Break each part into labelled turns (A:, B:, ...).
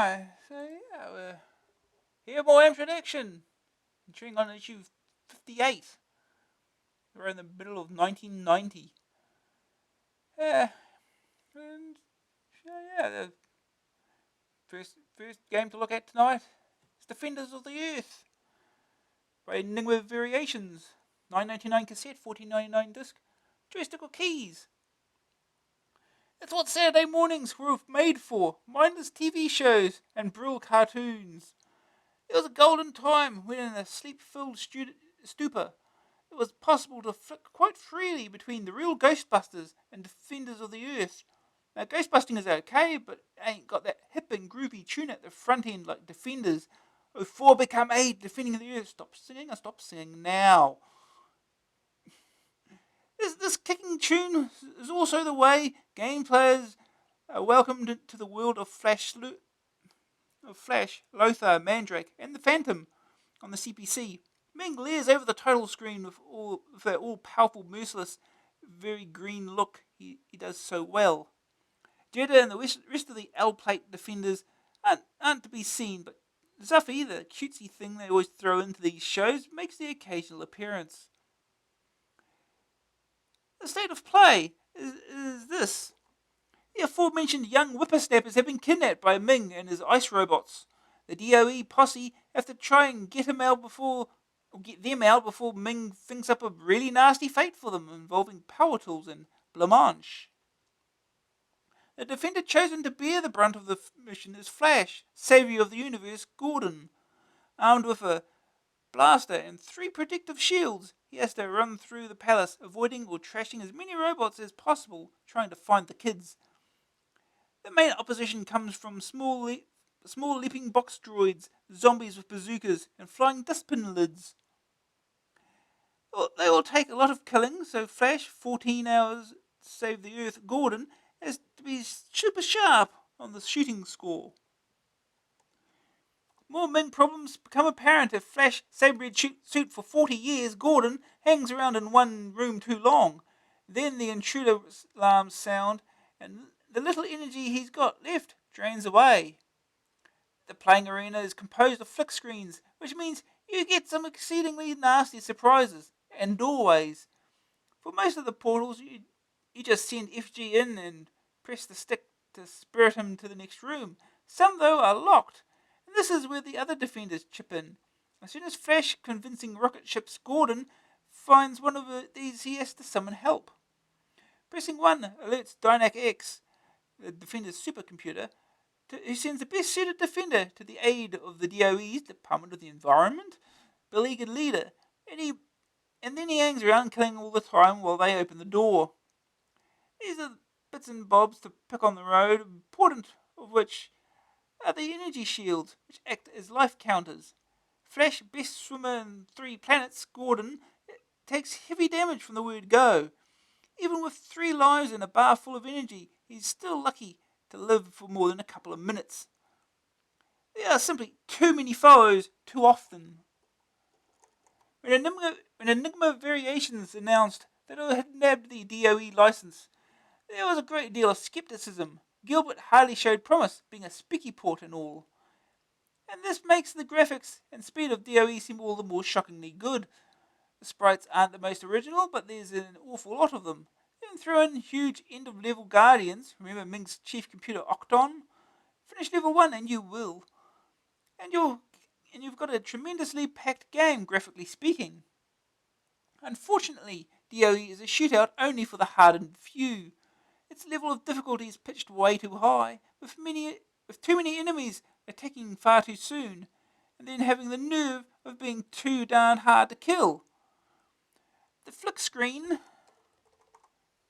A: Hi. So yeah, we're here more Amstrad Action. Chewing on issue 58. We're in the middle of 1990. Yeah, and the first game to look at tonight is Defenders of the Earth by Enigma Variations. 9.99 cassette, 14.99 disc, joystick or keys. It's what Saturday mornings were made for: mindless TV shows and brutal cartoons. It was a golden time when, in a sleep-filled stupor, it was possible to flick quite freely between the real Ghostbusters and Defenders of the Earth. Now, Ghostbusting is okay, but it ain't got that hip and groovy tune at the front end like Defenders. Oh, 4 become 8, defending the Earth. Stop singing now. This kicking tune is also the way game players are welcomed to the world of Flash, Lothar, Mandrake, and the Phantom on the CPC. Ming leers over the title screen with that all-powerful, merciless, very green look he does so well. Jeddah and the rest of the L-plate defenders aren't to be seen, but Zuffy, the cutesy thing they always throw into these shows, makes the occasional appearance. The state of play is this. The aforementioned young whippersnappers have been kidnapped by Ming and his ice robots. The DOE posse have to try and get them out before Ming thinks up a really nasty fate for them, involving power tools and blancmange. The defender chosen to bear the brunt of the mission is Flash, saviour of the universe, Gordon. Armed with a blaster and 3 protective shields, he has to run through the palace, avoiding or trashing as many robots as possible, trying to find the kids. The main opposition comes from small leaping box droids, zombies with bazookas, and flying dustbin lids. They will take a lot of killing, so Flash, 14 hours to save the Earth, Gordon, has to be super sharp on the shooting score. More Ming problems become apparent if Flash saber-red suit for 40 years, Gordon hangs around in one room too long. Then the intruder alarms sound, and the little energy he's got left drains away. The playing arena is composed of flick screens, which means you get some exceedingly nasty surprises and doorways. For most of the portals, you just send FG in and press the stick to spirit him to the next room. Some, though, are locked, and this is where the other defenders chip in. As soon as Flash convincing rocket ships Gordon finds one of these, he has to summon help. Pressing 1 alerts Dynac X, the defender's supercomputer, who sends the best suited defender to the aid of the DOE's Department of the Environment, beleaguered leader, and then he hangs around killing all the time while they open the door. These are bits and bobs to pick on the road, important of which are the energy shields, which act as life counters. Flash, best swimmer in 3 planets, Gordon, takes heavy damage from the word go. Even with 3 lives and a bar full of energy, he's still lucky to live for more than a couple of minutes. There are simply too many foes too often. When Enigma Variations announced that it had nabbed the DOE license, there was a great deal of skepticism. Gilbert hardly showed promise, being a spiky port and all. And this makes the graphics and speed of DOE seem all the more shockingly good. The sprites aren't the most original, but there's an awful lot of them. Then throw in huge end-of-level guardians. Remember Ming's chief computer Octon? Finish level 1 and you will. And you've got a tremendously packed game, graphically speaking. Unfortunately, DOE is a shootout only for the hardened few. Its level of difficulty is pitched way too high, with too many enemies attacking far too soon, and then having the nerve of being too darn hard to kill. The flick screen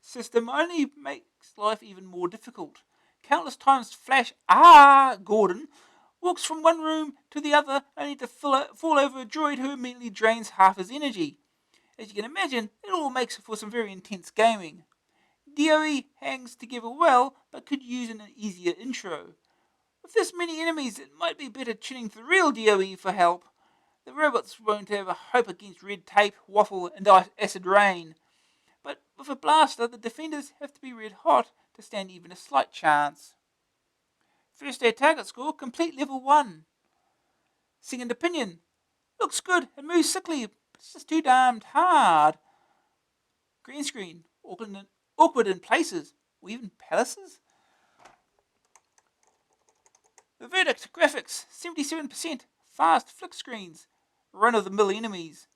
A: system only makes life even more difficult. Countless times Flash, Gordon, walks from one room to the other only to fall over a droid who immediately drains half his energy. As you can imagine, it all makes for some very intense gaming. DOE hangs together well, but could use an easier intro. With this many enemies, it might be better tuning to the real DOE for help. The robots won't have a hope against red tape, waffle, and acid rain. But with a blaster, the defenders have to be red hot to stand even a slight chance. First day target score, complete level 1. Second opinion, looks good and moves sickly, but it's just too damned hard. Green screen, awkward in places, or even palaces. The verdict, graphics, 77%, fast flick screens, run-of-the-mill enemies.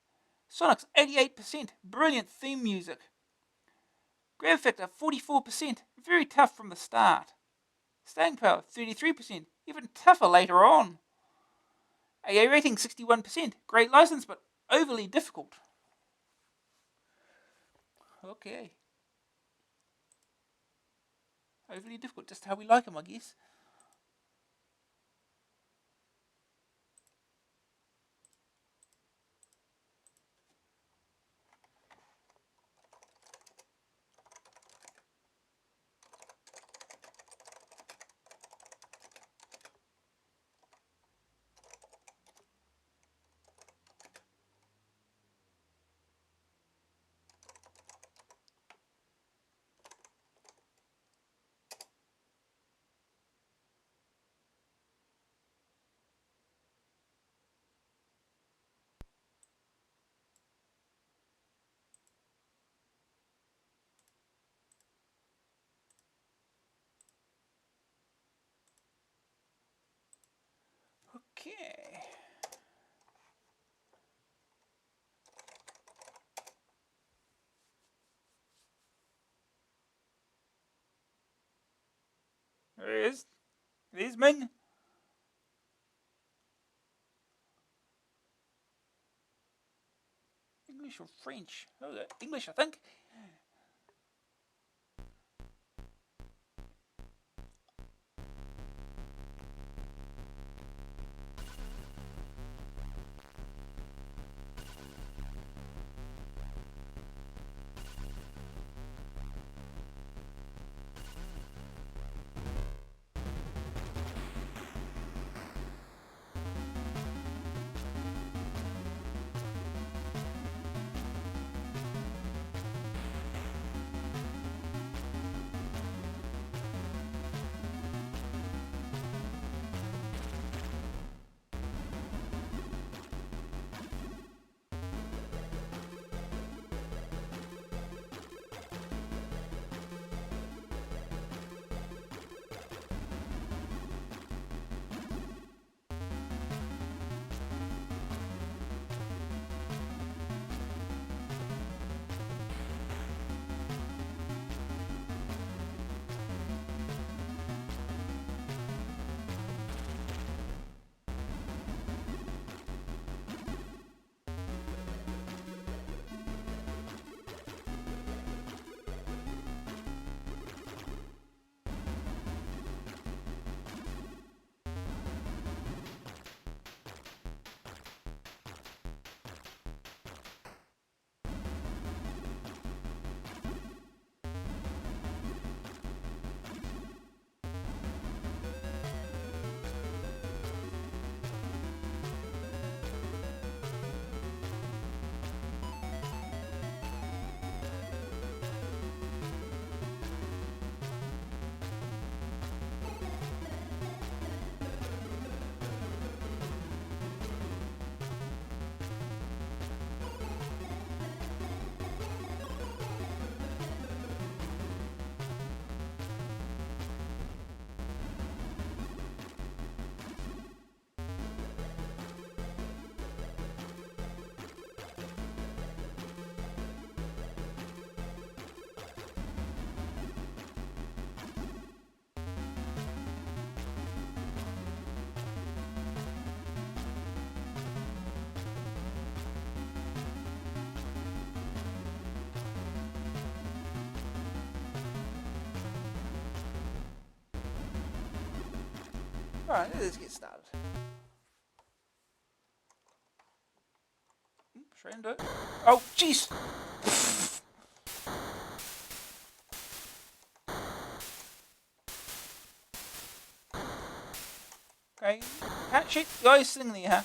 A: Sonic's 88%, brilliant theme music. Grab factor, 44%, very tough from the start. Staying power, 33%, even tougher later on. AA rating, 61%, great license, but overly difficult. Okay. Overly difficult, just how we like them, I guess. Okay. There it is. There's Ming. English or French? Oh, English, I think. Alright, let's get started. Should I undo it? Oh, jeez! Okay, can't shoot the guys sitting there, huh?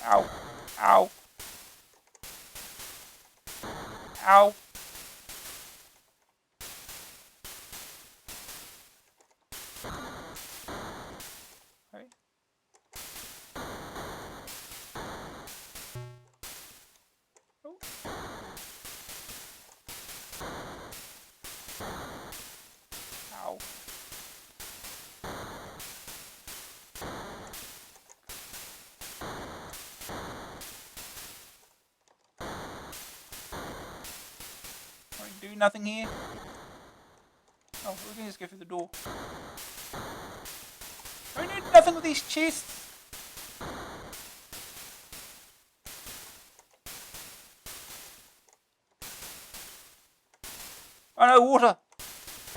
A: Ow. Ow. Ow. nothing here. Oh, we can just go through the door. I need nothing with these chests. Oh no, water.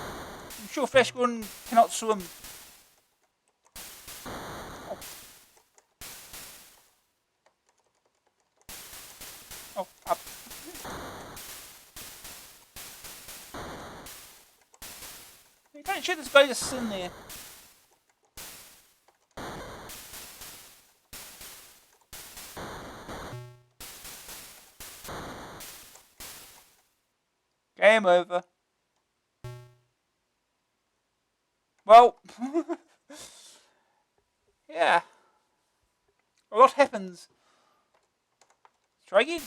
A: I'm sure Flash Gordon cannot swim. Oh. Oh, up. You can't shoot this guy just in there. Game over. Well, yeah. A lot happens. Try again.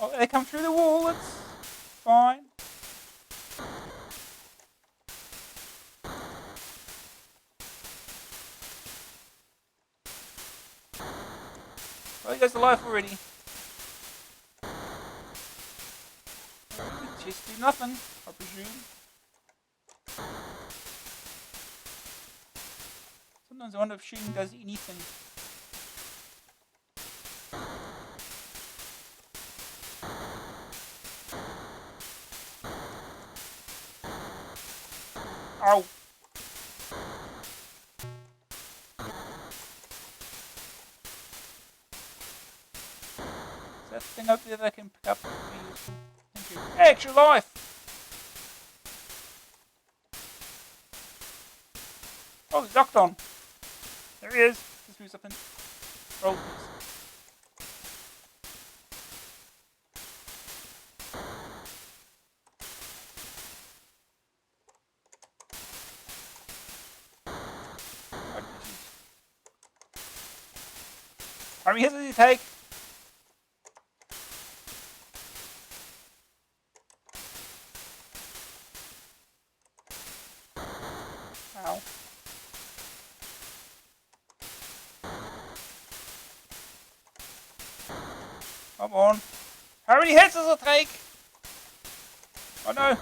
A: Oh, they come through the wall. It's fine. Well, he goes alive already. Just do nothing, I presume. Sometimes I wonder if shooting does anything. Ow. Is that thing up there that I can pick up? Thank you. Extra life! Oh, he's locked on. There he is. Just move something. Oh, how many hits does he take? Ow. Come on. How many hits does it take? Oh no.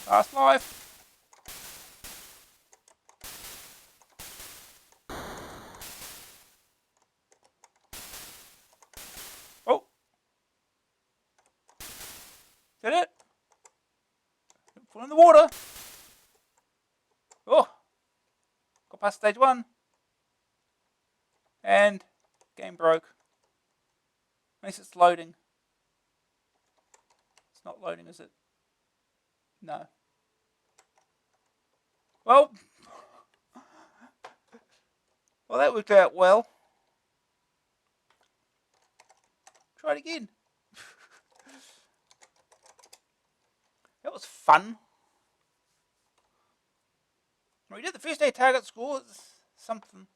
A: Last life. Oh. Did it? Fall in the water. Oh. Got past stage 1. And game broke. At least it's loading. It's not loading, is it? No. Well, that worked out well. Try it again. That was fun. We did the first day target score. It's something.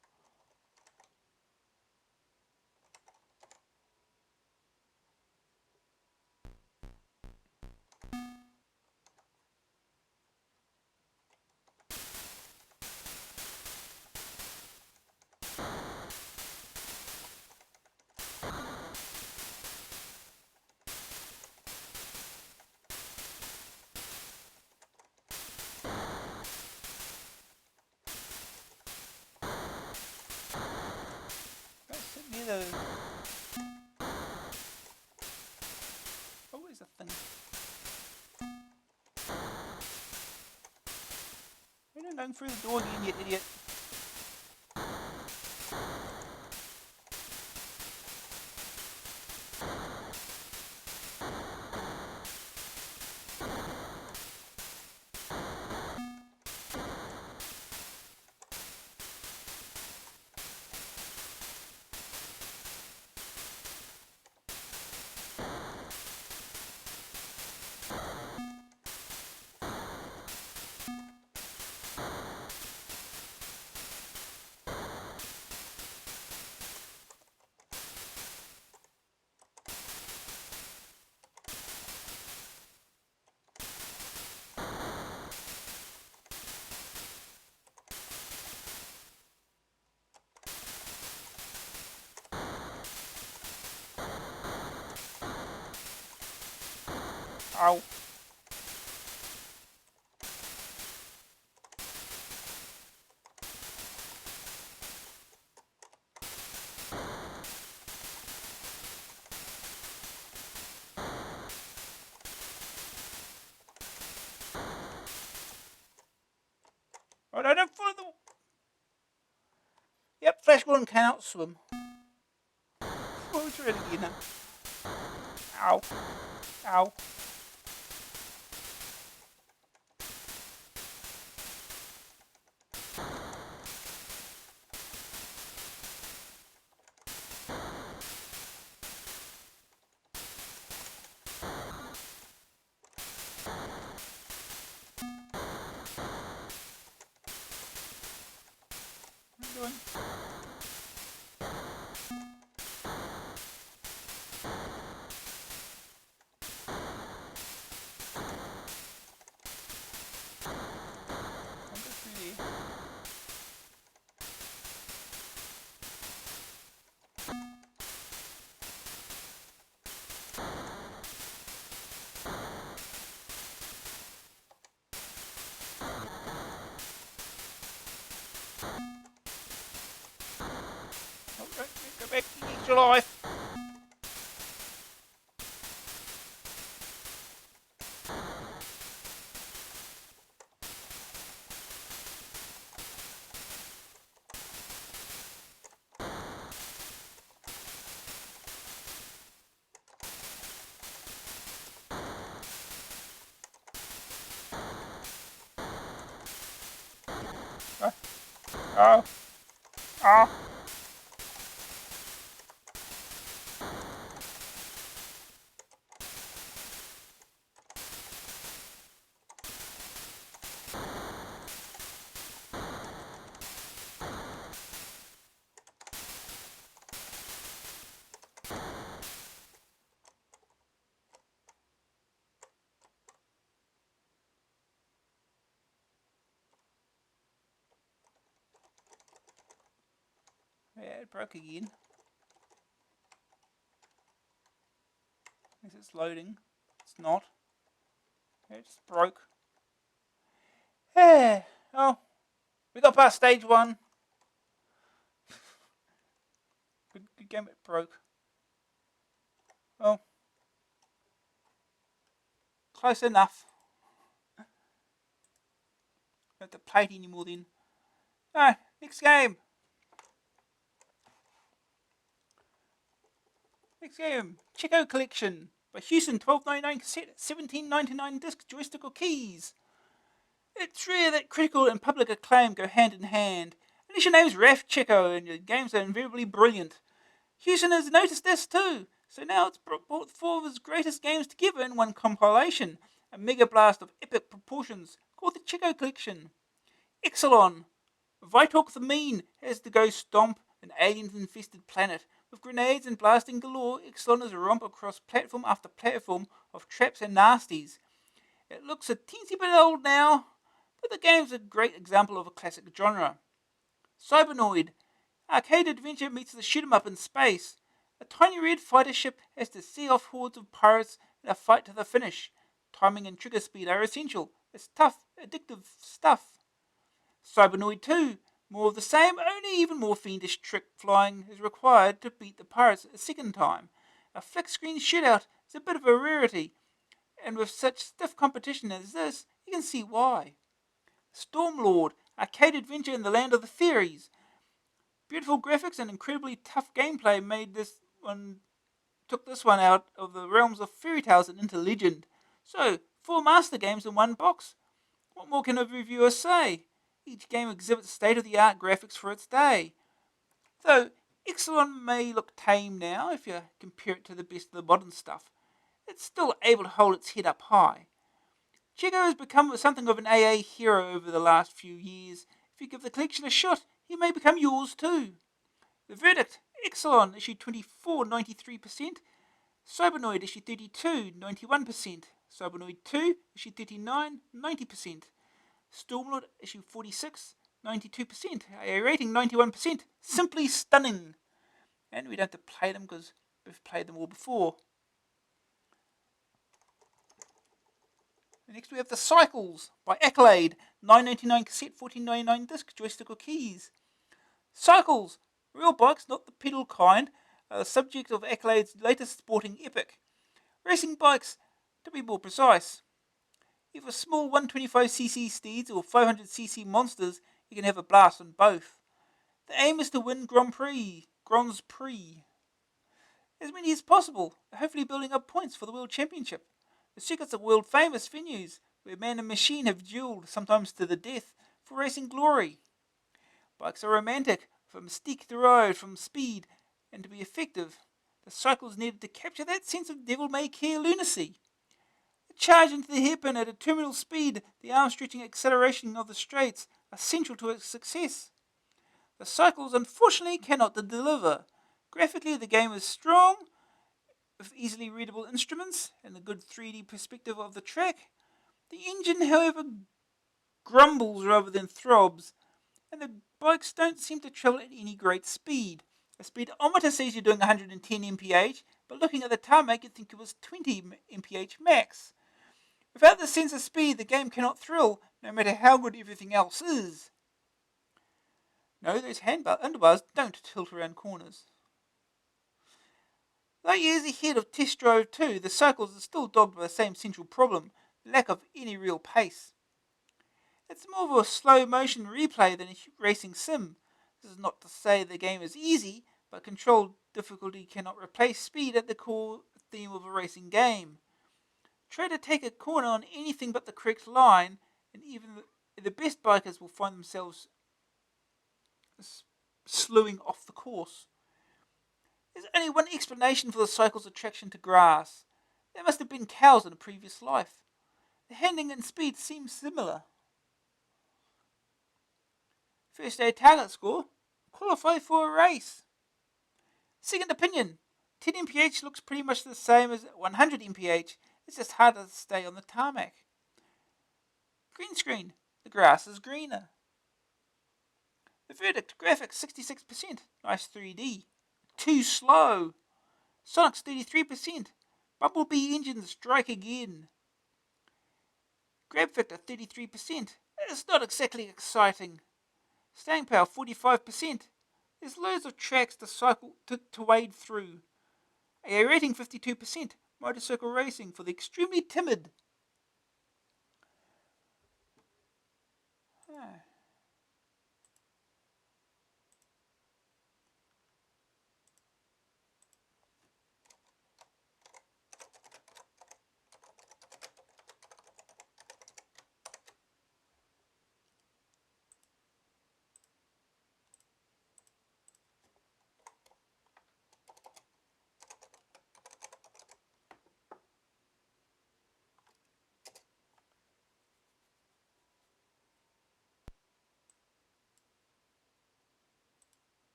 A: Oh, where's the thing? You're not going through the door again, you idiot. Ow. Right, I don't follow the... Yep, Flash Gordon cannot swim. Oh, it's ready again. Ow. Ow. What are you doing? I'm just really... Oh, right, go back to the extra life. Oh. Oh. Yeah, it broke again. I guess it's loading. It's not. Yeah, it just broke. Yeah. Oh, we got past stage 1. Good game, it broke. Oh, close enough. Don't have to play it anymore then. Alright, next game. Next game. Chico Collection by Houston, $12.99 cassette, $17.99 disc, joystick or keys. It's rare that critical and public acclaim go hand in hand. Unless your name's Raf Chico and your games are invariably brilliant. Houston has noticed this too, so now it's brought 4 of his greatest games together in one compilation, a mega blast of epic proportions called the Chico Collection. Ixalan. Vitalk the Mean has to go stomp an alien-infested planet. With grenades and blasting galore, Ixalan is a romp across platform after platform of traps and nasties. It looks a teensy bit old now, but the game's a great example of a classic genre. Cybernoid. Arcade adventure meets the shoot 'em up in space. A tiny red fighter ship has to see off hordes of pirates in a fight to the finish. Timing and trigger speed are essential. It's tough, addictive stuff. Cybernoid 2. More of the same, only even more fiendish trick flying is required to beat the pirates a second time. A flick screen shootout is a bit of a rarity, and with such stiff competition as this, you can see why. Stormlord. Arcade adventure in the land of the fairies. Beautiful graphics and incredibly tough gameplay took this one out of the realms of fairy tales and into legend. So, 4 master games in one box. What more can a reviewer say? Each game exhibits state-of-the-art graphics for its day. Though Ixalan may look tame now if you compare it to the best of the modern stuff, it's still able to hold its head up high. Chico has become something of an AA hero over the last few years. If you give the collection a shot, he may become yours too. The verdict: Ixalan, issue 24, 93%. Cybernoid, issue 32, 91%. Cybernoid 2, issue 39, 90%. Stormlord, issue 46, 92%. AA rating, 91%. Simply stunning. And we don't have to play them because we've played them all before. Next we have the Cycles by Accolade, $9.99 cassette, $14.99 disc, joystick or keys. Cycles, real bikes, not the pedal kind, are the subject of Accolade's latest sporting epic. Racing bikes, to be more precise. Either small 125cc steeds or 500cc monsters, you can have a blast on both. The aim is to win Grand Prix, as many as possible, hopefully building up points for the World Championship. The circuits are world famous venues where man and machine have duelled, sometimes to the death, for racing glory. Bikes are romantic, for mystique derived from speed, and to be effective, the cycles needed to capture that sense of devil-may-care lunacy. A charge into the hairpin at a terminal speed, the arm-stretching acceleration of the straights are central to its success. The cycles unfortunately cannot deliver. Graphically, the game is strong, with easily readable instruments and a good 3D perspective of the track. The engine, however, grumbles rather than throbs, and the bikes don't seem to travel at any great speed. The speedometer says you're doing 110 mph, but looking at the tarmac you'd think it was 20 mph max. Without the sense of speed, the game cannot thrill, no matter how good everything else is. No, those handlebars don't tilt around corners. Light years ahead of Test Drive 2, the Cycles are still dogged by the same central problem, the lack of any real pace. It's more of a slow motion replay than a racing sim. This is not to say the game is easy, but control difficulty cannot replace speed at the core theme of a racing game. Try to take a corner on anything but the correct line, and even the best bikers will find themselves slewing off the course. There's only one explanation for the Cycle's attraction to grass. There must have been cows in a previous life. The handling and speed seem similar. First day target score, qualify for a race. Second opinion, 10 mph looks pretty much the same as 100 mph, it's just harder to stay on the tarmac. Green screen, the grass is greener. The verdict, graphics 66%, nice 3D. Too slow. Sonic's 33%, Bumblebee engines strike again. Grab factor 33%, it's not exactly exciting. Staying power 45%, there's loads of tracks to wade through. AA rating 52%, motorcycle racing for the extremely timid.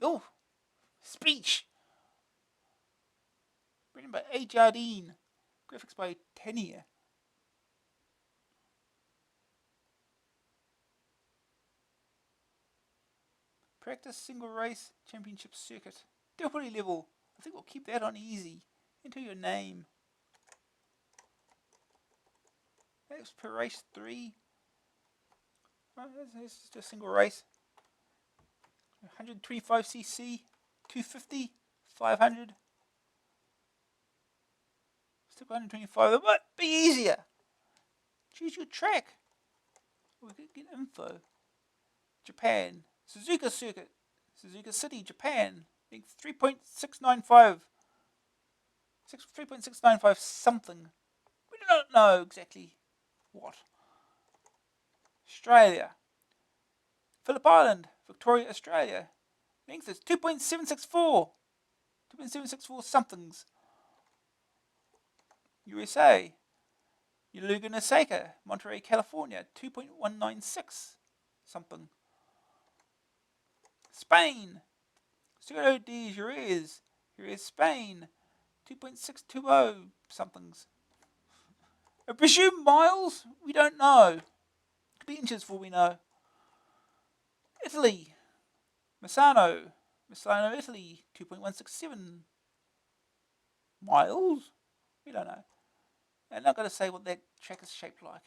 A: Oh, speech! Written by A. Jardine. Graphics by Tanier. Practice single race championship circuit. Difficulty level. I think we'll keep that on easy. Enter your name. That's per race 3. This is just a single race. 125cc, 250, 500. Stick 125. It might be easier. Choose your track. We could get info. Japan. Suzuka Circuit. Suzuka City, Japan. I think 3.695. 3.695 something. We do not know exactly what. Australia. Phillip Island, Victoria, Australia. Length is 2.764. 2.764 somethings. USA. Yaluga, Monterey, California, 2.196 something. Spain. Ciudad de Jerez, Spain, 2.620 somethings. I presume miles? We don't know. Could be inches for all we know. Italy. Misano, Italy, 2.167 miles? We don't know. I'm not going to say what that track is shaped like.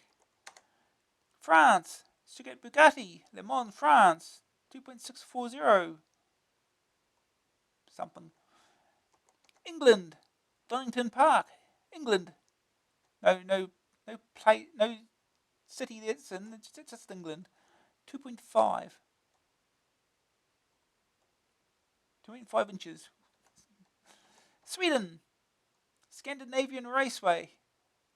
A: France. Sugat Bugatti, Le Mans, France, 2.640 something. England. Donington Park, England. No city that's in. It's just England. 2.5. 2.5 inches. Sweden. Scandinavian Raceway.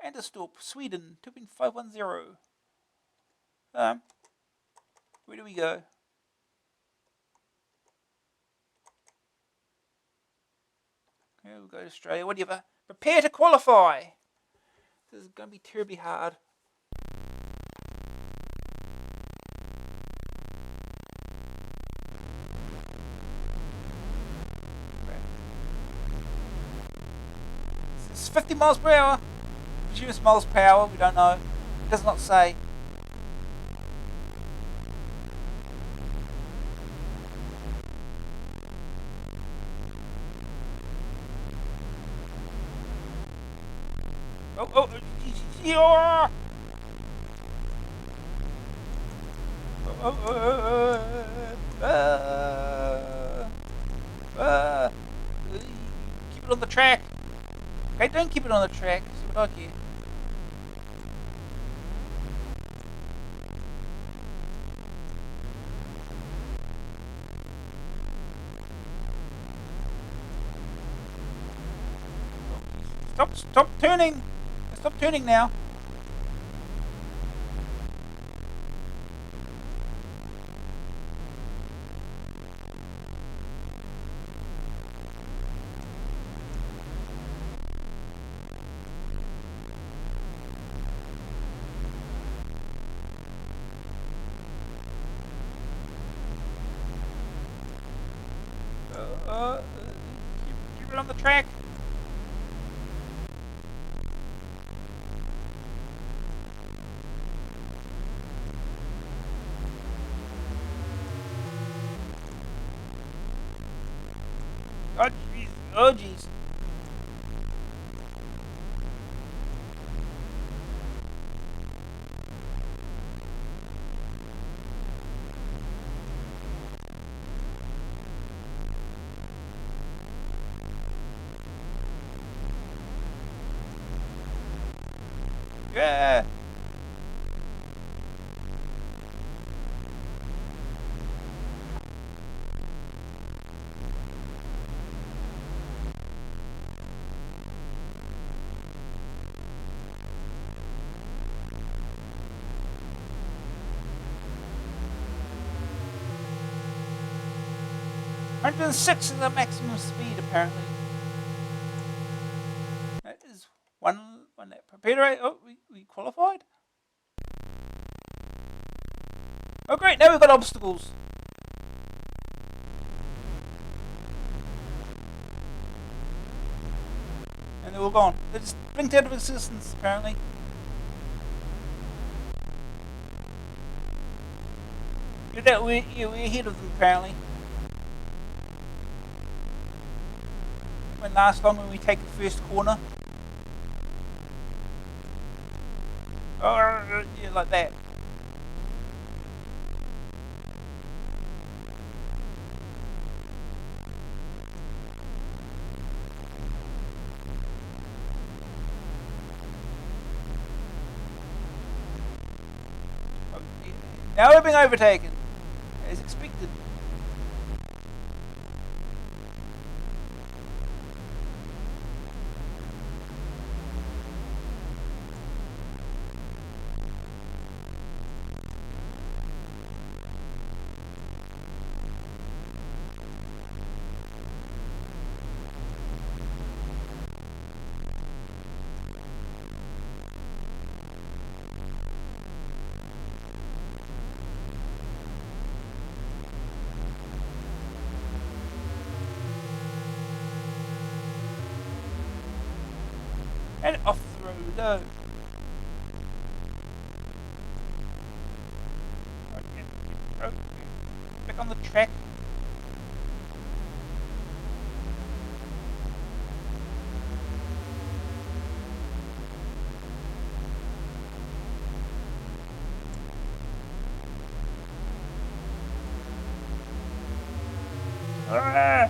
A: Anderstorp, Sweden. 2.510. Where do we go? Here we go to Australia. Whatever. Prepare to qualify. This is going to be terribly hard. It's 50 miles per hour. Presumes miles per hour. We don't know. It does not say. Oh, yeah. Keep it on the track. Okay, don't keep it on the track. See what I get. Stop turning. Stop turning now. Keep it on the track. Oh jeez. Oh jeez. Yeah. Hundred and 6 is the maximum speed apparently. That is one lap. Prepare. Oh, we qualified. Oh great, now we've got obstacles. And they're all gone. They just blinked out of existence apparently. We're ahead of them apparently. Won't last long when we take the first corner. Oh, yeah, like that. Now we're being overtaken, as expected. go. Okay. Oh, back on the track. Ah!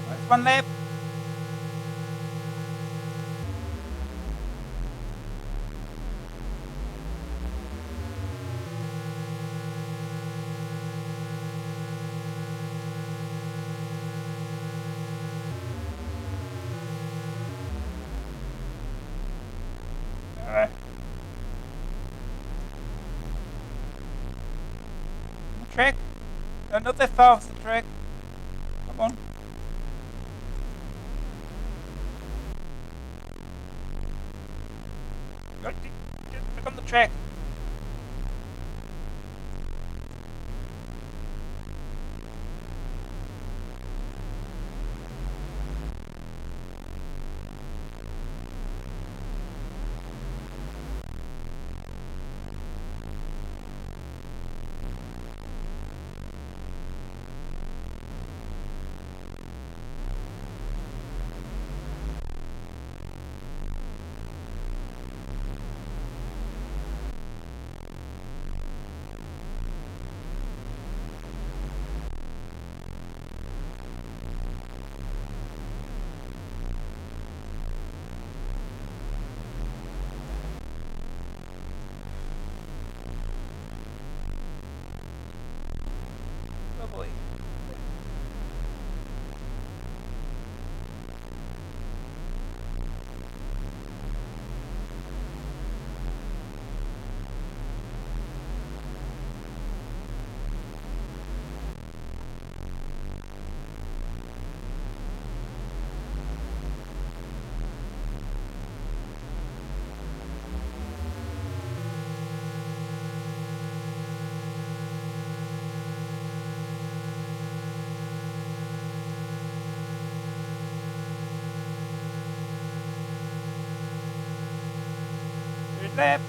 A: That's one lap. Alright. The track. No, not that far off the track. Come on. Get back on the track. Oh boy. Third lap.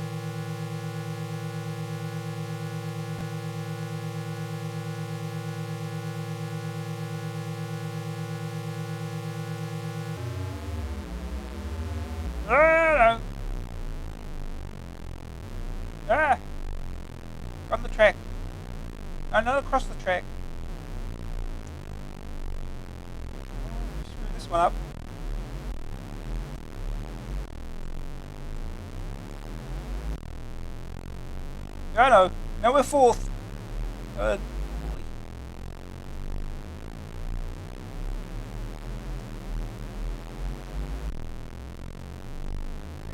A: Ah, no. Ah! On the track. No, not across the track. Screw this one up. No, no. No, we're fourth. Boy.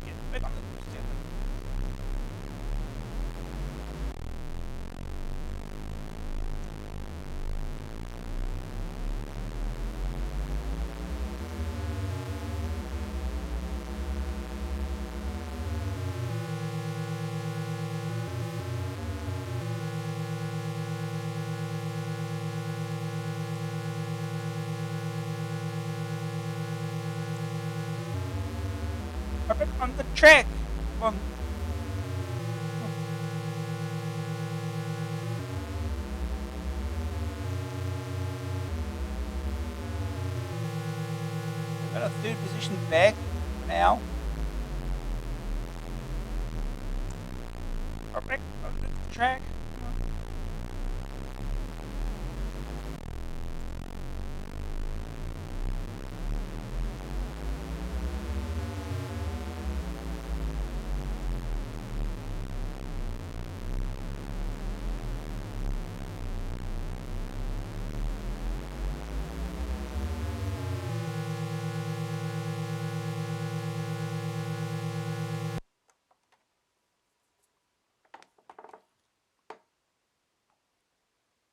A: Get back on the back on the track. Come on. We've got a third position back for now. Or back on the track.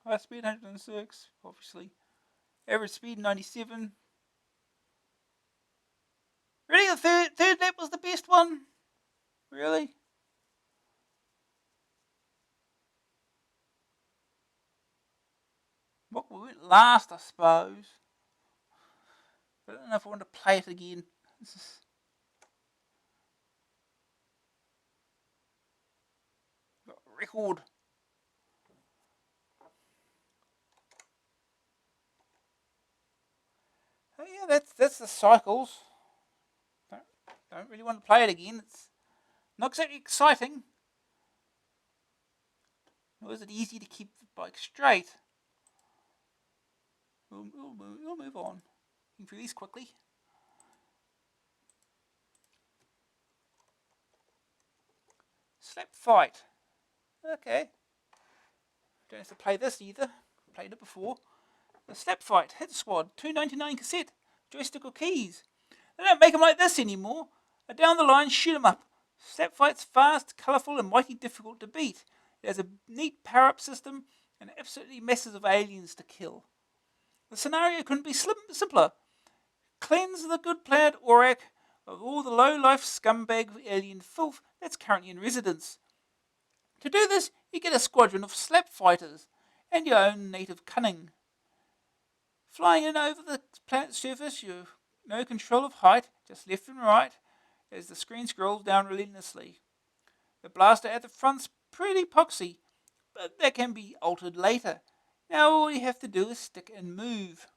A: High speed 106, obviously. Average speed 97. third lap was the best one? Really? What went last, I suppose. But I don't know if I want to play it again. Got a record. Oh yeah, that's the cycles. Don't, don't really want to play it again. It's not exactly exciting. Nor is it easy to keep the bike straight. We'll move on. Looking through these quickly. Slap fight. Okay. Don't have to play this either. Played it before. The Slap Fight Hit Squad $2.99 cassette, joystick or keys. They don't make them like this anymore. A down the line shoot 'em up. Slap Fight's fast, colourful, and mighty difficult to beat. It has a neat power up system and absolutely masses of aliens to kill. The scenario couldn't be simpler. Cleanse the good planet Aurak of all the low-life scumbag alien filth that's currently in residence. To do this, you get a squadron of slap fighters and your own native cunning. Flying in over the planet's surface, you've no control of height, just left and right, as the screen scrolls down relentlessly. The blaster at the front's pretty poxy, but that can be altered later. Now all you have to do is stick and move.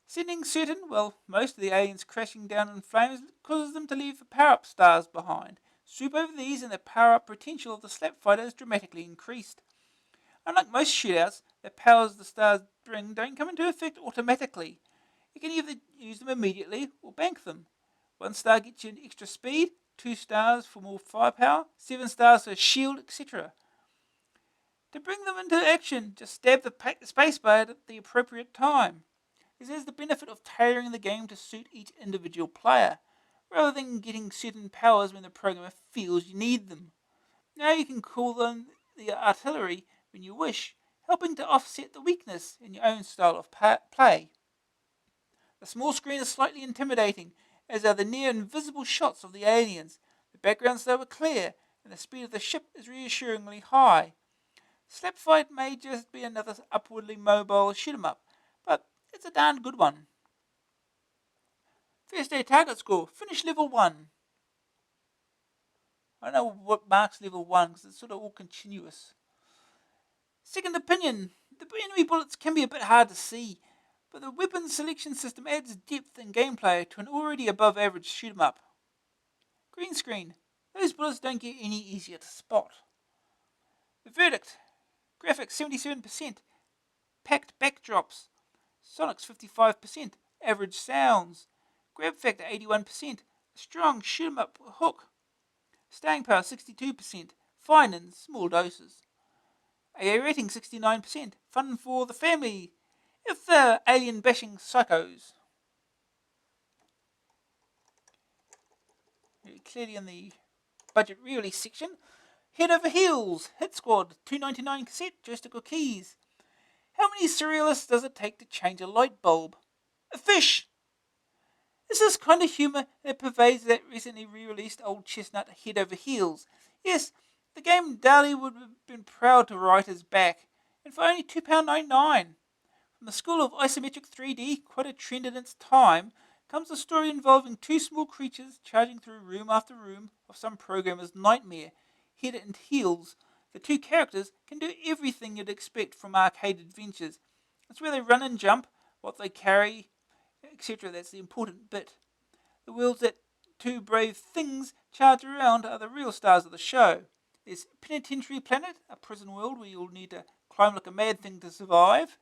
A: Sending certain, well, most of the aliens crashing down in flames causes them to leave the power-up stars behind. Swoop over these and the power-up potential of the slap fighter is dramatically increased. Unlike most shootouts, the powers the stars bring don't come into effect automatically. You can either use them immediately or bank them. 1 star gets you an extra speed, 2 stars for more firepower, 7 stars for a shield, etc. To bring them into action, just stab the spacebar at the appropriate time. This has the benefit of tailoring the game to suit each individual player, rather than getting certain powers when the programmer feels you need them. Now you can call them the artillery when you wish, helping to offset the weakness in your own style of play. The small screen is slightly intimidating, as are the near-invisible shots of the aliens. The backgrounds though are clear, and the speed of the ship is reassuringly high. Slapfight may just be another upwardly mobile shoot-'em-up, but it's a darn good one. First day target score, finish level 1. I don't know what marks level 1 because it's sort of all continuous. Second opinion, the enemy bullets can be a bit hard to see, but the weapon selection system adds depth and gameplay to an already above average shoot 'em up. Green screen, those bullets don't get any easier to spot. The verdict, graphics 77%, packed backdrops, sonics 55%, average sounds, grab factor 81%, a strong shoot 'em up hook, staying power 62%, fine in small doses. AA rating 69%, fun for the family, if they're alien bashing psychos. Clearly in the budget re-release section, Head Over Heels, Hit Squad, $2.99 cassette, joystick or keys. How many surrealists does it take to change a light bulb? A fish! It's this kind of humour that pervades that recently re-released old chestnut Head Over Heels. Yes, the game Dali would have been proud to write his back, and for only £2.99. From the school of isometric 3D, quite a trend in its time, comes a story involving 2 small creatures charging through room after room of some programmer's nightmare. Head and Heels, the 2 characters can do everything you'd expect from arcade adventures. It's where they run and jump, what they carry, etc. That's the important bit. The worlds that 2 brave things charge around are the real stars of the show. There's Penitentiary Planet, a prison world where you'll need to climb like a mad thing to survive.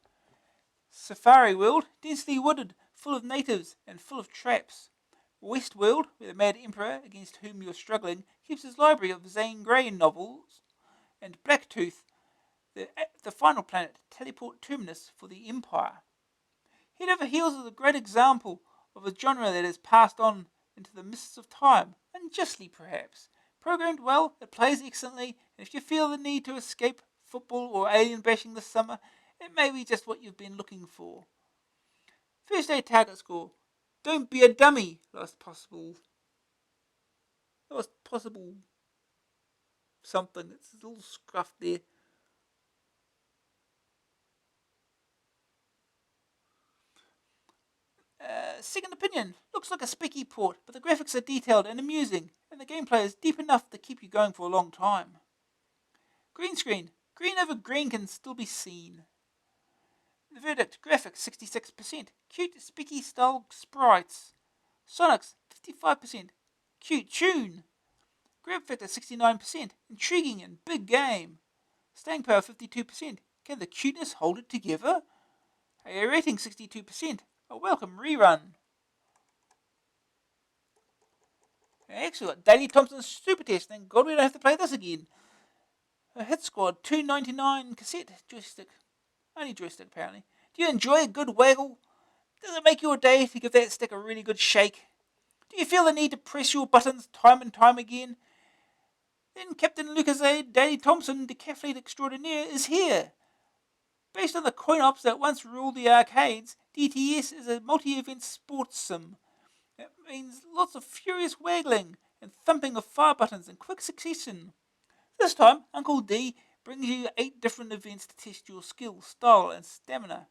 A: Safari World, densely wooded, full of natives and full of traps. West World, where the mad emperor against whom you're struggling keeps his library of Zane Grey novels. And Blacktooth, the final planet, teleport terminus for the Empire. Head Over Heels is a great example of a genre that has passed on into the mists of time, unjustly perhaps. Programmed well, it plays excellently, and if you feel the need to escape football or alien bashing this summer, it may be just what you've been looking for. First day target score, Don't be a dummy. Last possible something. It's a little scruff there. Second opinion. Looks like a spicky port, but the graphics are detailed and amusing, and the gameplay is deep enough to keep you going for a long time. Green screen. Green over green can still be seen. The verdict. Graphics 66%. Cute, spicky style sprites. Sonics 55%. Cute tune. Grab factor 69%. Intriguing and big game. Staying power 52%. Can the cuteness hold it together? A rating 62%. A welcome rerun. Next we got Daley Thompson's Super Test. Thank God we don't have to play this again. A Hit Squad 299 cassette joystick. Only joystick apparently. Do you enjoy a good waggle? Does it make your day to give that stick a really good shake? Do you feel the need to press your buttons time and time again? Then Captain Lucasade, Daley Thompson, decathlete extraordinaire, is here. Based on the coin-ops that once ruled the arcades, DTS is a multi-event sports sim. It means lots of furious waggling and thumping of fire buttons in quick succession. This time, Uncle D brings you 8 different events to test your skill, style, and stamina.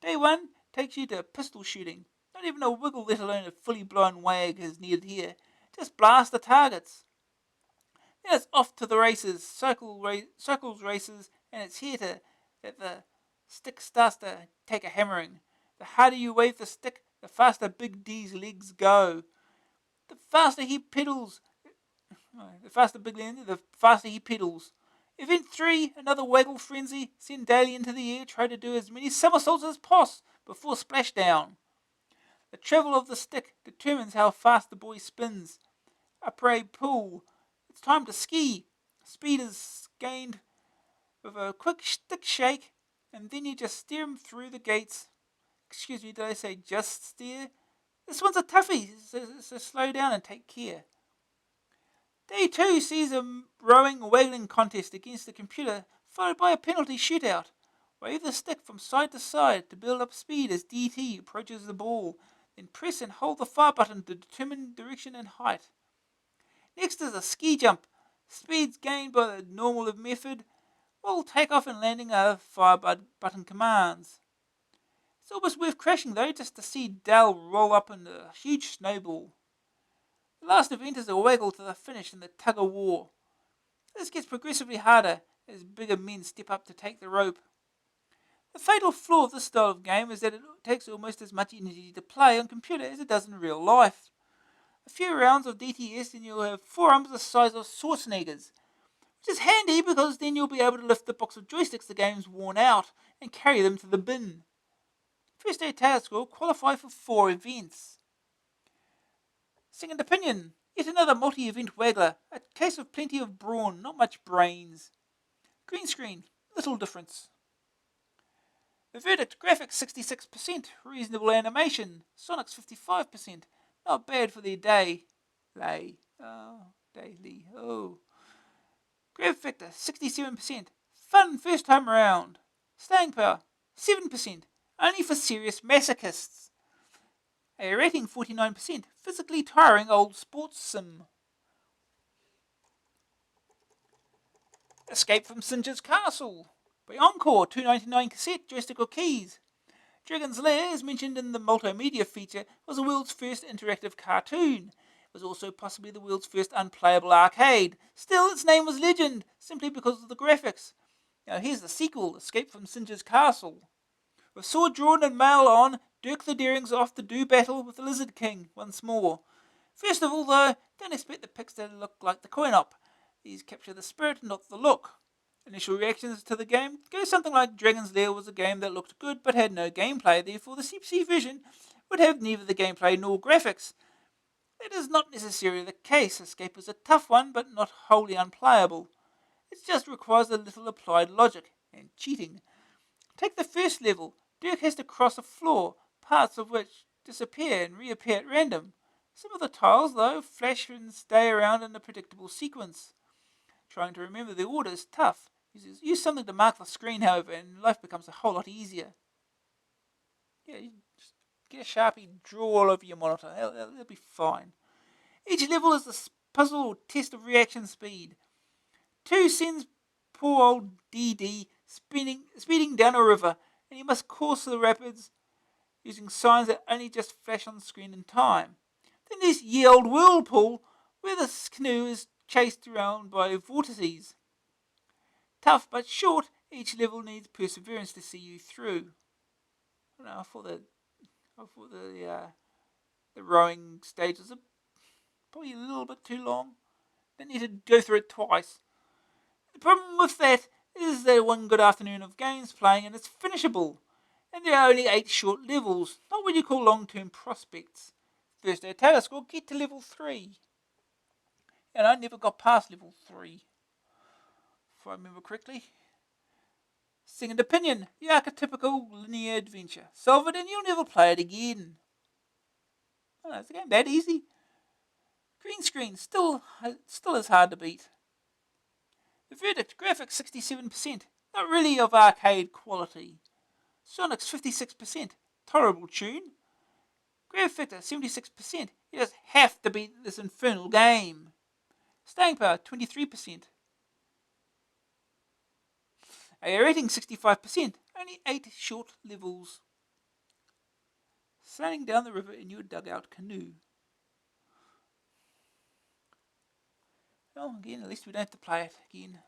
A: Day 1 takes you to pistol shooting. Not even a wiggle, let alone a fully blown wag, is needed here. Just blast the targets. Then it's off to the races, circles races, and it's here that the stick starts to take a hammering. The harder you wave the stick, the faster Big D's legs go. The faster he pedals. The faster he pedals. Event 3, another waggle frenzy. Send Daly into the air, try to do as many somersaults as possible before splashdown. The travel of the stick determines how fast the boy spins. Après pull. It's time to ski. Speed is gained with a quick stick shake, and then you just steer him through the gates. Excuse me, did I say just steer? This one's a toughie, so slow down and take care. Day 2 sees a rowing waggling contest against the computer, followed by a penalty shootout. Wave the stick from side to side to build up speed as DT approaches the ball, then press and hold the fire button to determine direction and height. Next is a ski jump. Speeds gained by the normal method, while takeoff and landing are fire button commands. It's almost worth crashing though, just to see Dal roll up in a huge snowball. The last event is a waggle to the finish in the tug of war. This gets progressively harder as bigger men step up to take the rope. The fatal flaw of this style of game is that it takes almost as much energy to play on computer as it does in real life. A few rounds of DTS and you'll have forearms the size of Schwarzenegger's, which is handy because then you'll be able to lift the box of joysticks the game's worn out and carry them to the bin. First day task will qualify for 4 events. Second opinion, yet another multi-event waggler, a case of plenty of brawn, not much brains. Green screen, little difference. The verdict, graphics 66%, reasonable animation, Sonics 55%, not bad for their day. Daily, Grab factor 67%, fun first time around. Staying power 7%, only for serious masochists. A rating 49%, physically tiring old sports sim. Escape from Singer's Castle. By Encore, 299 cassette, joystick or keys. Dragon's Lair, as mentioned in the multimedia feature, was the world's first interactive cartoon. It was also possibly the world's first unplayable arcade. Still, its name was legend, simply because of the graphics. Now here's the sequel, Escape from Singer's Castle. With sword drawn and mail on, Dirk the Daring's off to do battle with the Lizard King once more. First of all, though, don't expect the pics to look like the coin-op. These capture the spirit, not the look. Initial reactions to the game go something like Dragon's Lair was a game that looked good but had no gameplay, therefore the CPC version would have neither the gameplay nor graphics. That is not necessarily the case. Escape is a tough one, but not wholly unplayable. It just requires a little applied logic and cheating. Take the first level. Dirk has to cross a floor, parts of which disappear and reappear at random. Some of the tiles, though, flash and stay around in a predictable sequence. Trying to remember the order is tough. Use something to mark the screen, however, and life becomes a whole lot easier. Yeah, you just Get a Sharpie, draw all over your monitor. That'll be fine. Each level is a puzzle test of reaction speed. 2 sends poor old DD speeding down a river, and he must course the rapids using signs that only just flash on the screen in time. Then there's ye old whirlpool, where the canoe is chased around by vortices. Tough but short, each level needs perseverance to see you through. I thought the rowing stage was probably a little bit too long. Didn't need to go through it twice. The problem with that is that one good afternoon of games playing and it's finishable. And there are only 8 short levels, not what you call long-term prospects. First day Taylor score, get to level 3. And I never got past level 3, if I remember correctly. Second opinion, the archetypical linear adventure. Solve it and you'll never play it again. Oh, no, it's a game that easy. Green screen, still is hard to beat. The verdict, graphics 67%, not really of arcade quality. Sonic's 56%, tolerable tune. Grab factor 76%, you just have to beat this infernal game. Staying power 23%. A rating 65%, only 8 short levels. Sailing down the river in your dugout canoe. Well, again, at least we don't have to play it again.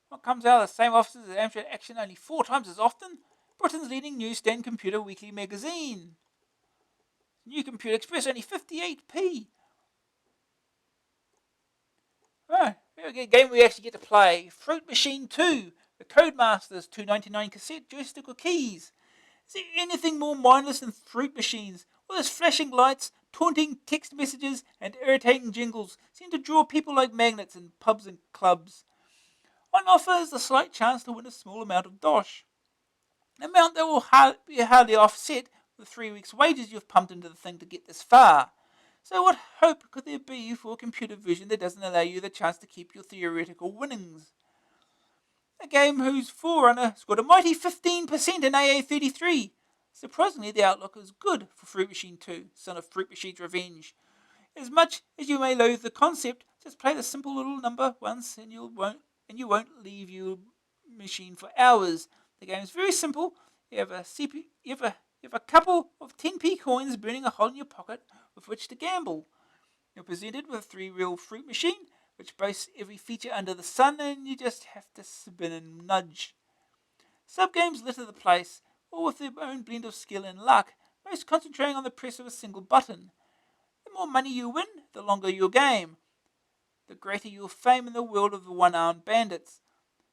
A: What comes out of the same offices as Amstrad Action only 4 times as often? Britain's leading newsstand computer weekly magazine. New Computer Express only 58p. Right, here we get a game we actually get to play. Fruit Machine 2, the Codemasters $2.99 cassette, joystick or keys. Is there anything more mindless than Fruit Machines? All those flashing lights, taunting text messages, and irritating jingles seem to draw people like magnets in pubs and clubs. On offer is the slight chance to win a small amount of dosh. An amount that will be hardly offset the 3 weeks' wages you've pumped into the thing to get this far. So what hope could there be for a computer vision that doesn't allow you the chance to keep your theoretical winnings? A game whose forerunner scored a mighty 15% in AA33. Surprisingly, the outlook is good for Fruit Machine 2, son of Fruit Machine's Revenge. As much as you may loathe the concept, just play the simple little number once and you won't leave your machine for hours. The game is very simple. You have a couple of 10p coins burning a hole in your pocket with which to gamble. You're presented with a 3-reel fruit machine, which boasts every feature under the sun, and you just have to spin and nudge. Sub-games litter the place, all with their own blend of skill and luck, most concentrating on the press of a single button. The more money you win, the longer your game, the greater your fame in the world of the one-armed bandits.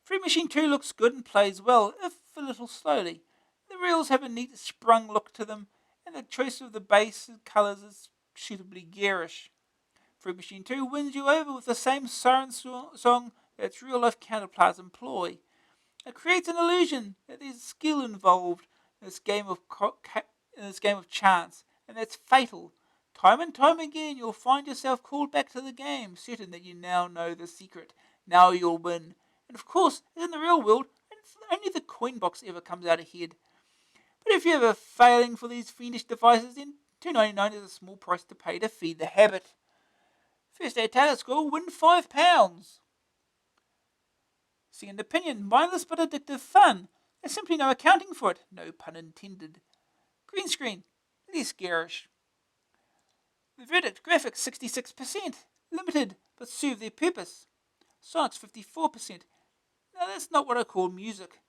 A: Fruit Machine 2 looks good and plays well, if a little slowly. The reels have a neat sprung look to them, and the choice of the base and colours is suitably garish. Fruit Machine 2 wins you over with the same siren song that its real-life counterparts employ. It creates an illusion that there's skill involved in this game of chance, and that's fatal. Time and time again, you'll find yourself called back to the game, certain that you now know the secret. Now you'll win. And of course, in the real world, only the coin box ever comes out ahead. But if you're ever failing for these fiendish devices, then $2.99 is a small price to pay to feed the habit. First day Taylor score, win £5. Second opinion, mindless but addictive fun. There's simply no accounting for it, no pun intended. Green screen, less garish. The verdict, graphics 66%, limited but serve their purpose. Sonic's 54%. Now that's not what I call music.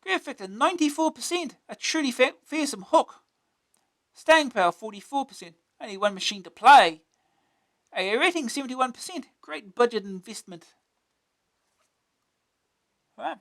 A: Grab factor 94%, a truly fearsome hook. Staying power 44%, only one machine to play. A rating 71%, great budget investment. Right.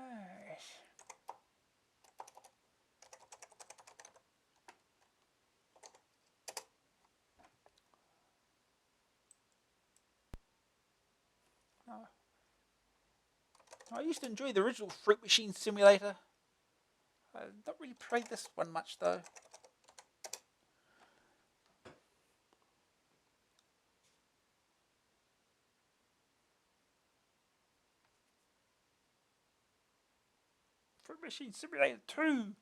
A: Right. Oh. I used to enjoy the original Fruit Machine Simulator. I've not really played this one much though. Fruit Machine Simulator 2.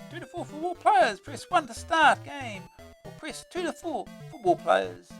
A: Two to four football players. Press 1 to start game. Or press 2 to 4 football players.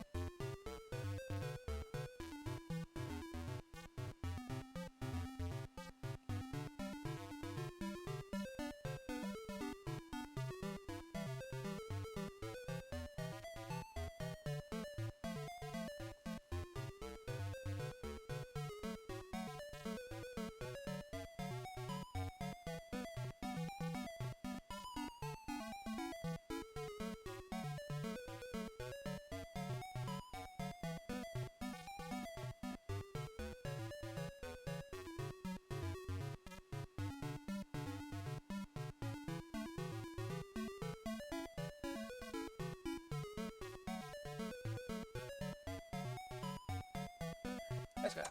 A: Let's go.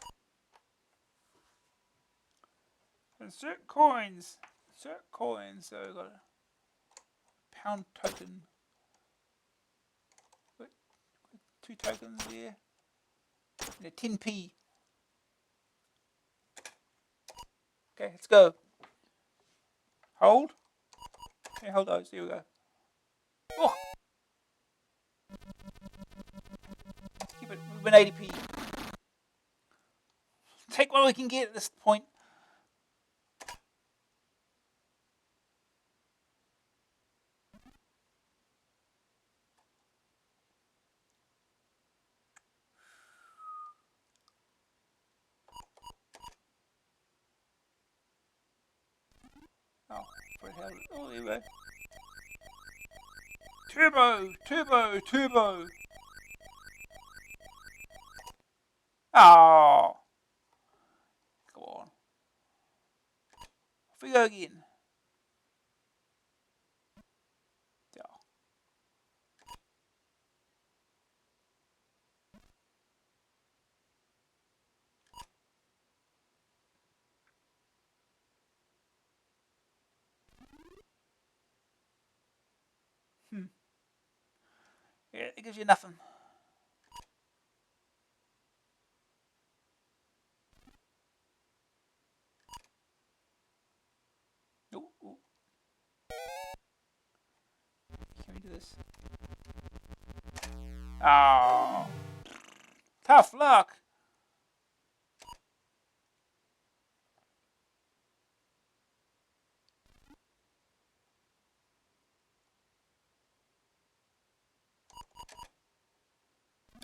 A: Insert coins. Insert coins. So we've got a pound token. What? 2 tokens here. And a 10p. Okay, let's go. Hold. Okay, hold those. Here we go. Oh! Keep it. We win 80p. Take what we can get at this point. Oh, there we go. Turbo, turbo, turbo. Oh. Come on. Off we go again. Yeah, it gives you nothing. Ooh, ooh. Can we do this? Oh. Tough luck.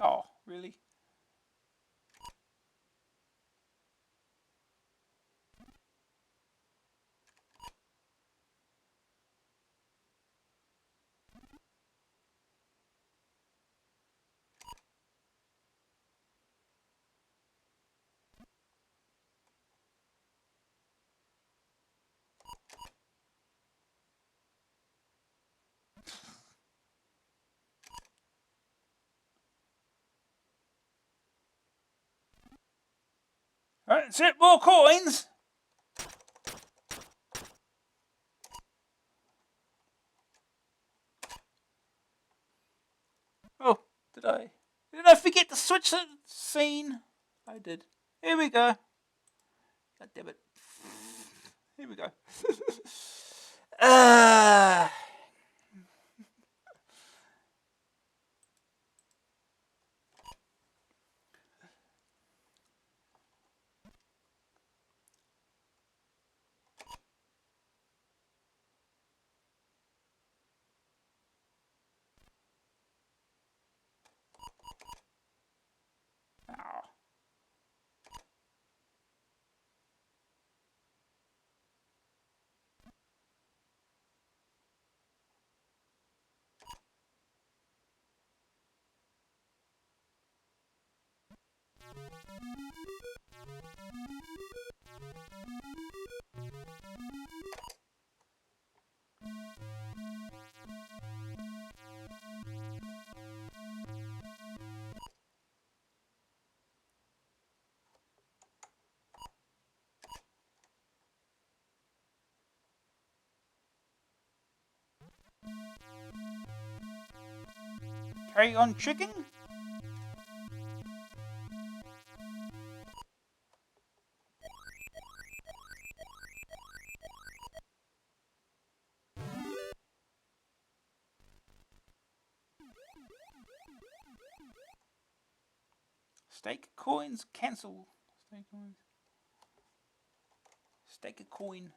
A: Oh, really? Alright, insert more coins. Oh, did I forget to switch the scene? I did. Here we go. God damn it. Here we go. Carry on tricking. Stake coins, cancel. Stake coins. Stake a coin.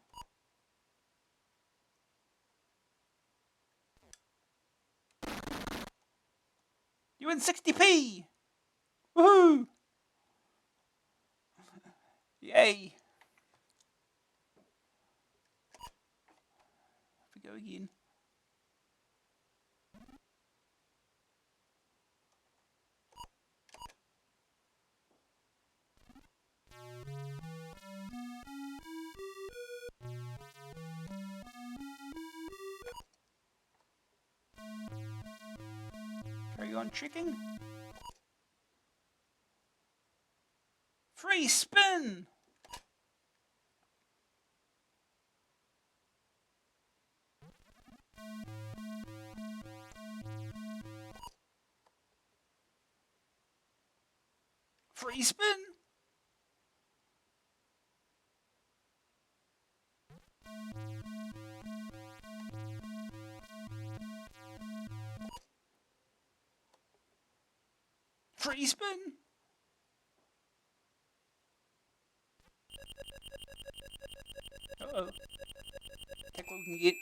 A: You win 60p! Woohoo! Yay! Off we go again. Carry on tricking. Free spin! Free spin! Free spin! Uh-oh. Take what we can get.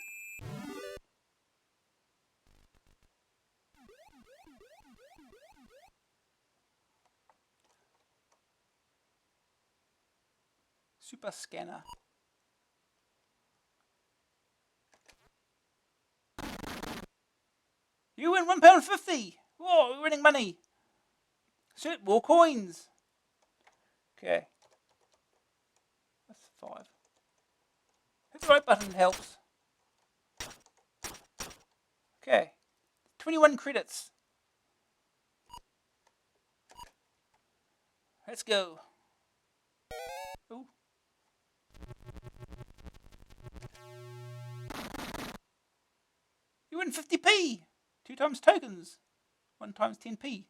A: Super scanner. You win £1.50! Whoa, we're winning money! Insert more coins! Okay. That's 5. Hit the right button helps. Okay. 21 credits. Let's go. Ooh. You win 50p! 2 times tokens. 1 times 10p.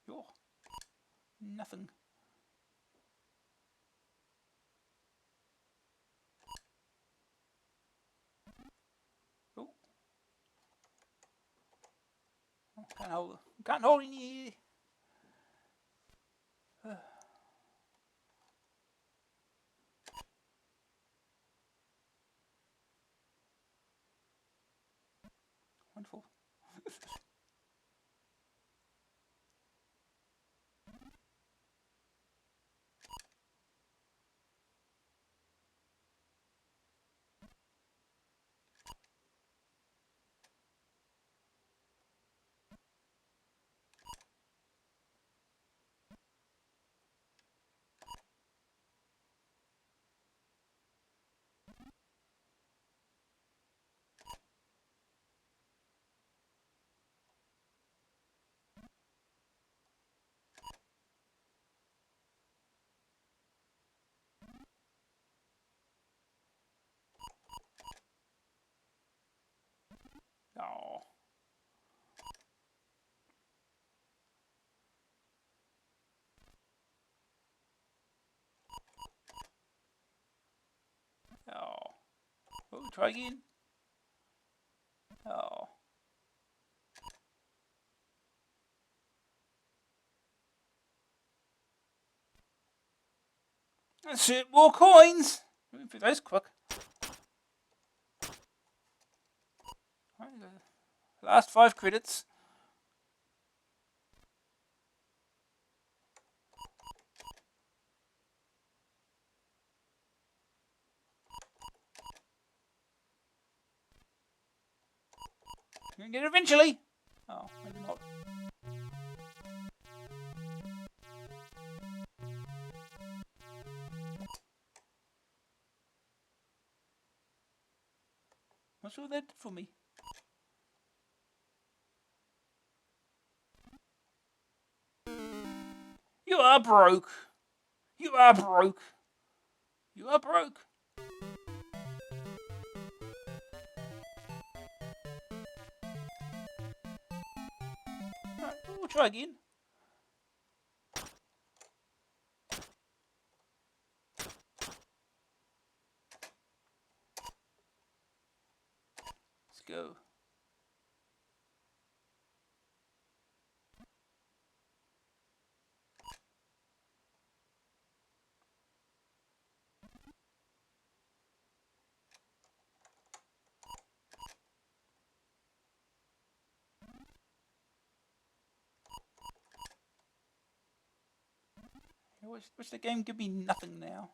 A: Yo. Nothing. Oh. Can't hold any. Wonderful. Oh. Oh. Oh, try again. Oh. Insert more coins. Moving through those quick. Last 5 credits. You're gonna get it eventually. Oh, maybe not. Not sure what that did for me. You are broke. You are broke. You are broke. Right, we'll try again. Let's go. Wish the game give me nothing now.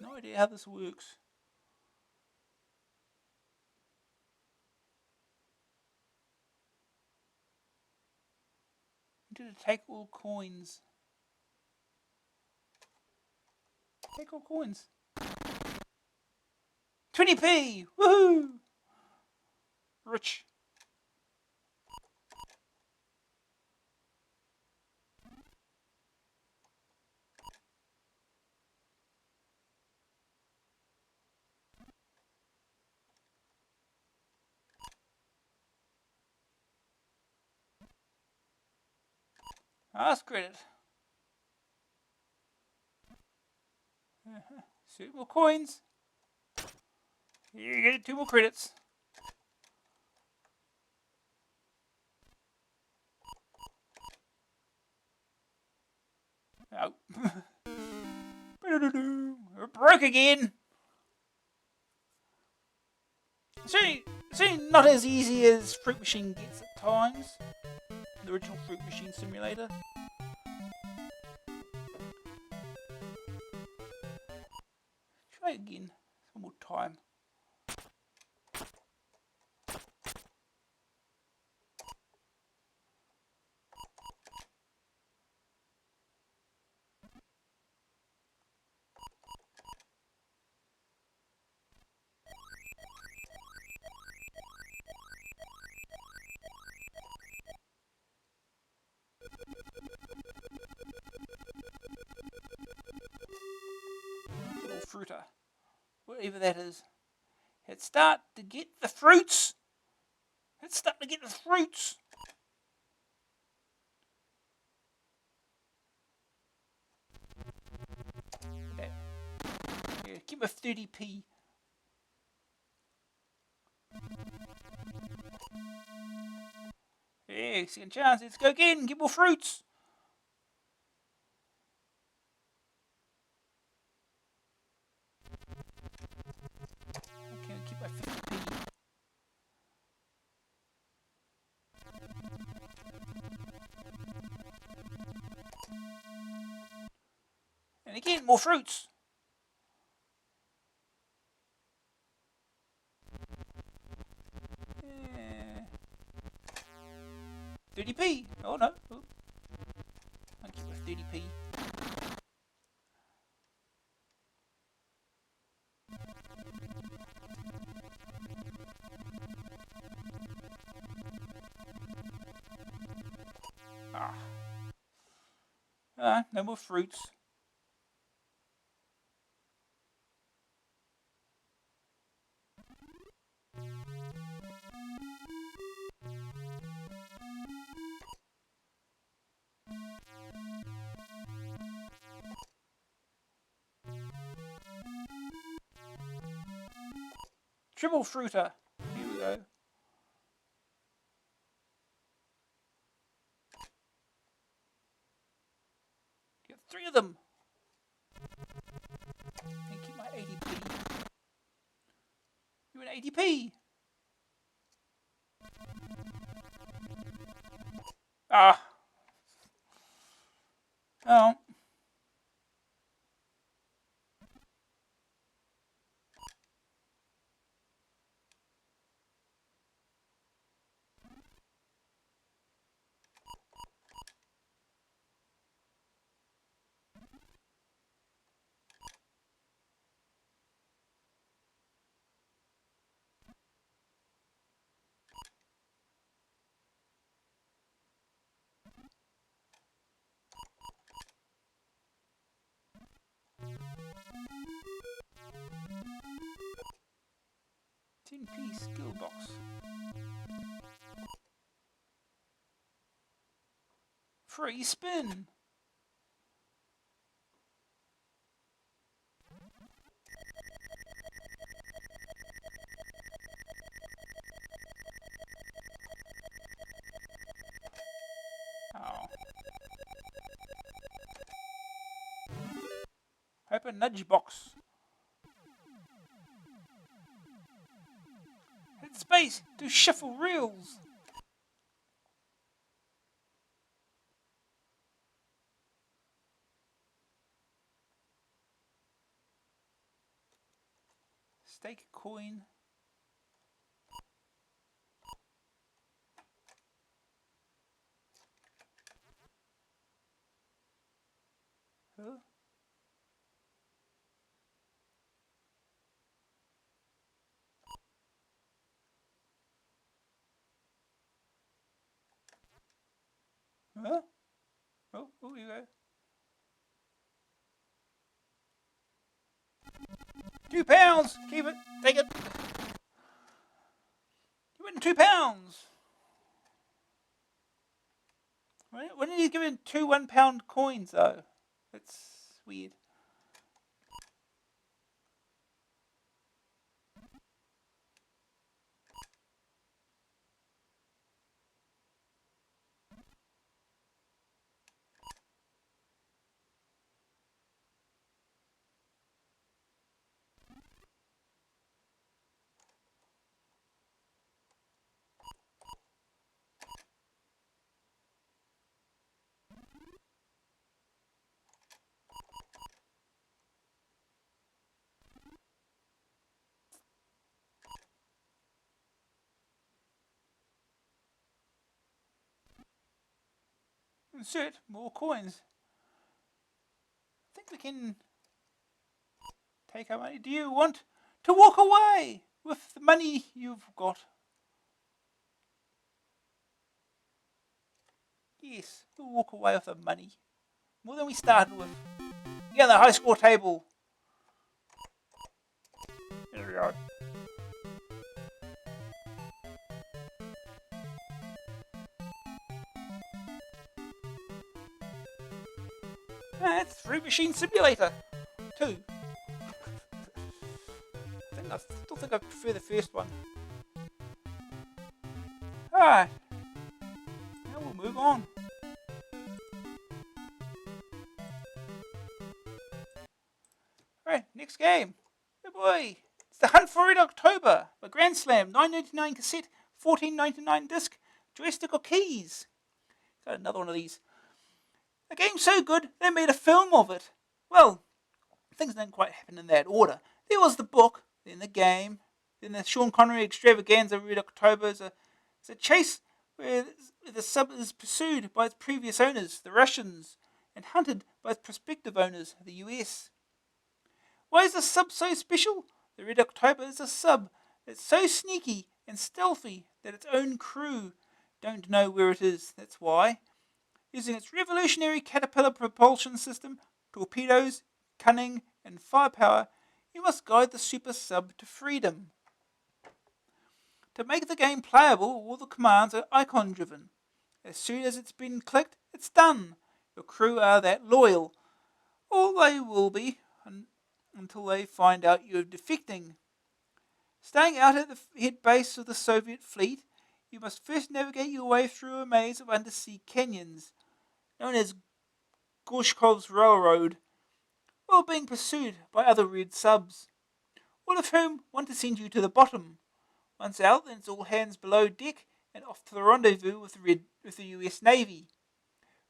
A: No idea how this works. I need to take all coins. Take all coins. 20p! Woohoo! Rich. Ask credit. See more coins. You get 2 more credits. Oh. We're broke again. It's not as easy as Fruit Machine gets at times. The original Fruit Machine simulator. Try again. One more time. Little fruiter. Whatever that is. It's start to get the fruits. It's starting to get the fruits. Yeah, give him a 30p. Yeah, second chance. Let's go again. Get more fruits. Okay, I'll keep my 50p. And again, more fruits. Yeah. 30p. Oh no. Oh. I'll keep my 30p. No more fruits. Triple fruiter. Here we go. Get 3 of them. And keep my 80p. You're an 80p. Ah. Oh. Piece skill box. Free spin. Oh. Open nudge box. Hit space to shuffle reels. Stake a coin. Huh? Huh? Oh, here you go. £2. Keep it. Take it. You win £2. When did you give in 2 £1 coins though? That's weird. Insert more coins. I think we can take our money. Do you want to walk away with the money you've got? Yes, we'll walk away with the money. More than we started with. Yeah, the high score table. There we go. That's Fruit Machine Simulator 2. I still think I prefer the first one. Alright. Now we'll move on. Alright, next game. Oh boy. It's The Hunt for Red October. A Grandslam. $9.99 cassette. $14.99 disc. Joystick or keys. Got another one of these. The game's so good, they made a film of it. Well, things didn't quite happen in that order. There was the book, then the game, then the Sean Connery extravaganza Red October. It's a chase where the sub is pursued by its previous owners, the Russians, and hunted by its prospective owners, the US. Why is the sub so special? The Red October is a sub that's so sneaky and stealthy that its own crew don't know where it is. That's why. Using its revolutionary caterpillar propulsion system, torpedoes, cunning, and firepower, you must guide the super sub to freedom. To make the game playable, all the commands are icon-driven. As soon as it's been clicked, it's done. Your crew are that loyal. Or they will be until they find out you're defecting. Staying out at the head base of the Soviet fleet, you must first navigate your way through a maze of undersea canyons, known as Gorshkov's Railroad, while being pursued by other red subs, all of whom want to send you to the bottom. Once out, then it's all hands below deck and off to the rendezvous with the US Navy.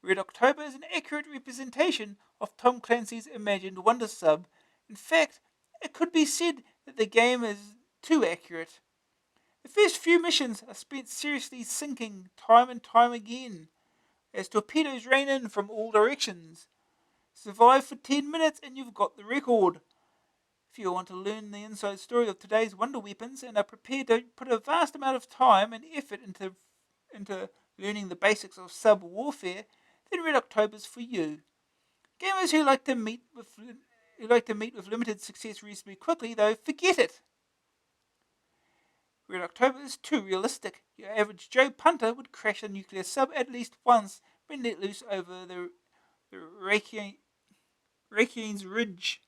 A: Red October is an accurate representation of Tom Clancy's imagined Wonder Sub. In fact, it could be said that the game is too accurate. The first few missions are spent seriously sinking time and time again, as torpedoes rain in from all directions. Survive for 10 minutes and you've got the record. If you want to learn the inside story of today's wonder weapons and are prepared to put a vast amount of time and effort into learning the basics of sub warfare, then Red October's for you. Gamers who like to meet with limited success reasonably quickly, though, forget it. Red October is too realistic. Your average Joe punter would crash a nuclear sub at least once when let loose over the Rakine's Ridge.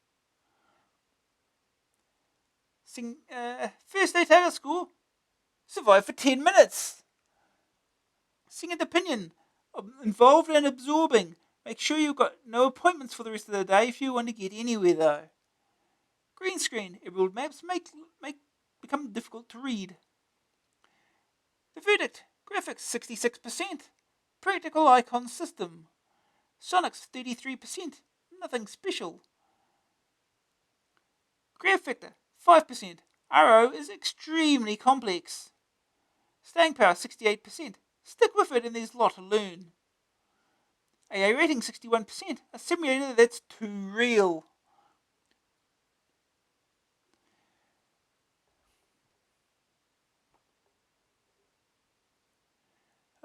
A: First day tackle school. Survive for 10 minutes. Second opinion. Involved and absorbing. Make sure you've got no appointments for the rest of the day if you want to get anywhere though. Green screen. Emerald maps become difficult to read. The verdict. Graphics 66%. Practical icon system. Sonics 33%. Nothing special. Grab factor 5%. RO is extremely complex. Staying power 68%. Stick with it and there's a lot to learn. AA rating 61%. A simulator that's too real.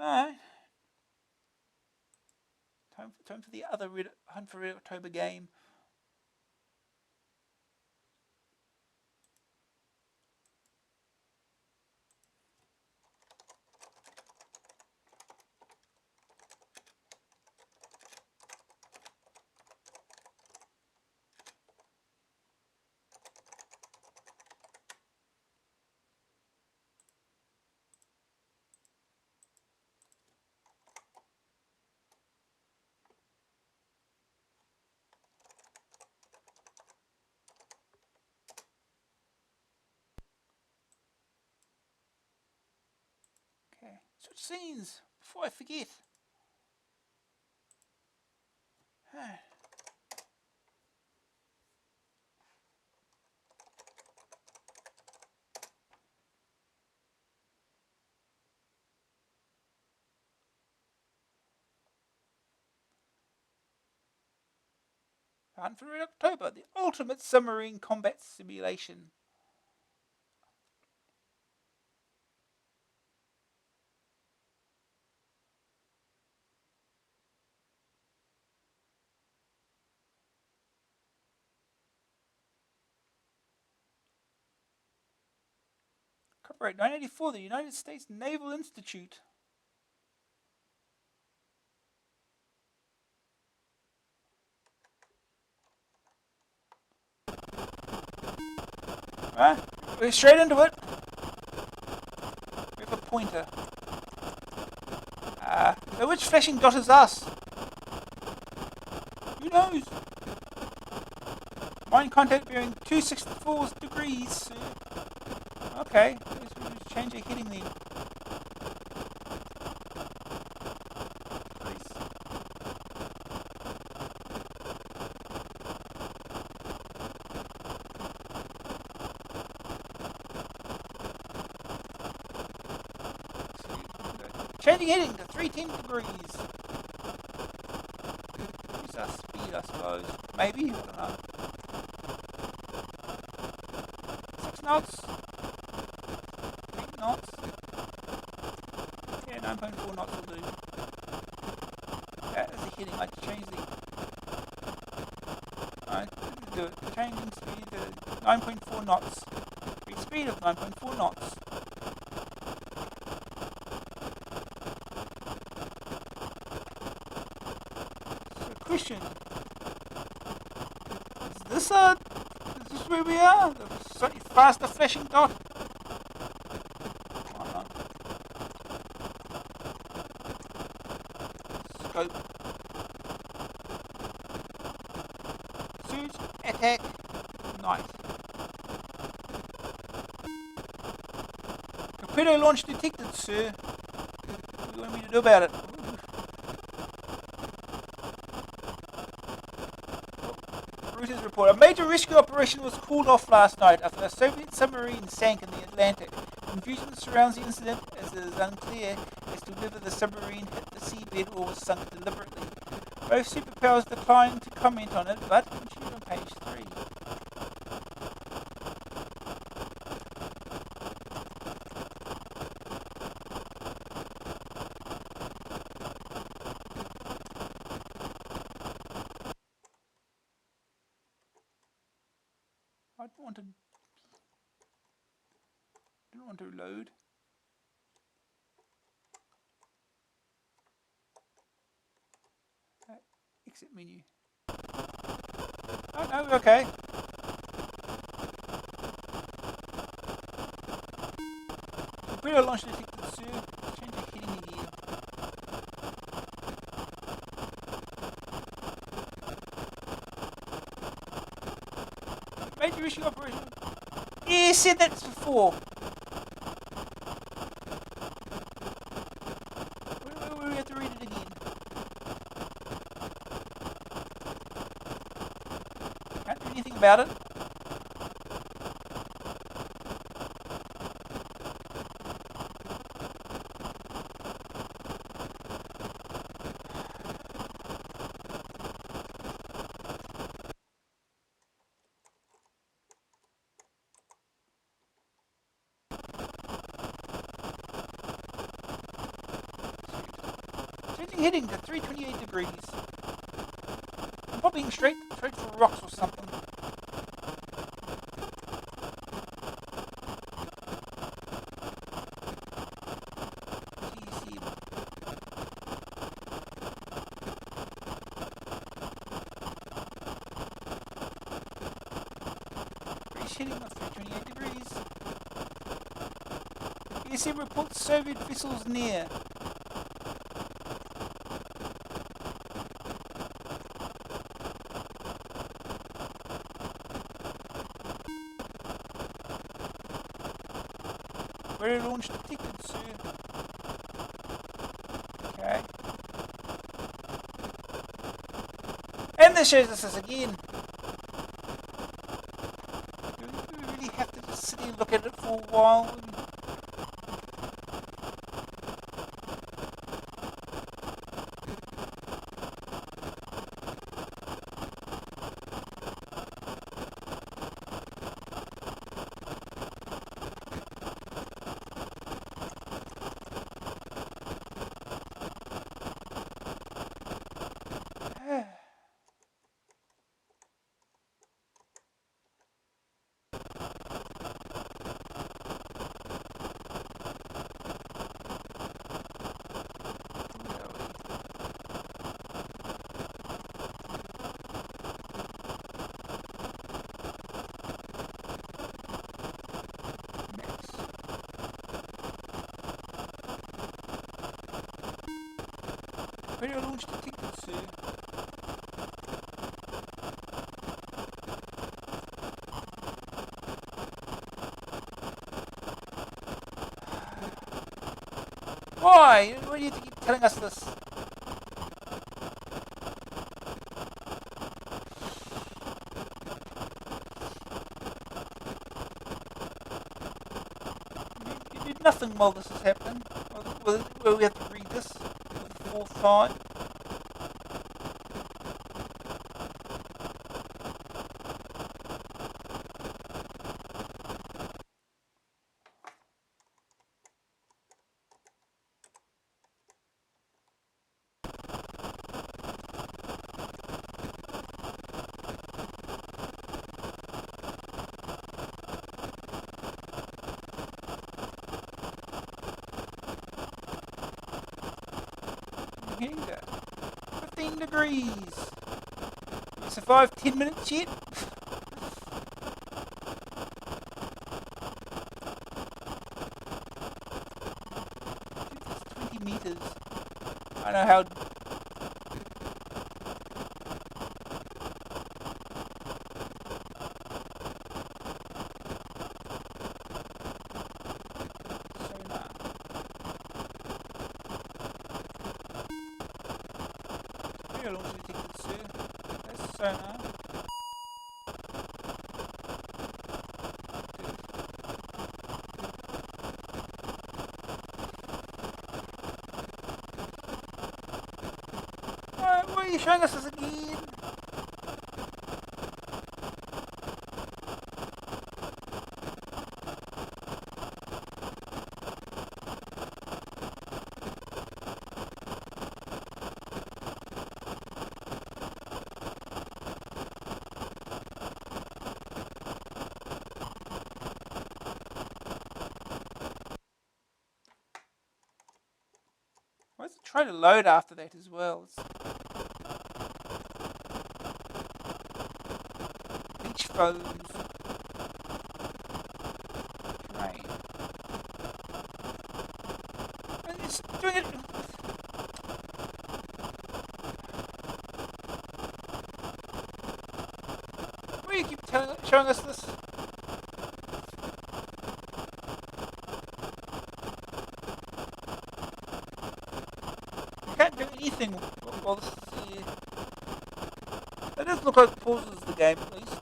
A: Alright. Time for the other Hunt for Red October game. Okay, switch scenes before I forget. Hunt for Red October, the ultimate submarine combat simulation. Copyright 1984, the United States Naval Institute. We're straight into it. We have a pointer. Which flashing dot is us? Who knows? Mine contact bearing 264 degrees. Okay, let's change our heading then. Please. Changing heading to 310 degrees. Use our speed, I suppose. Maybe, I don't know. 6 knots. 8 knots. Yeah, 9.4 knots will do. That is the heading. I change the... I didn't do it. Changing speed to 9.4 knots. Speed of 9.4 knots. Question. Is this where we are? The slightly faster flashing dot? scope. Search, attack, night. Torpedo launch detected, sir. What do you want me to do about it? Reuters report. A major rescue operation was called off last night after a Soviet submarine sank in the Atlantic. Confusion surrounds the incident as it is unclear as to whether the submarine hit the seabed or was sunk deliberately. Both superpowers declined to comment on it, but continued on page 3. I didn't want to load. Exit menu. Oh no, okay. Torpedo launch detected, sir. Change the heading again. Major issue operation. Yeah, I said that before. We have to read it again. Can't do anything about it. Changing heading to 328 degrees. I'm probably straight for rocks or something. British heading of 328 degrees. ESM reports Soviet vessels near. Where launch detected, sir. Okay. And this shows us this again. Do we really have to just sit here and look at it for a while? Where launch detected, sir. Why? Why do you keep telling us this? You did nothing while this is happening. Well, we have to read this for the fourth time. Heading to 15 degrees. We survived 10 minutes yet? It's 20 meters. I don't know how Serial launch detected, sir. That's sonar. Why are you showing us this again? Why does it try to load after that as well? Beach foes. Terrain. And it's doing it. Why do you keep showing us this? I can't do anything while this is here. It does look like it pauses the game at least.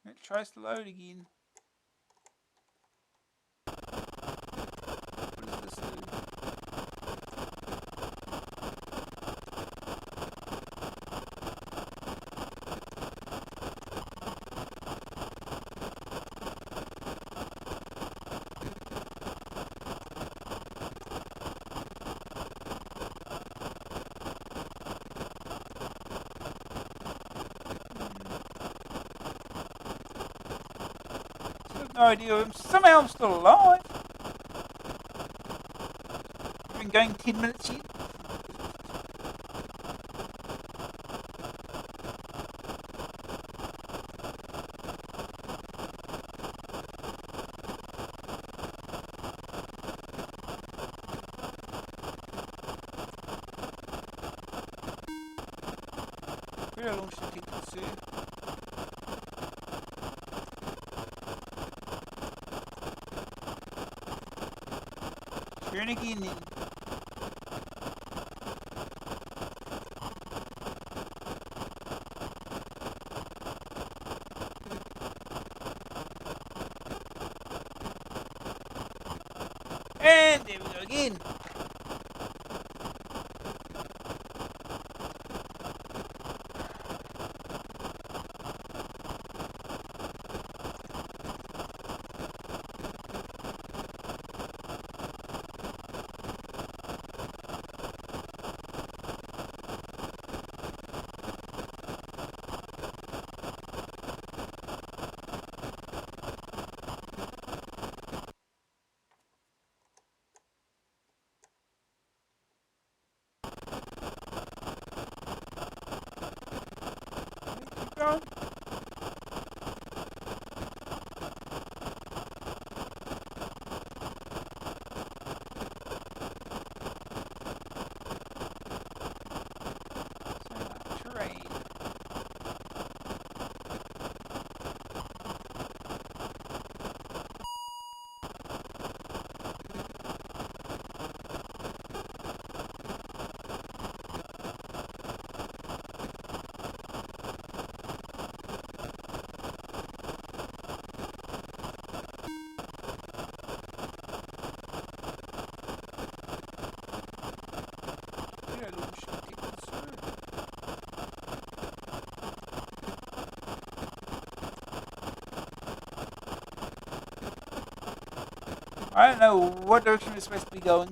A: It tries to load again. What does this do? No idea. Somehow I'm still alive. I've been going 10 minutes yet. Where I launched the ticket, sir? Turn again then. And there we go again. Keep going. Terrain. I don't know what direction we're supposed to be going.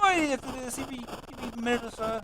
A: Why do you have to do this every minute or so?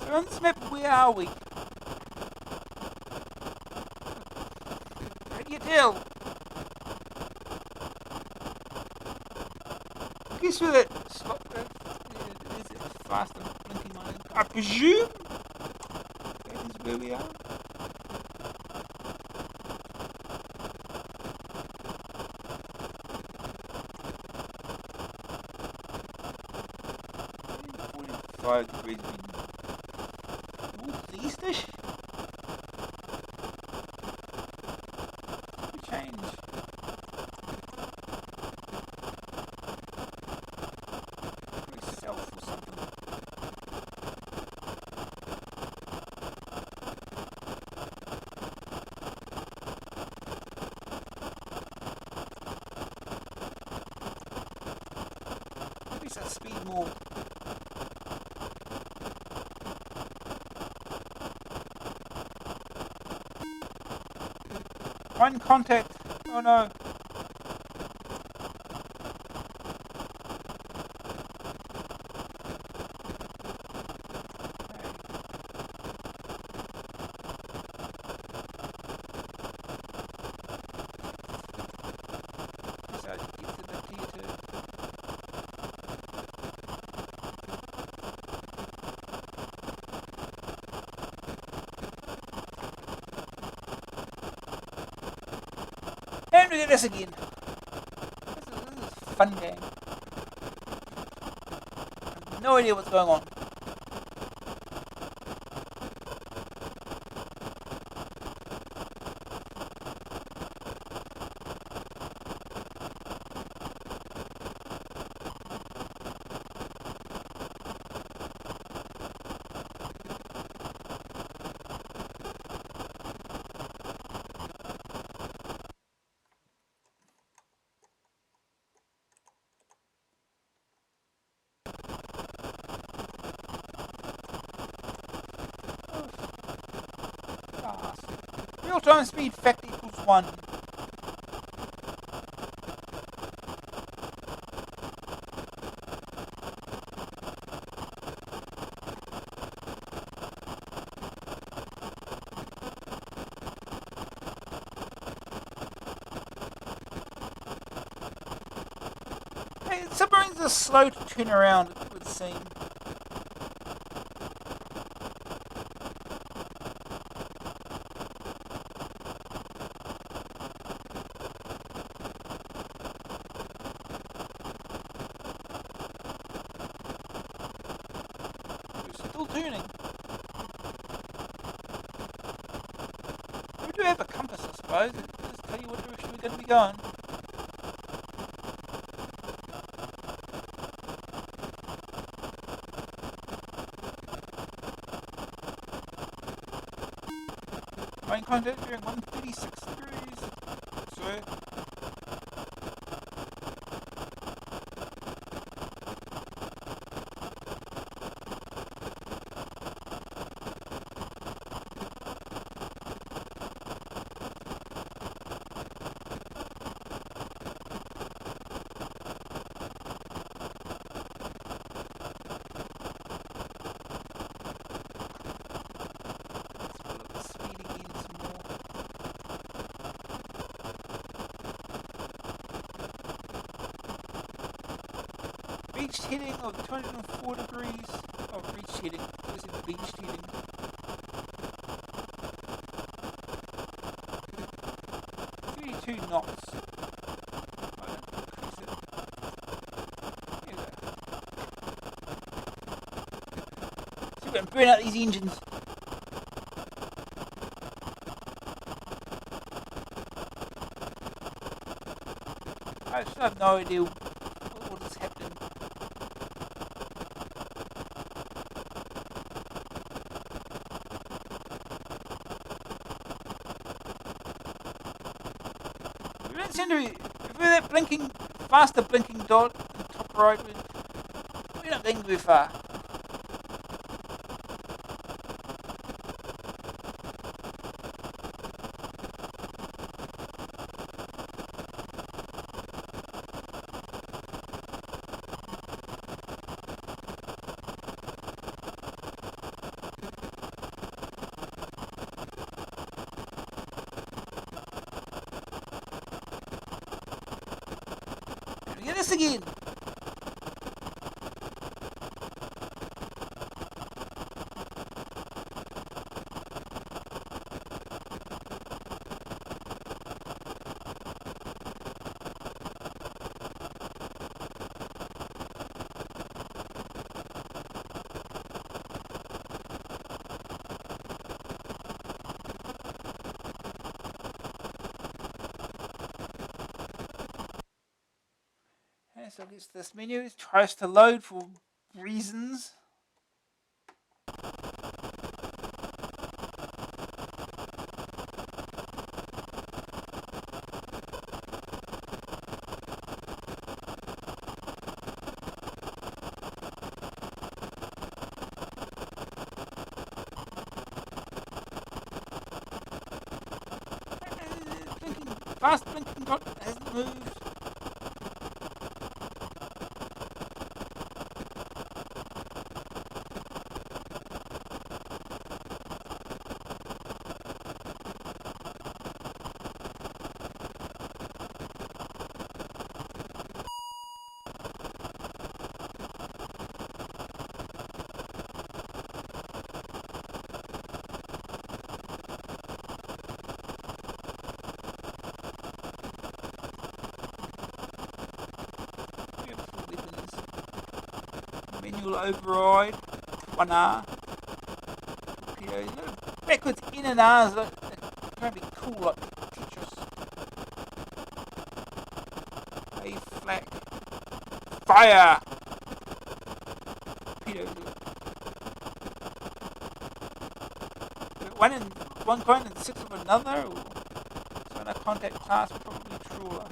A: We're on this map. Where are we? How do you tell? I guess with that slot graph, there's that faster blinking line. I presume that is where we are. Degrees northeastish. We change. Maybe south or something. Maybe it's speed more. One contact. Oh no. So it gets a bit here too. And we get this again. This is a fun game. I have no idea what's going on. Real-time speed factor equals 1. Hey, submarines are slow to turn around, it would seem. Still turning. We do have a compass, I suppose. It'll just tell you what direction we're going to be going. Main contact bearing 136 degrees. Sir. Beached heading of 204 degrees. Oh, beached heading. What is it? Beached heading. knots. I don't increase it. Here we go. See if we can burn out these engines. I just have no idea what is happening. We don't seem to be, if we're that blinking, faster blinking dot in the top right, we're not going very far. this again. Okay, so it's this menu. It tries to load for reasons. Fast blinking dot hasn't moved. Manual override, 1R. Torpedoes. Backwards in and R's, trying to be cool like Tetris. A flag. Fire! Torpedoes. One coin and 6 of another, or so in a contact class, probably trawler.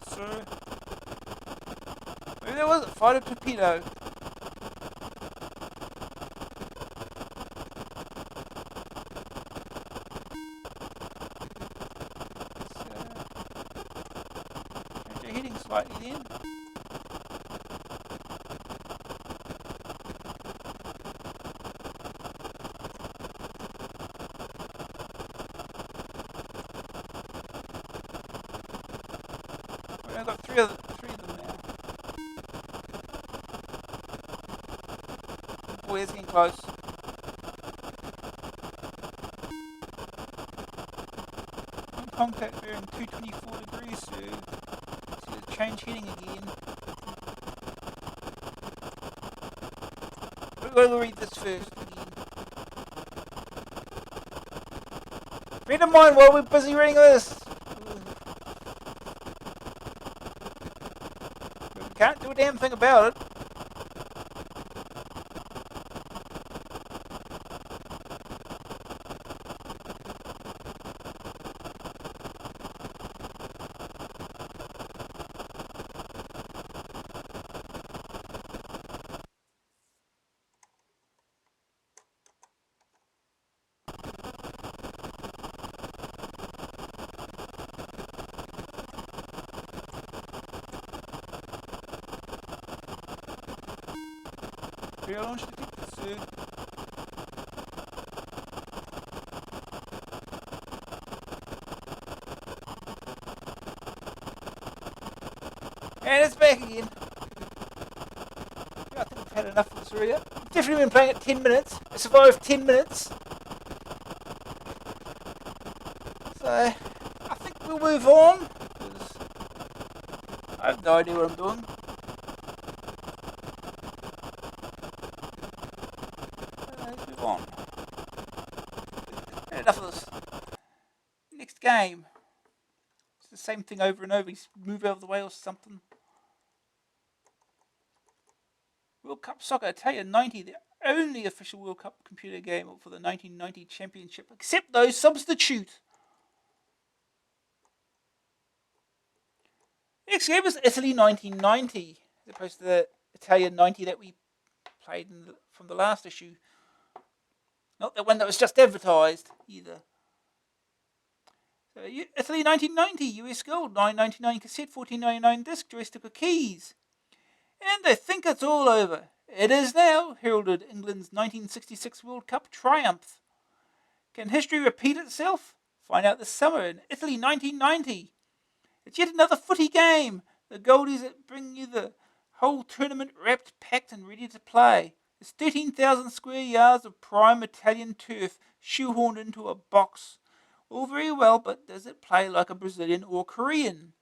A: So maybe there was a fighter torpedo. Change your heading slightly then. I've got three of them now. Boy, it's getting close. In contact bearing 224 degrees, so change heading again. We'll read this first again. Read of mine while we're busy reading this. Can't do a damn thing about it. Launch detected, and it's back again. I think we've had enough of this already. Definitely been playing it 10 minutes. I survived 10 minutes. So I think we'll move on, because I have no idea what I'm doing. Let's move on. Enough of this. Next game. It's the same thing over and over. You move out of the way or something. World Cup Soccer Italia 90. only official World Cup computer game for the 1990 championship, except those substitute. Next game was Italy 1990, as opposed to the Italian 90 that we played from the last issue. Not the one that was just advertised either. So Italy 1990, US gold, $9.99 cassette, $14.99 disc, joystick with keys. And they think it's all over. It is now, heralded England's 1966 World Cup triumph. Can history repeat itself? Find out this summer in Italy 1990. It's yet another footy game. The Goldies that bring you the whole tournament wrapped, packed and ready to play. It's 13,000 square yards of prime Italian turf shoehorned into a box. All very well, but does it play like a Brazilian or Korean?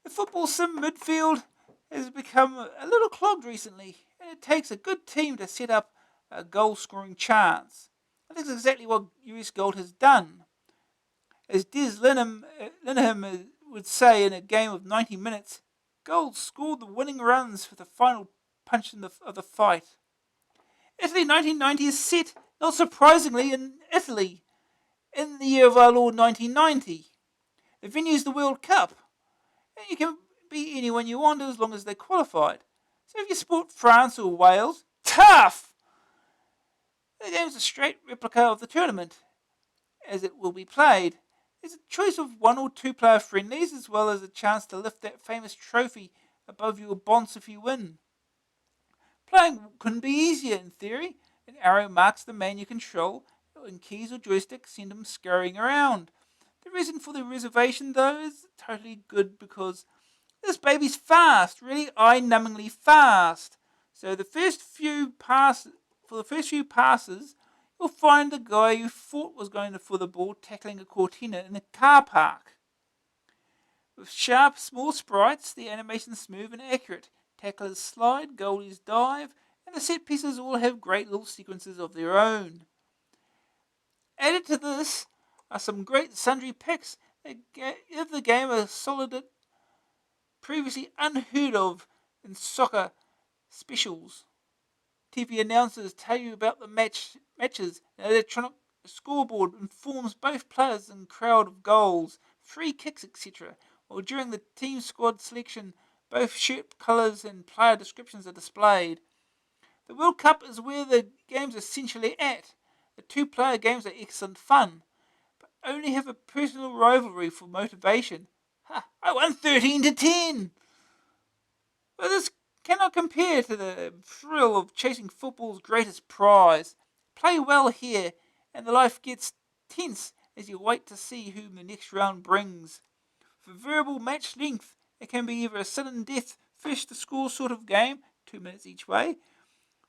A: The football sim midfield has become a little clogged recently, and it takes a good team to set up a goal-scoring chance. And that's exactly what US Gold has done. As Des Linehan would say in a game of 90 minutes, Gold scored the winning runs for the final punch of the fight. Italy 1990 is set, not surprisingly, in Italy, in the year of our Lord 1990. The venue is the World Cup, and you can be anyone you want as long as they qualified. So if you support France or Wales, tough! The game is a straight replica of the tournament, as it will be played. There's a choice of 1 or 2 player friendlies, as well as a chance to lift that famous trophy above your bonce if you win. Playing couldn't be easier in theory. An arrow marks the man you control, and keys or joystick send him scurrying around. The reason for the reservation, though, is totally good because this baby's fast, really eye-numbingly fast. So the first few passes, you'll find the guy you thought was going for the ball tackling a Cortina in the car park. With sharp, small sprites, the animation's smooth and accurate. Tacklers slide, goalies dive, and the set pieces all have great little sequences of their own. Added to this are some great sundry picks that give the game a solid, previously unheard of in soccer specials. TV announcers tell you about the matches. An electronic scoreboard informs both players and crowd of goals, free kicks, etc. While during the team squad selection, both shirt colours and player descriptions are displayed. The World Cup is where the game's essentially at. The 2-player games are excellent fun, but only have a personal rivalry for motivation. I won 13-10! But this cannot compare to the thrill of chasing football's greatest prize. Play well here, and the life gets tense as you wait to see whom the next round brings. For variable match length, it can be either a sudden death, first to score sort of game, 2 minutes each way,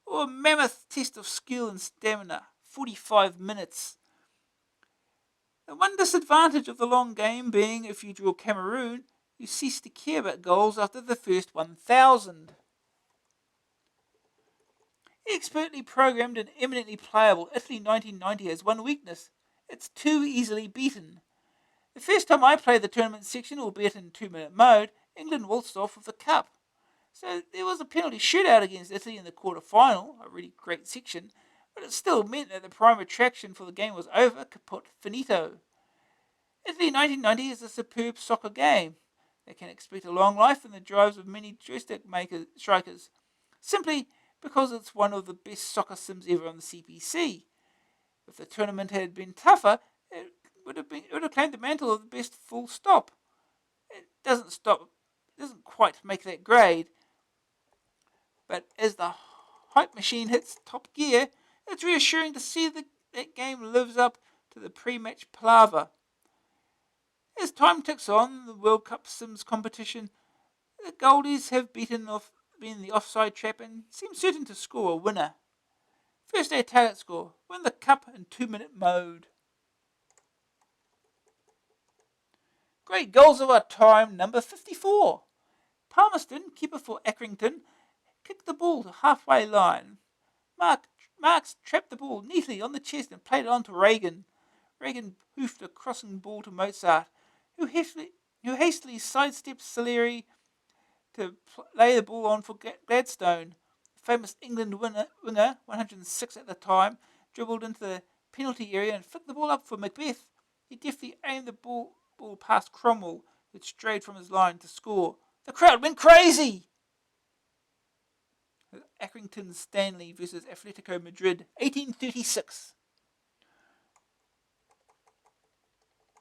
A: or a mammoth test of skill and stamina, 45 minutes. The one disadvantage of the long game being if you draw Cameroon, you cease to care about goals after the first 1,000. Expertly programmed and eminently playable, Italy 1990 has one weakness. It's too easily beaten. The first time I played the tournament section, albeit in 2-minute mode, England waltzed off with the cup. So there was a penalty shootout against Italy in the quarter-final, a really great section, but it still meant that the prime attraction for the game was over, caput finito. Italy 1990 is a superb soccer game. They can expect a long life in the drives of many joystick strikers, simply because it's one of the best soccer sims ever on the CPC. If the tournament had been tougher, it would have claimed the mantle of the best full stop. It doesn't quite make that grade, but as the hype machine hits top gear, it's reassuring to see that game lives up to the pre-match palaver. As time ticks on, the World Cup Sims competition, the Goldies have been the offside trap and seem certain to score a winner. First day target score, win the cup in 2-minute mode. Great goals of our time, number 54. Palmerston, keeper for Accrington, kicked the ball to halfway line. Marks trapped the ball neatly on the chest and played it on to Reagan. Reagan hoofed a crossing ball to Mozart, who hastily sidestepped Salieri to lay the ball on for Gladstone. famous England winger, 106 at the time, dribbled into the penalty area and flicked the ball up for Macbeth. He deftly aimed the ball past Cromwell, who strayed from his line to score. The crowd went crazy! Accrington Stanley versus Atletico Madrid, 1836.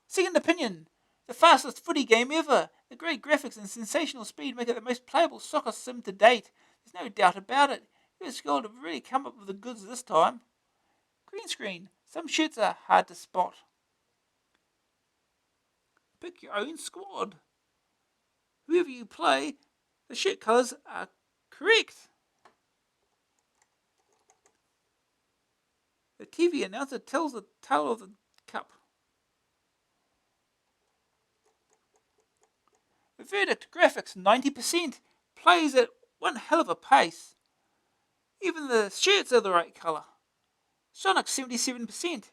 A: Second opinion. The fastest footy game ever. The great graphics and sensational speed make it the most playable soccer sim to date. There's no doubt about it. US Gold have really come up with the goods this time. Green screen. Some shirts are hard to spot. Pick your own squad. Whoever you play, the shirt colours are correct. The TV announcer tells the tale of the cup. The verdict, graphics 90%, plays at one hell of a pace. Even the shirts are the right colour. Sonic 77%.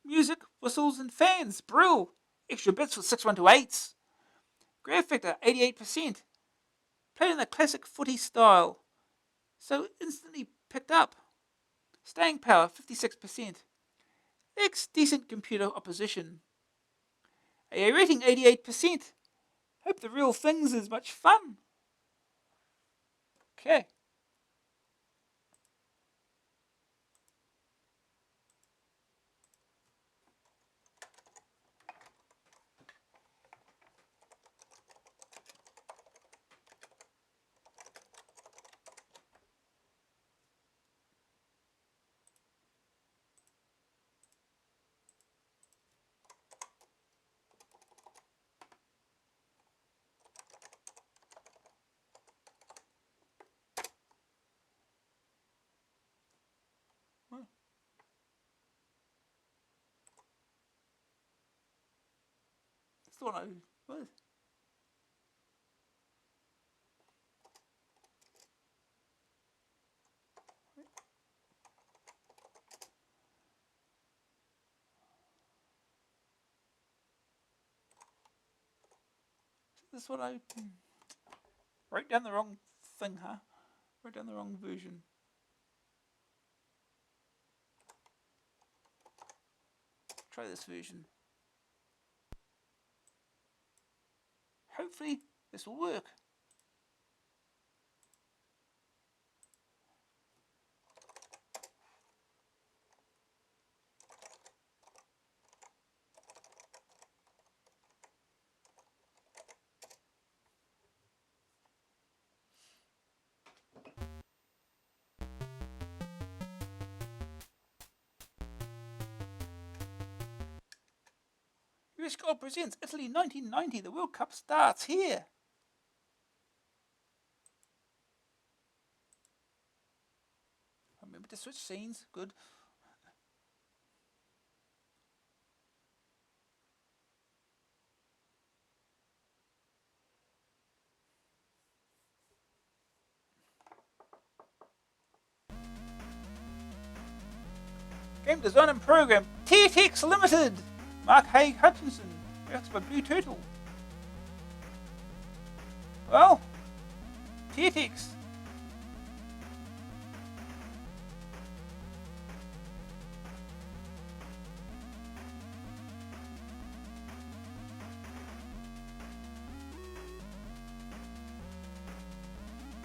A: Music, whistles and fans, brill. Extra bits for 6128s. Graph factor 88%. Played in the classic footy style, so instantly picked up. Staying power 56%. X decent computer opposition. AA rating 88%. Hope the real thing's as much fun. Okay. Thought I was. This is what I wrote down the wrong thing, huh? Wrote down the wrong version. Try this version. Hopefully this will work. US Gold presents Italy 1990. The World Cup starts here. Remember to switch scenes. Good. Game design and program. TTX Limited. Mark Haig Hutchinson. Works by Blue Turtle. Well, TTX.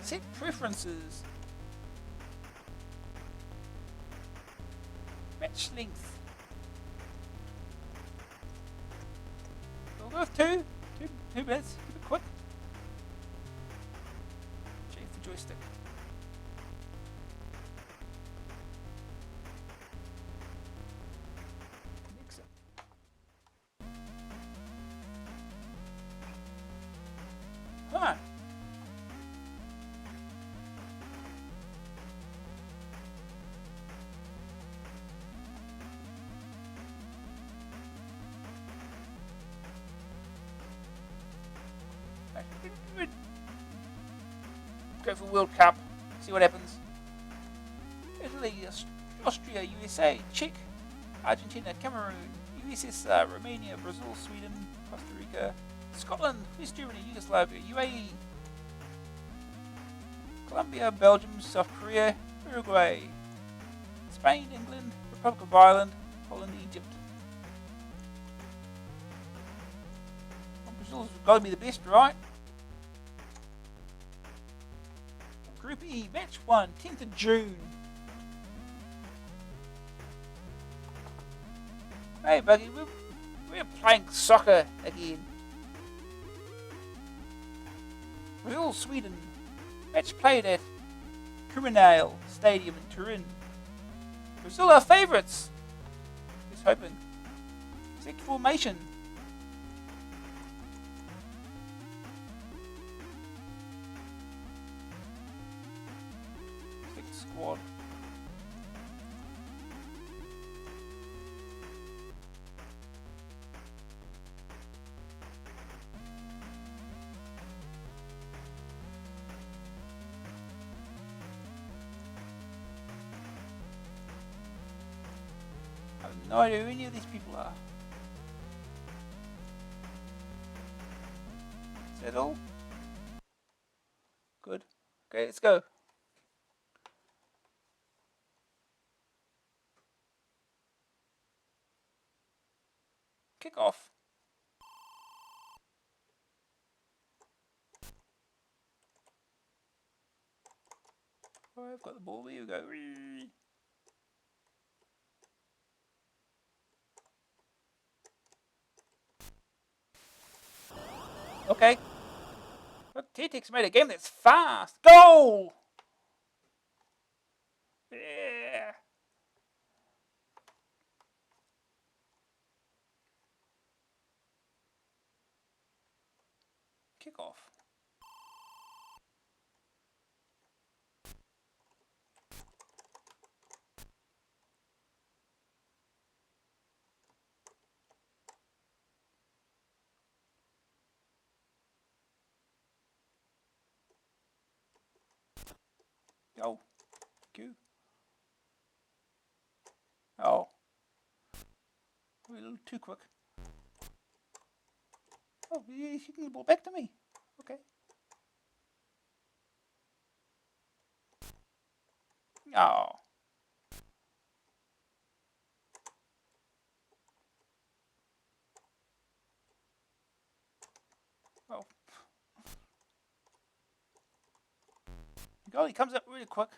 A: Set preferences. Match length. We'll go with two minutes. Keep it quick. Change the joystick. Mix it. Come on. Go for World Cup, see what happens. Italy, Austria, USA, Czech, Argentina, Cameroon, USSR, Romania, Brazil, Sweden, Costa Rica, Scotland, West Germany, Yugoslavia, UAE, Colombia, Belgium, South Korea, Uruguay, Spain, England, Republic of Ireland, Poland, Egypt. Well, Brazil's got to be the best, right? Group E, match 1, 10th of June. Hey, Buggy, we're playing soccer again. Brazil, Sweden. Match played at Criminal Stadium in Turin. Brazil are favourites. Just hoping. Select formation. Select squad. I have no idea who any of these people are. Is that all? Good. Okay, let's go. Kick off. Oh, I've got the ball. Here we go. Okay. Look, T-Tex made a game that's fast. Goal! Yeah. Kick off. Go. Q. Oh. A little too quick. Oh, he's kicking the ball back to me. Okay. Oh. Oh. Goalie comes up really quick.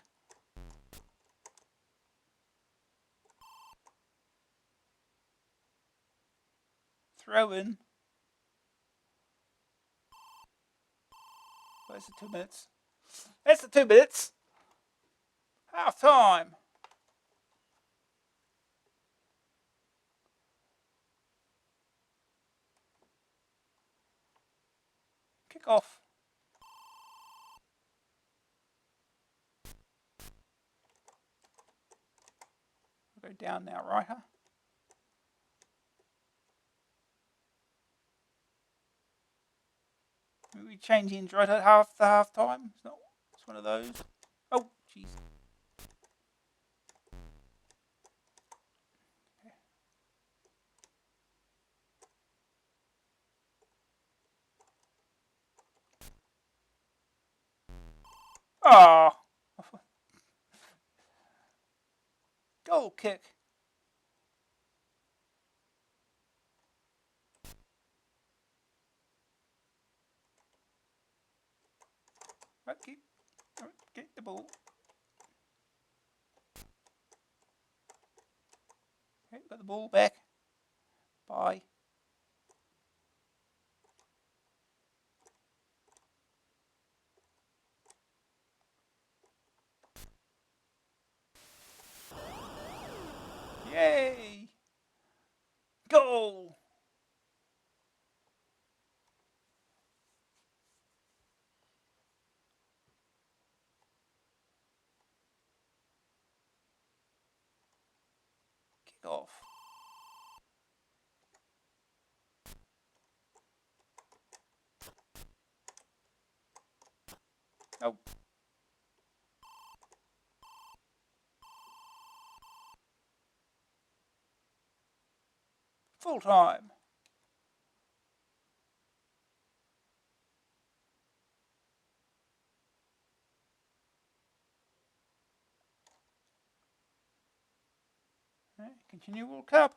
A: Throw in. Oh, that's the 2 minutes. That's the 2 minutes. Half time. Kick off. We'll go down now, right, huh? We change ends right at half time. It's one of those. Oh, jeez. Oh. Goal kick. Right, get the ball. Okay, got the ball back. Bye. Yay! Goal! Kick off. Oh. Full time. Continue World Cup.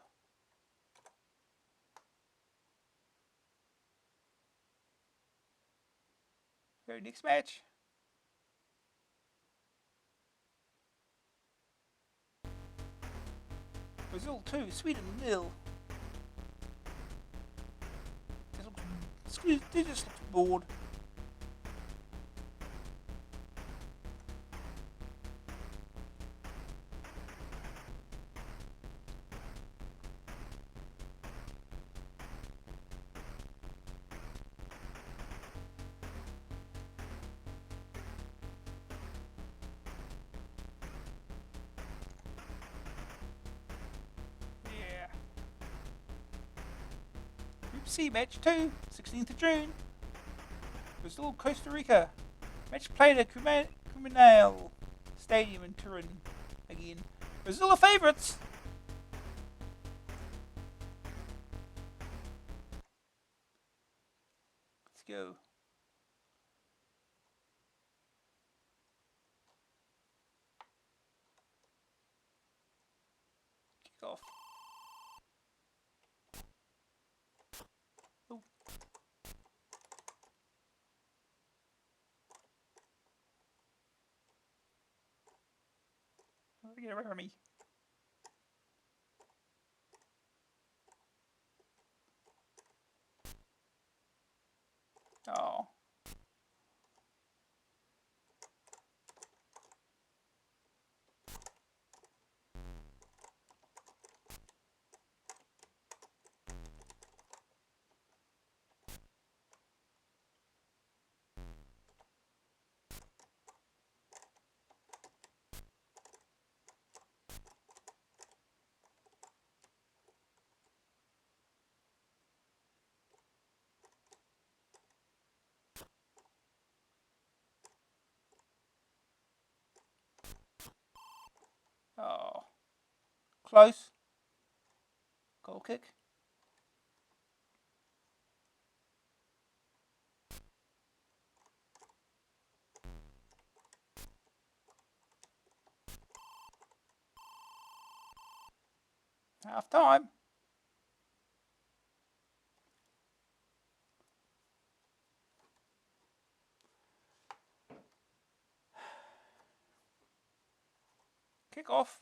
A: Very next match. Brazil 2, Sweden 0. They just looked bored. Group C, match 2, 16th of June. Brazil, Costa Rica. Match played at Criminal Stadium in Turin again. Brazil are favourites. Let's go. Kick off. Oh. Get away from me. Oh. Oh. Close. Goal kick. Half time. Kick off.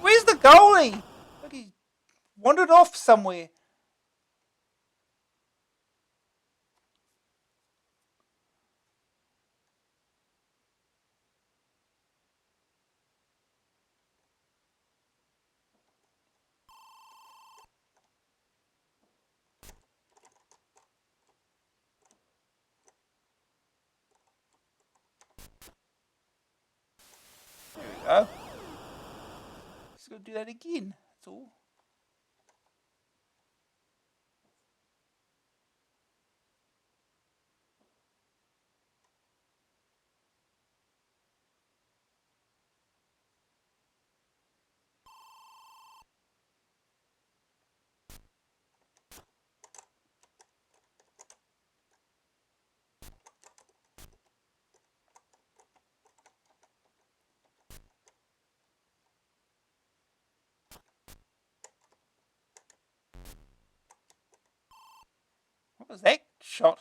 A: Where's the goalie? Look, he wandered off somewhere. There we go. Just gotta do that again. That's all. What was that shot?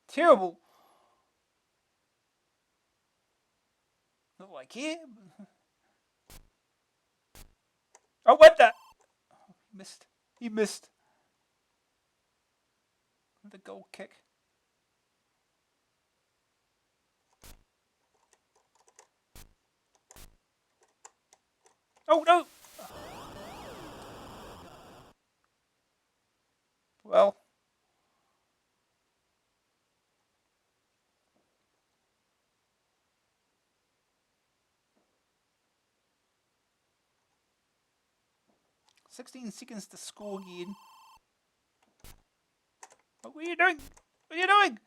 A: Terrible. Not like here. Oh, what the? Oh, he missed. He missed. The goal kick. Oh, no. Well. "16 seconds to score again." What are you doing? What are you doing?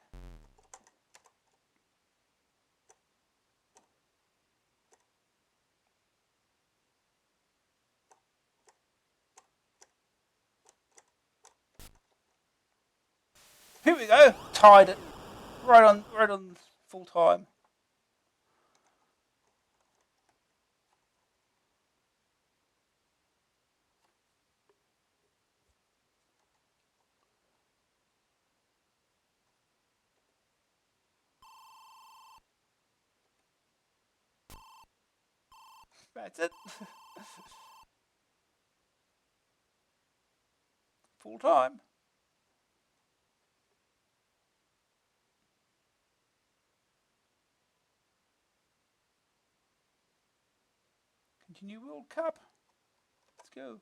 A: Here we go. Tied it. Right on full time. That's it. Full time. Continue World Cup. Let's go.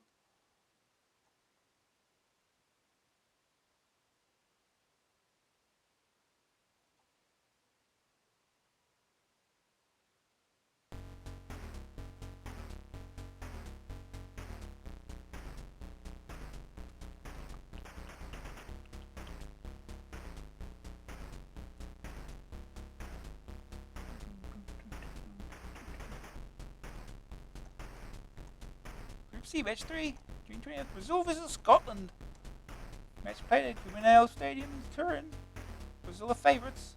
A: Group C, match 3. June 20th. Brazil versus Scotland. Match played at Grenell Stadium, Turin. Brazil are favourites.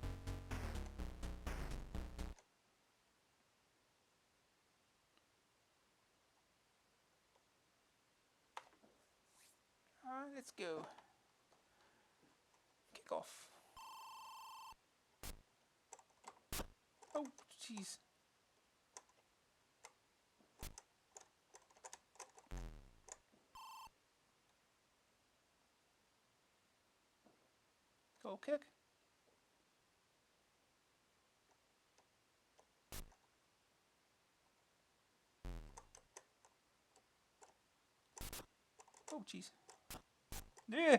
A: Alright, let's go. Kick off. Oh, jeez. Goal kick. Oh, jeez. Yeah.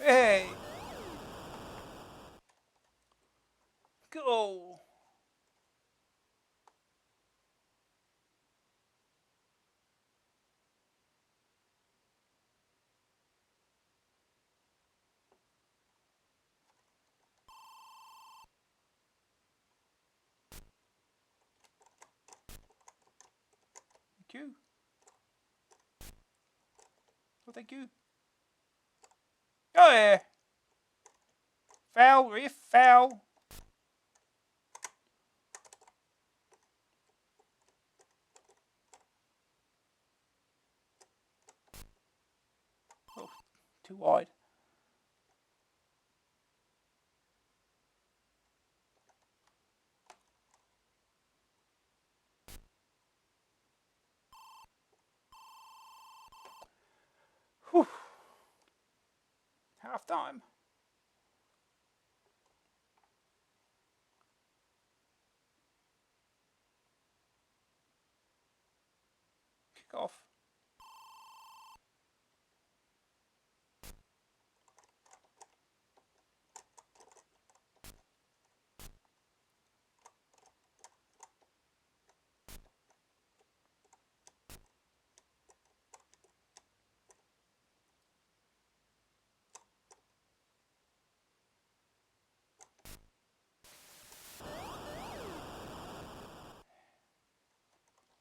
A: Hey. Goal. Thank you. Oh, thank you. Oh, yeah. Foul, ref, foul. Oh, too wide. Whew. Half time. Kick off.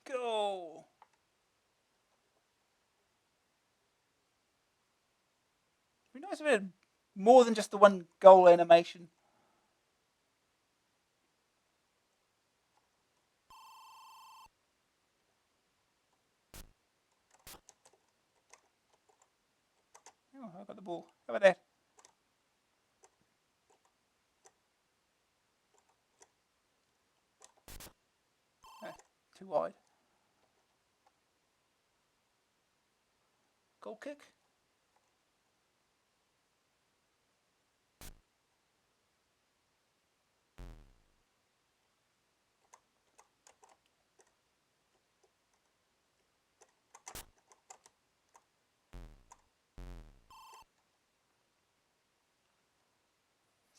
A: Go. It'd be nice if it had more than just the one goal animation. Oh, I got the ball. How about that? Too wide. Goal kick.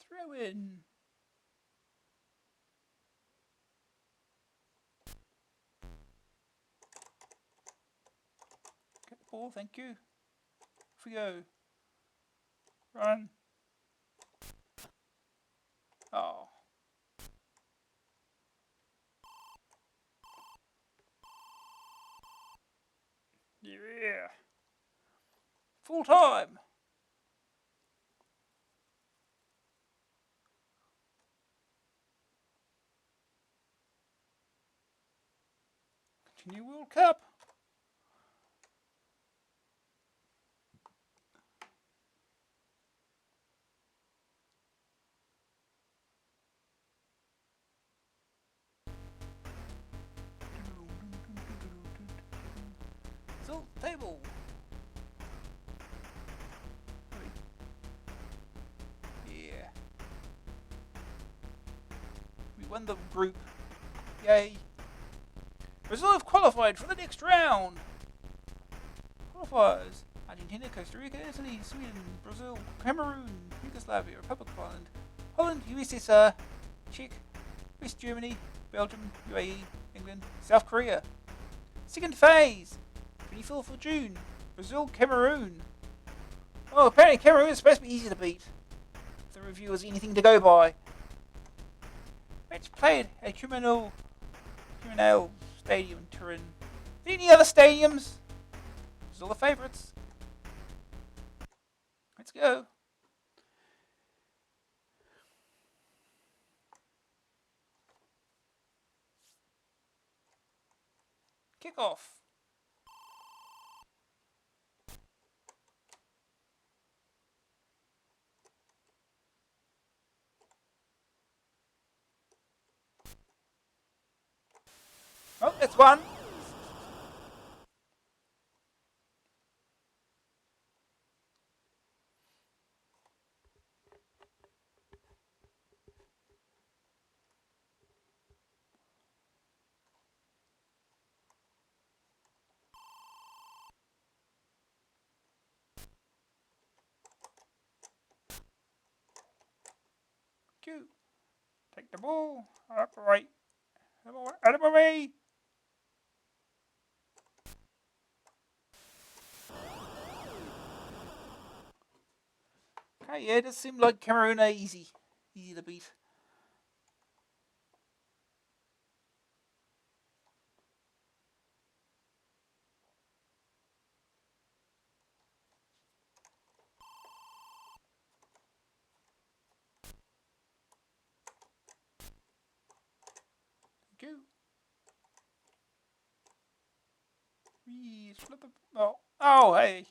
A: Throw in. Get the ball, thank you. Off we go. Run. Oh. Yeah. Full time. Continue World Cup. Result table. Yeah. We won the group. Yay. Brazil have qualified for the next round. Qualifiers: Argentina, Costa Rica, Italy, Sweden, Brazil, Cameroon, Yugoslavia, Republic of Ireland, Holland, USSR, Czech, West Germany, Belgium, UAE, England, South Korea. Second phase, 24th of June, Brazil, Cameroon. Oh, apparently Cameroon is supposed to be easy to beat. If the review is anything to go by. Match played at Criminal Stadium, Turin. Any other stadiums? Those are the favourites. Let's go. Kickoff. Oh, that's one. Two. Take the ball. Upright. Out of my way. Okay, yeah, it does seem like Cameroon are easy to beat. Thank you. Flip it. Oh, hey.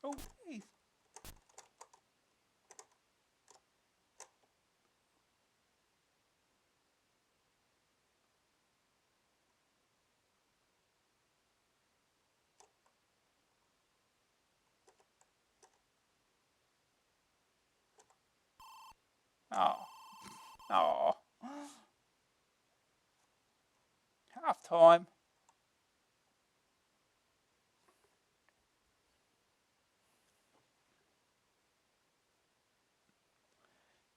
A: Oh, hey. Oh. Oh. Half time.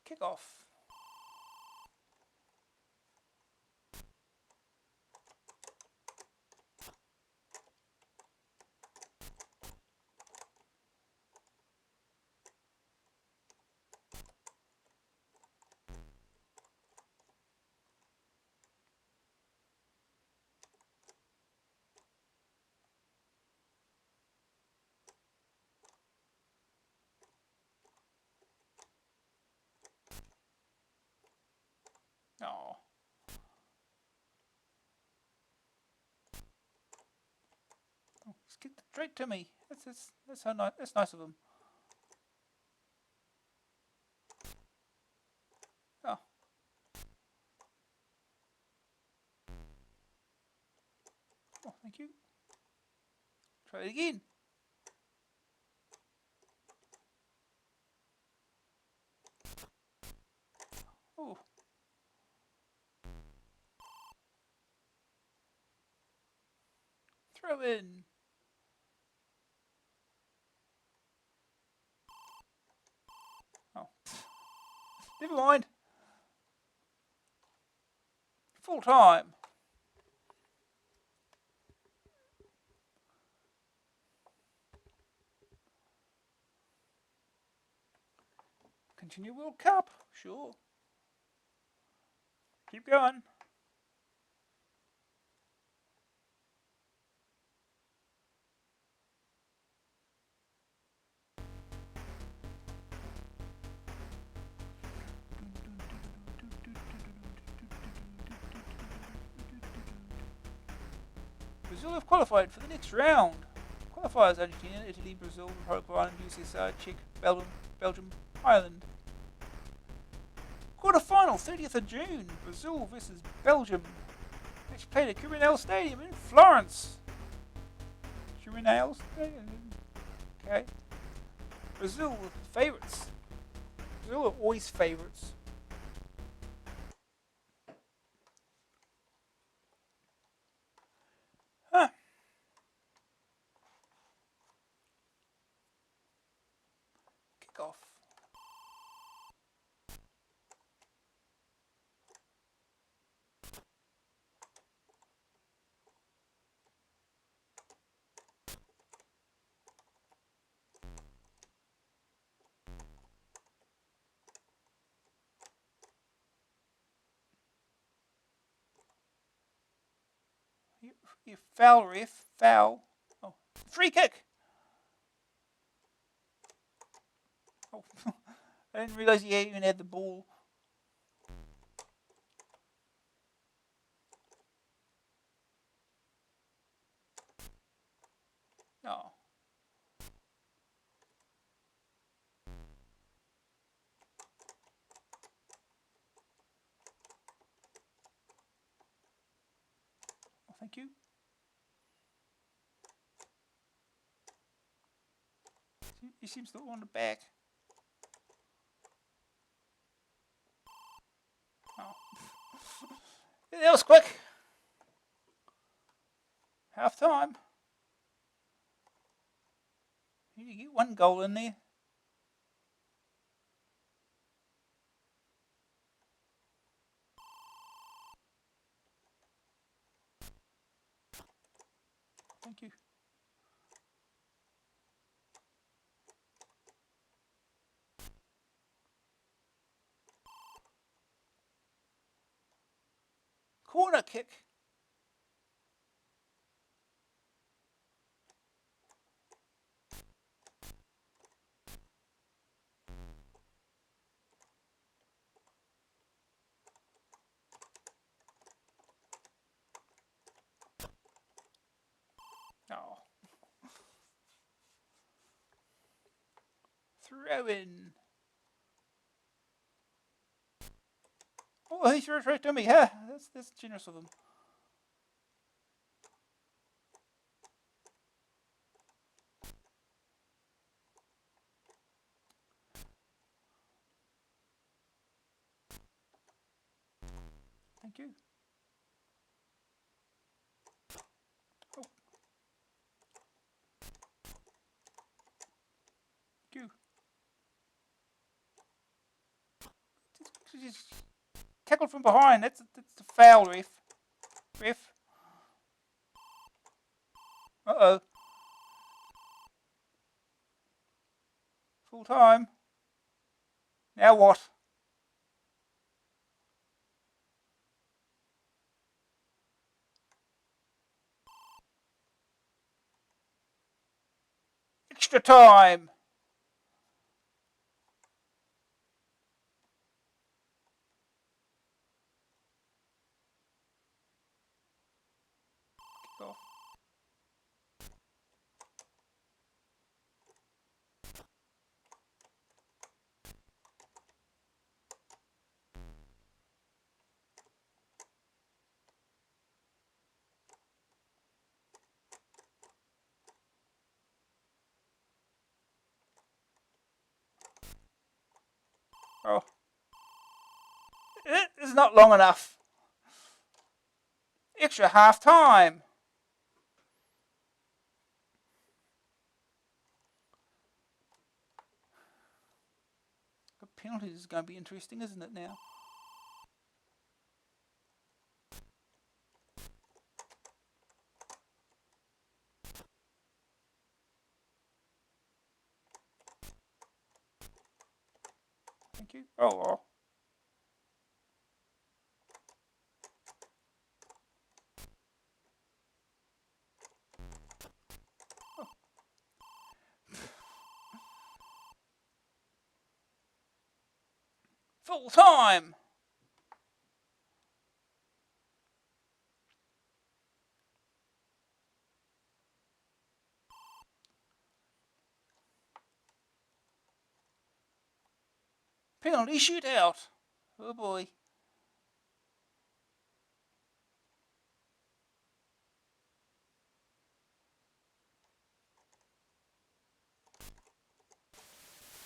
A: Kickoff. Oh. Just get straight to me. That's so nice. That's nice of him. Oh. Oh, thank you. Try it again. Oh. Throw in. Oh. Never mind. time. Continue World Cup, sure. Keep going. Brazil have qualified for the next round. Qualifiers: Argentina, Italy, Brazil, Republic of Ireland, USSR, Czech, Belgium, Ireland. Quarter-final, 30th of June. Brazil versus Belgium. Match played at Quirinal Stadium in Florence. Quirinal Stadium. Okay. Brazil favourites. Brazil are always favourites. Huh. Kick off. You foul, ref. Foul. Oh, free kick. Oh, I didn't realise he even had the ball. No. Oh, thank you. He seems to want it back. Oh. That was quick. Half time. You get one goal in there. Thank you. Corner kick. Oh. Throw in. Oh, he threw it right to me. Huh? That's generous of him. Thank you. Oh. Thank you. Just tackled from behind. That's the foul, ref. Ref. Uh-oh. Full time. Now what? Extra time. Kick off. Oh. It is not long enough. Extra half time. The penalties is going to be interesting, isn't it now? Thank you. Oh. Full time. Penalty shootout. Oh boy.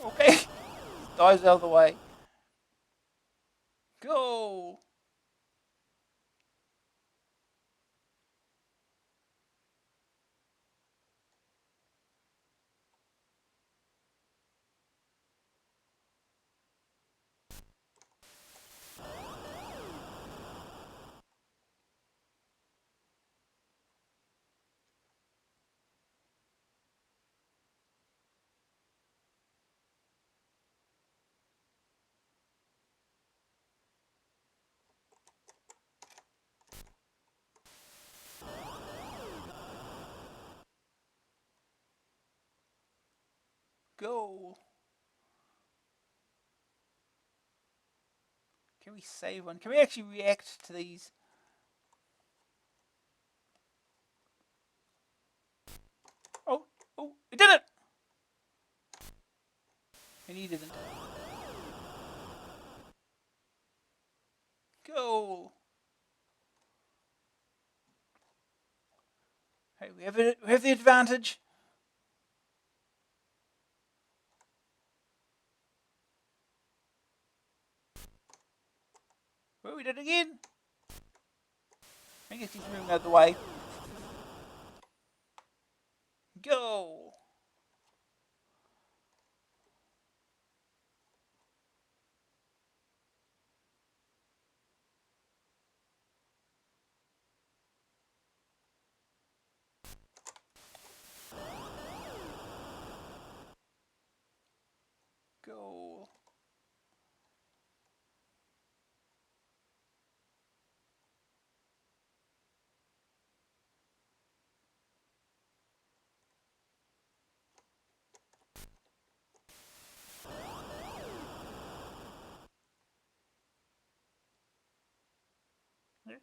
A: Okay. Dives out of the way. Goal. Goal. Can we save one? Can we actually react to these? Oh, it did it! And he didn't. Goal. Hey, we have the advantage. Oh, we did it again. I guess he's moving out of the way. Go. Go.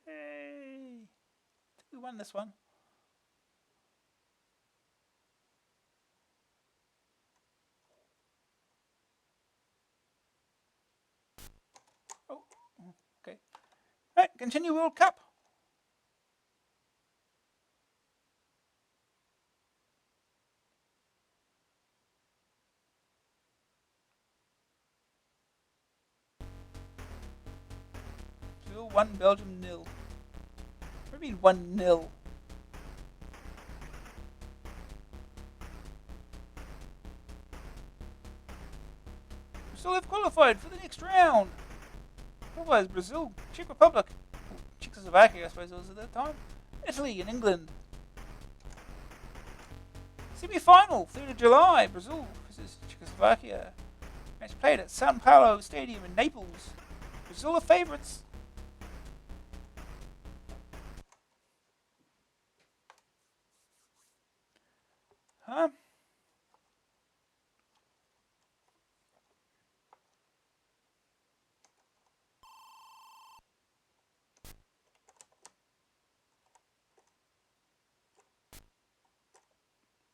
A: Yay! We won this one. Oh, okay. Right, continue World Cup. Still 1 Belgium 0. What do you mean 1-0? We still have qualified for the next round. Otherwise, Brazil, Czech Republic, Czechoslovakia, I suppose it was at that time, Italy and England. Semi-final, 3rd of July, Brazil versus Czechoslovakia. Match played at São Paulo Stadium in Naples. Brazil are favourites. Huh?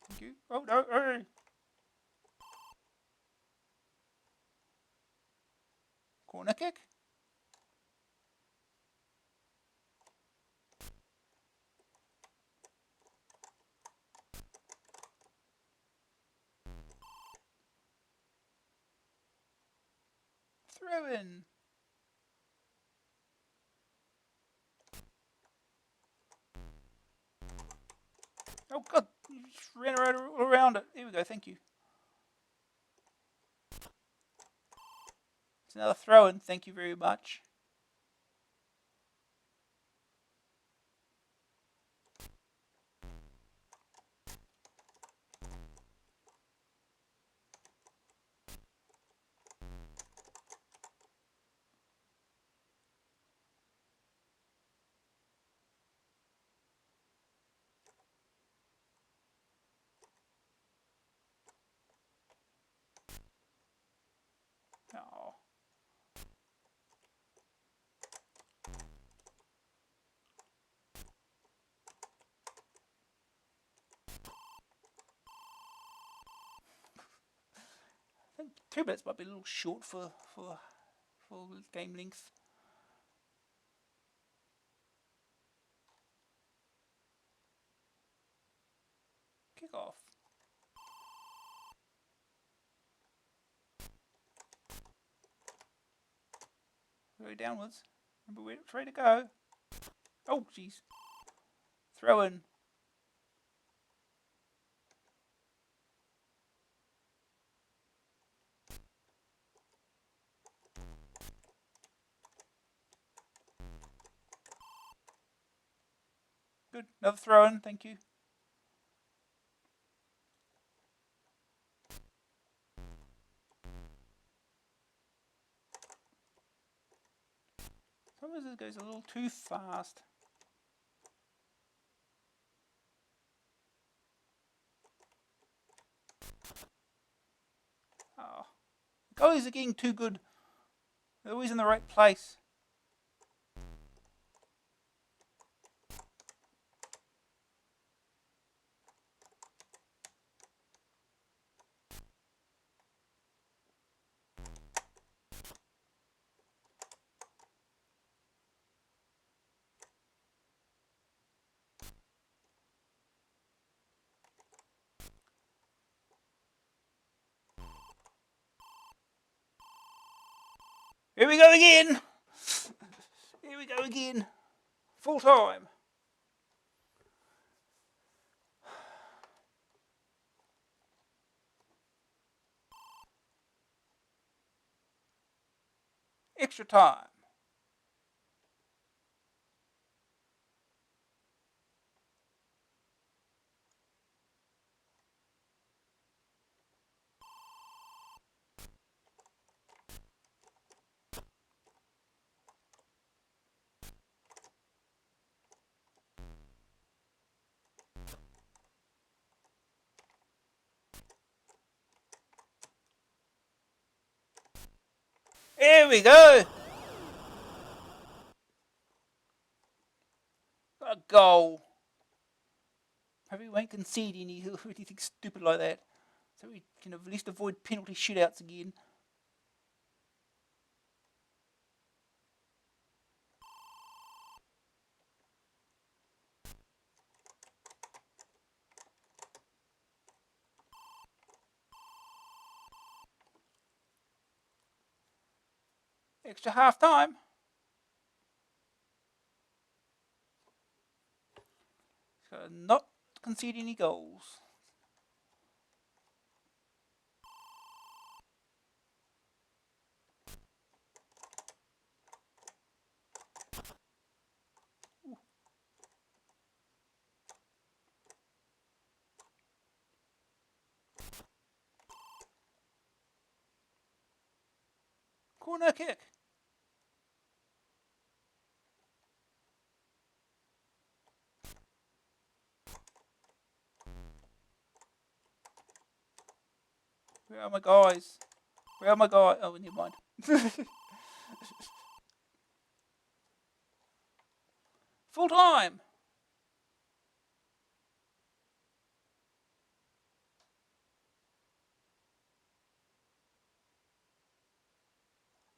A: Thank you. Oh, no, oh. Corner kick. Throw in. Oh, God. You just ran right all around it. Here we go. Thank you. It's another throw in. Thank you very much. think 2 minutes might be a little short for game length. Kick off. Go downwards. Remember where it's ready to go. Oh, jeez. Throw in. Good. Another throw in. Thank you. Sometimes it goes a little too fast. Oh. The goalies are getting too good. They're always in the right place. Here we go again. Here we go again. Full time. Extra time. Here we go. Got a goal. Hopefully we won't concede anything stupid like that. So we can at least avoid penalty shootouts again. Extra half time. So not concede any goals. Ooh. Corner kick. Where are my guys? Where are my guys? Oh, never mind. Full time.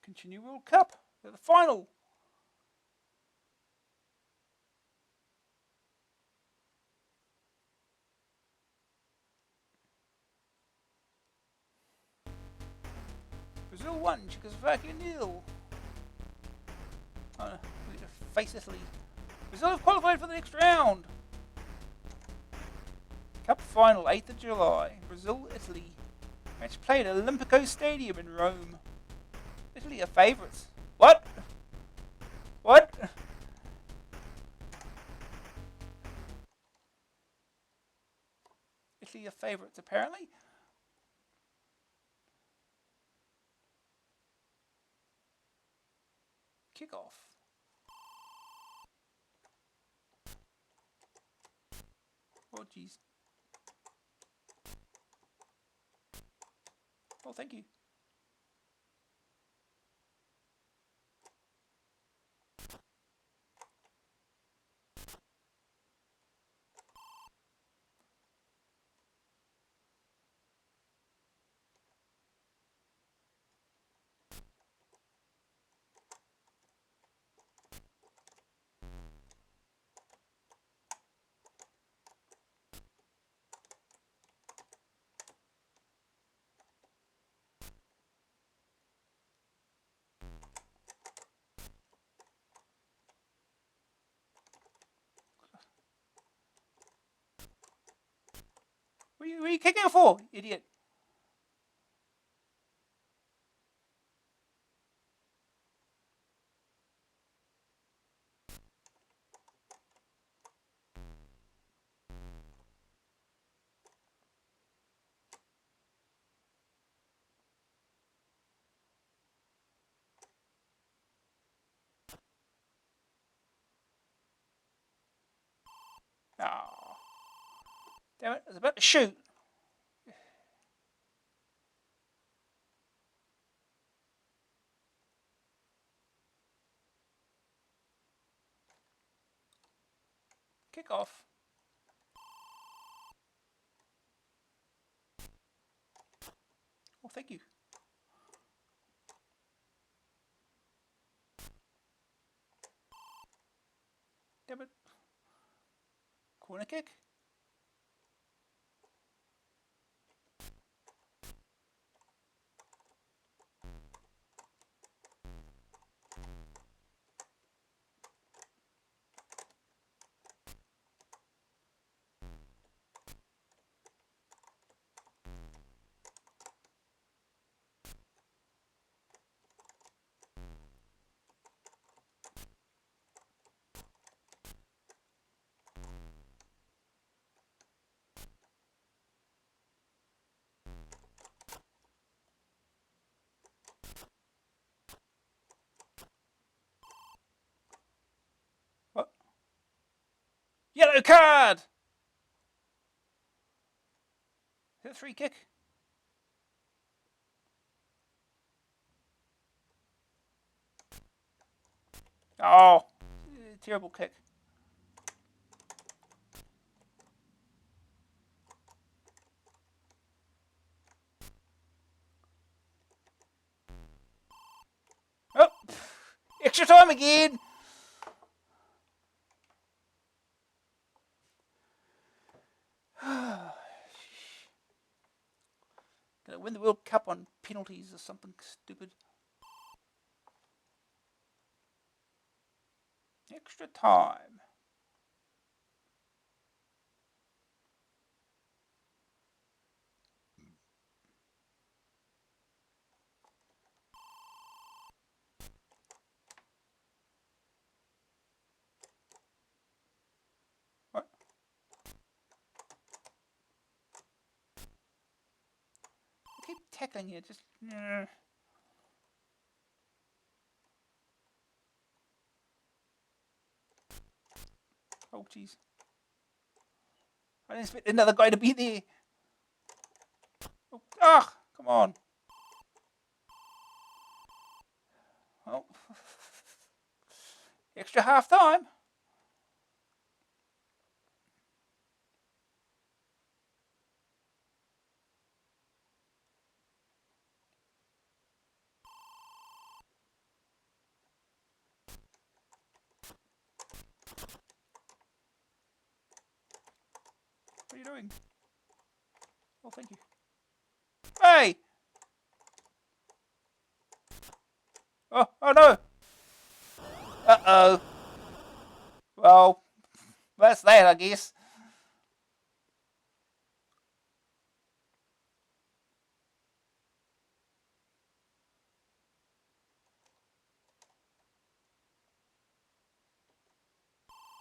A: Continue World Cup. The final. Brazil 1, Czechoslovakia 0. Oh, we need to face Italy. Brazil have qualified for the next round. Cup final, 8th of July. Brazil, Italy. Match played at Olimpico Stadium in Rome. Italy are favourites. What? What? Italy are favourites, apparently. Kickoff. Oh, jeez. Oh, thank you. What are you kicking it for, idiot? Oh, damn it! I was about to shoot. Kick off. Oh, thank you. Damn it. Corner kick. What? Yellow card. Is it a free kick? Oh, terrible kick. Oh, extra time again. Gonna win the World Cup on penalties or something stupid. Extra time. What? I keep tackling here, just... Oh, jeez. I didn't expect another guy to be there. Oh, come on. Oh. Extra half time. What are you doing? Oh, thank you. Hey! Oh no! Uh-oh. Well, that's that, I guess.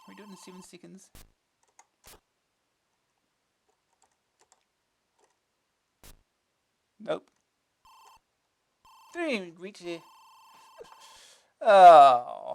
A: We do it in 7 seconds. Nope. Didn't even reach there. Oh.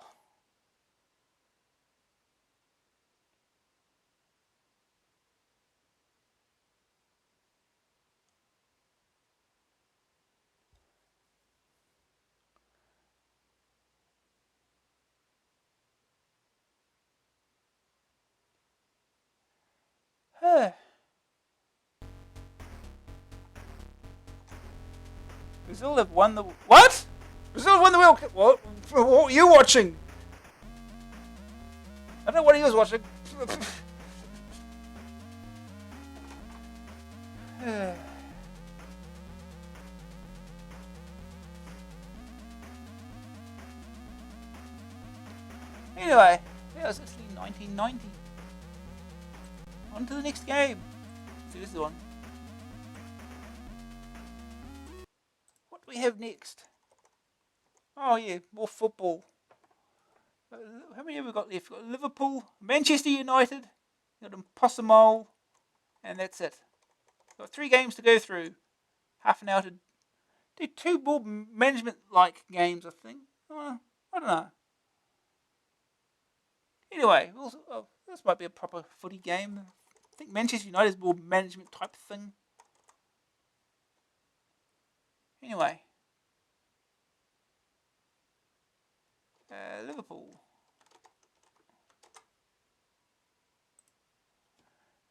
A: Brazil have won the... What? Brazil won the World Cup. What were you watching? I don't know what he was watching. Anyway, yeah, it was actually 1990. On to the next game. See, this is the one. have next? Oh yeah, more football. How many have we got left? We've got Liverpool, Manchester United, we've got Impossamole, and that's it. We've got 3 games to go through. Half an hour to do 2 more management-like games, I think. I don't know. Anyway, this might be a proper footy game. I think Manchester United is more management type thing. Anyway, Liverpool.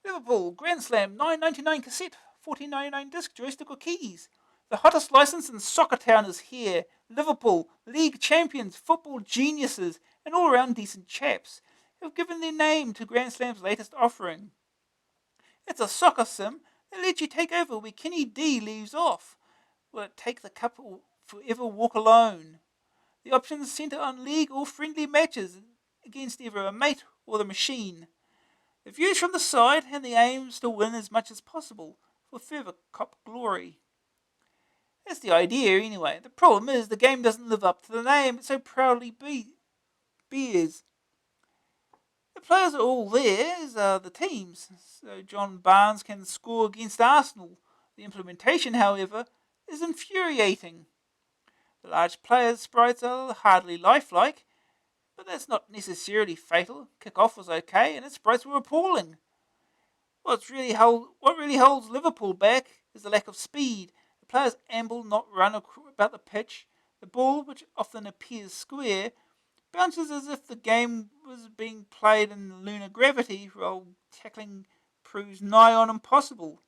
A: Liverpool, Grandslam, $9.99 cassette, $14.99 disc, joystick or keys. The hottest license in Soccer Town is here. Liverpool, league champions, football geniuses, and all-round decent chaps have given their name to Grandslam's latest offering. It's a soccer sim that lets you take over where Kenny D leaves off. Will it take the cup or forever walk alone? The options centre on league or friendly matches against either a mate or the machine. The views from the side and the aim is to win as much as possible for further cop glory. That's the idea anyway. The problem is the game doesn't live up to the name it so proudly bears. The players are all there, as are the teams, so John Barnes can score against Arsenal. The implementation, however, is infuriating. The large players' sprites are hardly lifelike, but that's not necessarily fatal. Kick-off was okay, and its sprites were appalling. What really holds Liverpool back is the lack of speed. The players amble, not run about the pitch. The ball, which often appears square, bounces as if the game was being played in lunar gravity, while tackling proves nigh on impossible.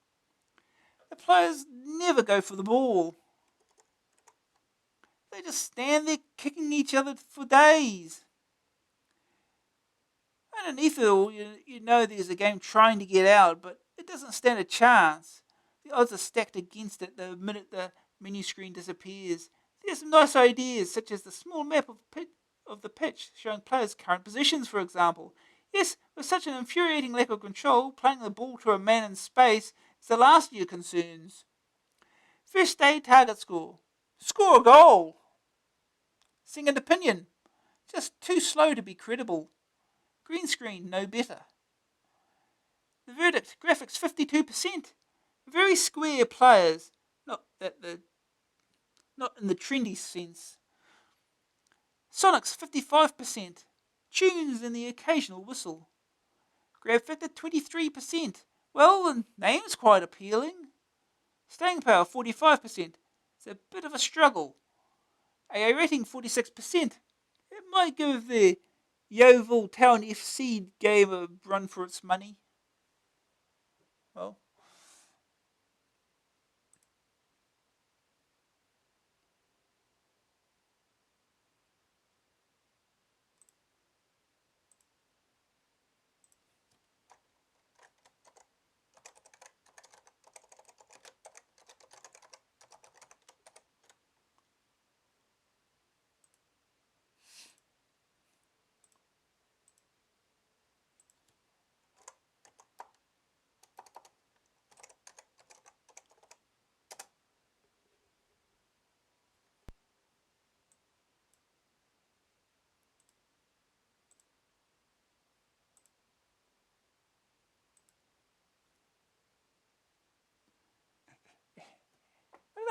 A: The players never go for the ball. They just stand there kicking each other for days. Underneath it all, you know there's a game trying to get out, but it doesn't stand a chance. The odds are stacked against it the minute the menu screen disappears. There's some nice ideas, such as the small map of the pitch, showing players' current positions, for example. Yes, with such an infuriating lack of control, playing the ball to a man in space is the last of your concerns. First day target score. Score a goal. Second opinion. Just too slow to be credible. Green screen, no better. The verdict, graphics 52%. Very square players, not in the trendy sense. Sonics 55%. Tunes and the occasional whistle. Grab factor 23%. Well, the name's quite appealing. Staying power 45%. It's a bit of a struggle. AA rating 46%. It might give the Yeovil Town FC game a run for its money. Well,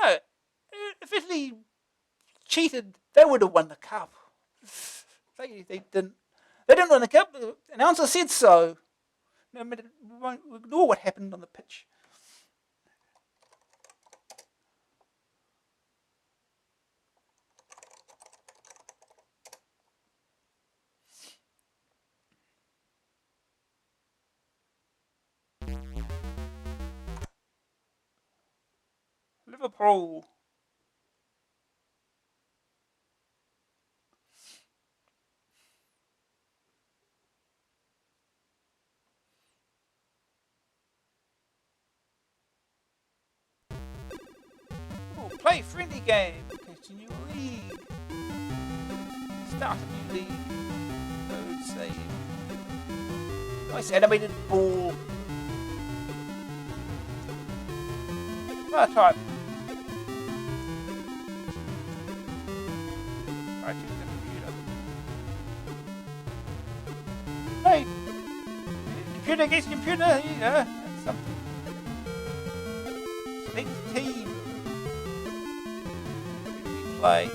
A: no. If Italy cheated, they would have won the cup. They didn't. They didn't win the cup. The announcer said so. No matter, we won't ignore what happened on the pitch. Liverpool. Play friendly game. Continue league. Start a new league. Code save. Nice animated ball. Type. Right to the computer. Hey! Computer against computer! Here you go. That's something. Select team. Play.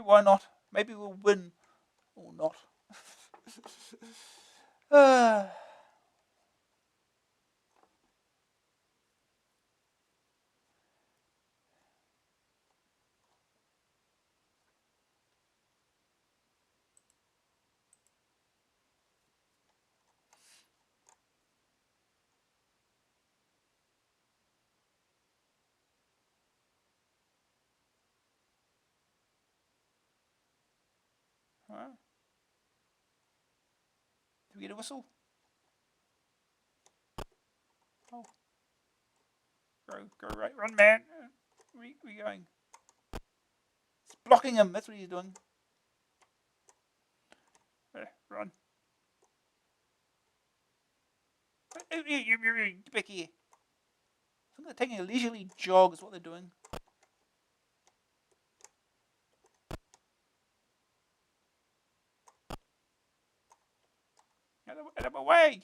A: Why not? Maybe we'll win. Or not. Alright. Do we get a whistle? Oh. Go right. Run, man. Where are you going? It's blocking him. That's what he's doing. Run. Get back here. I think they're taking a leisurely jog is what they're doing. Get him away!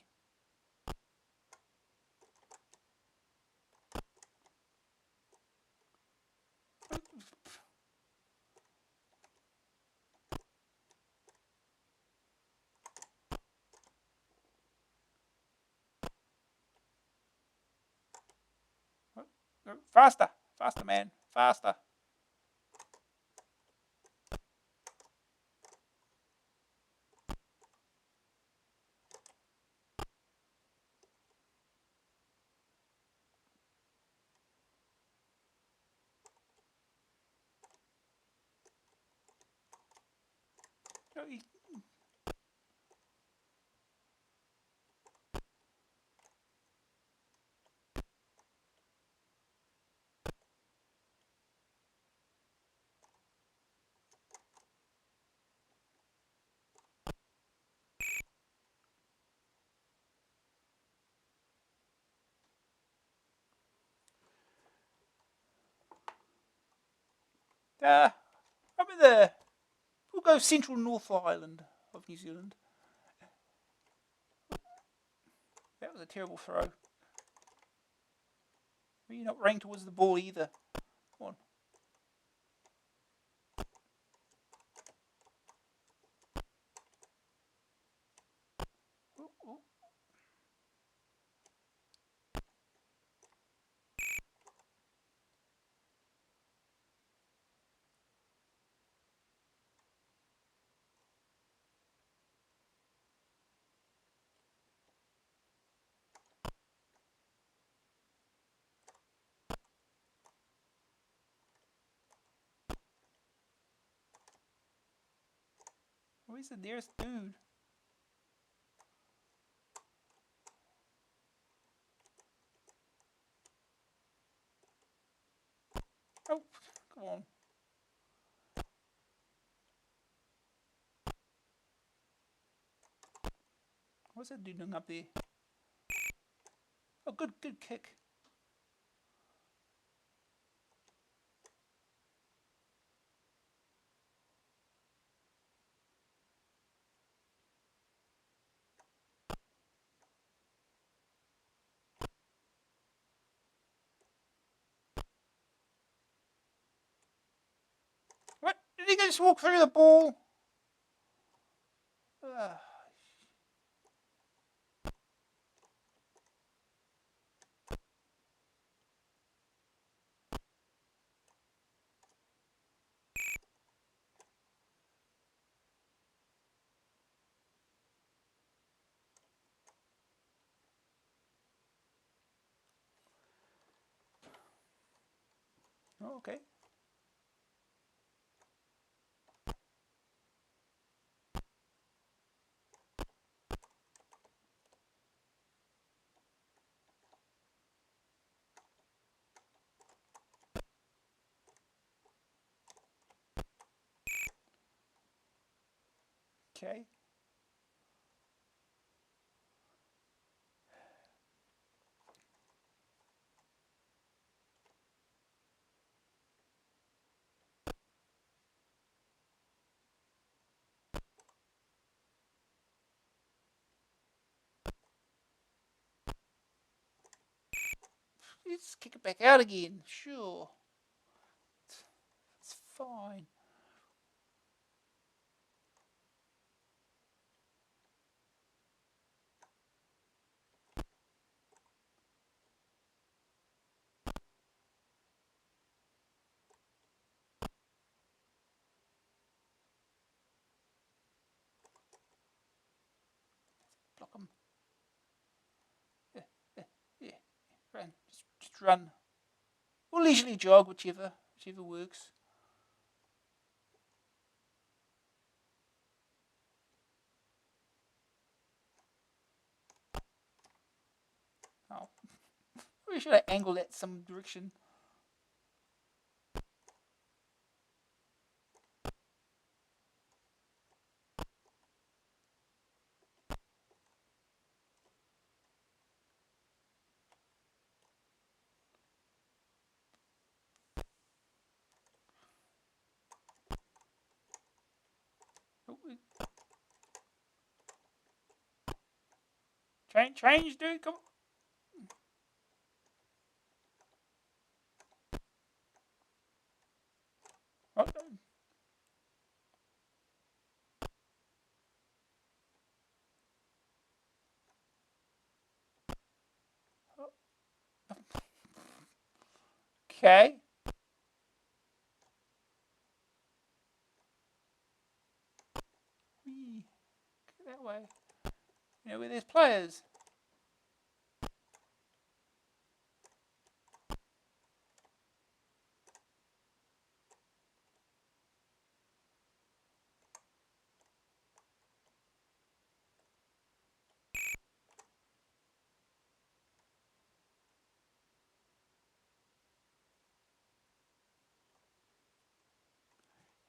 A: Faster! Faster, man. Faster. Over there. We'll go central North Island of New Zealand. That was a terrible throw. You're not running towards the ball either. Come on. Ooh. Where's the nearest dude? Oh, come on. What's that dude doing up there? Oh, good kick. What? Did he just walk through the ball? Oh, okay. Okay. Let's kick it back out again. Sure. It's fine. Block him. Yeah, yeah, yeah. Run. Just run. Or leisurely jog, whichever works. Oh. We should have angled that some direction. Change, dude. Come on. Okay. Whee. Go that way. You know where there's players.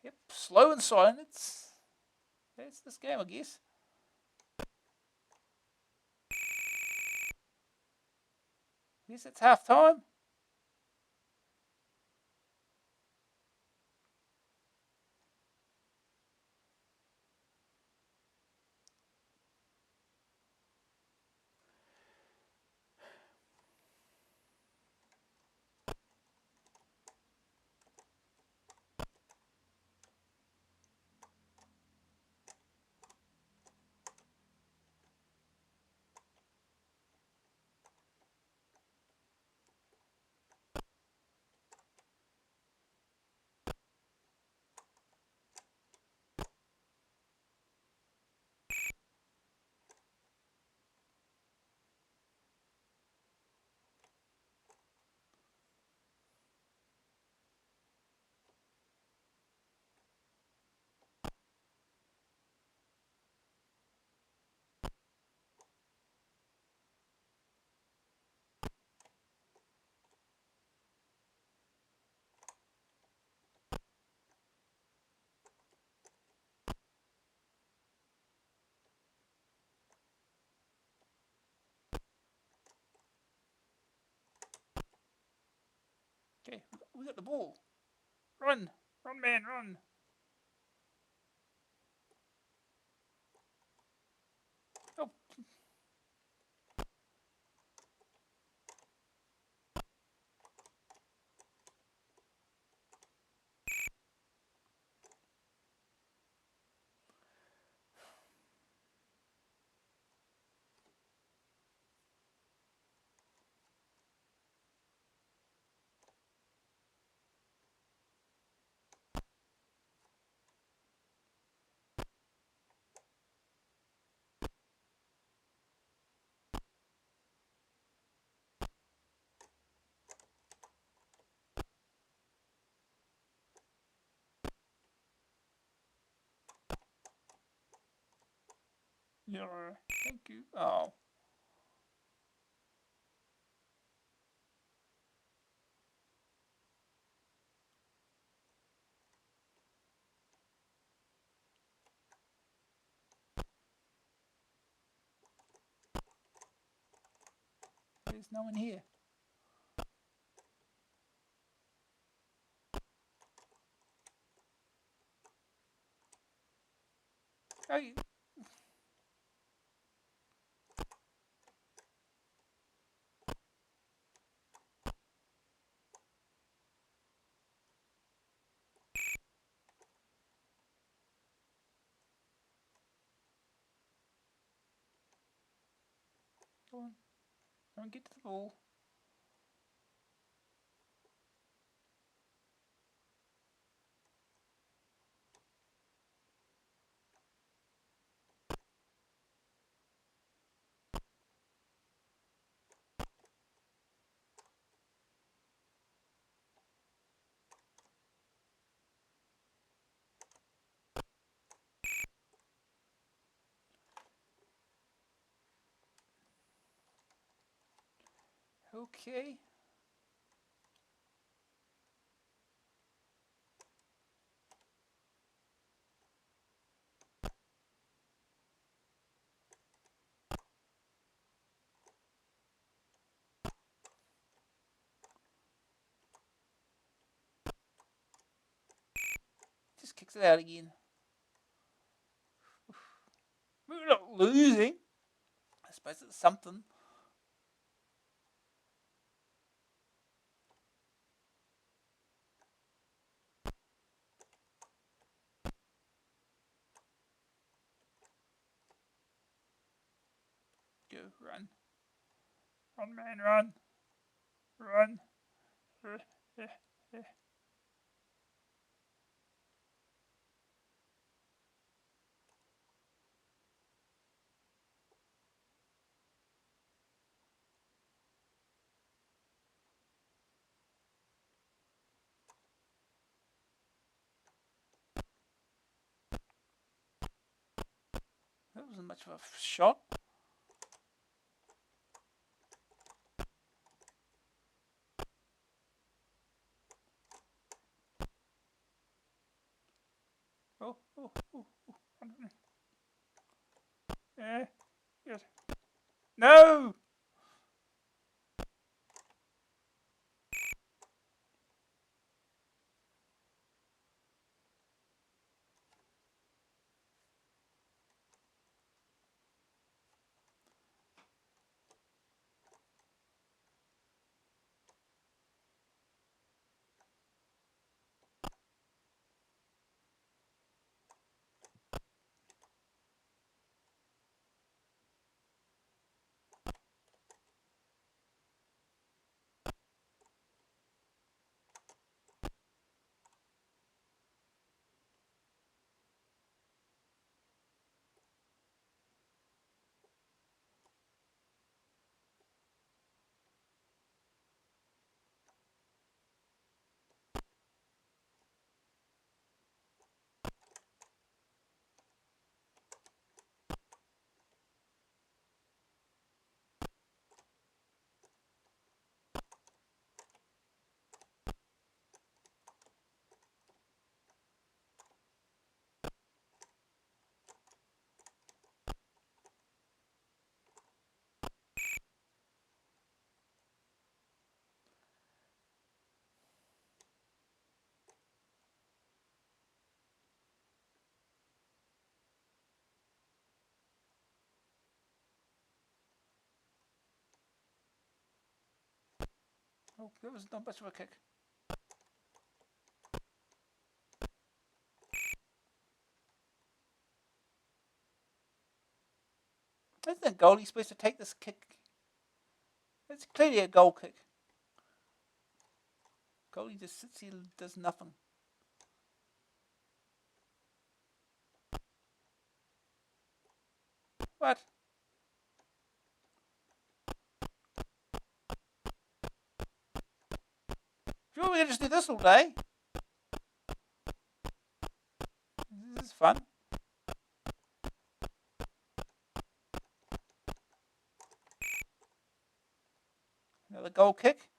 A: Yep. Slow and silent. That's this game, I guess. Yes, it's half time. Okay, we got the ball. Run, man, run. Oh, yeah. Thank you. Oh. There's no one here. Oh, go on. Go and get to the ball. Okay. Just kicks it out again. We're not losing. I suppose it's something. Go, run. Run, man, run. Run. That wasn't much of a shot. Oh. Yeah. Yes. No! Oh, that was not much of a kick. Isn't the goalie supposed to take this kick? It's clearly a goal kick. Goalie just sits here and does nothing. What? Sure, we can just do this all day. This is fun. Another goal kick.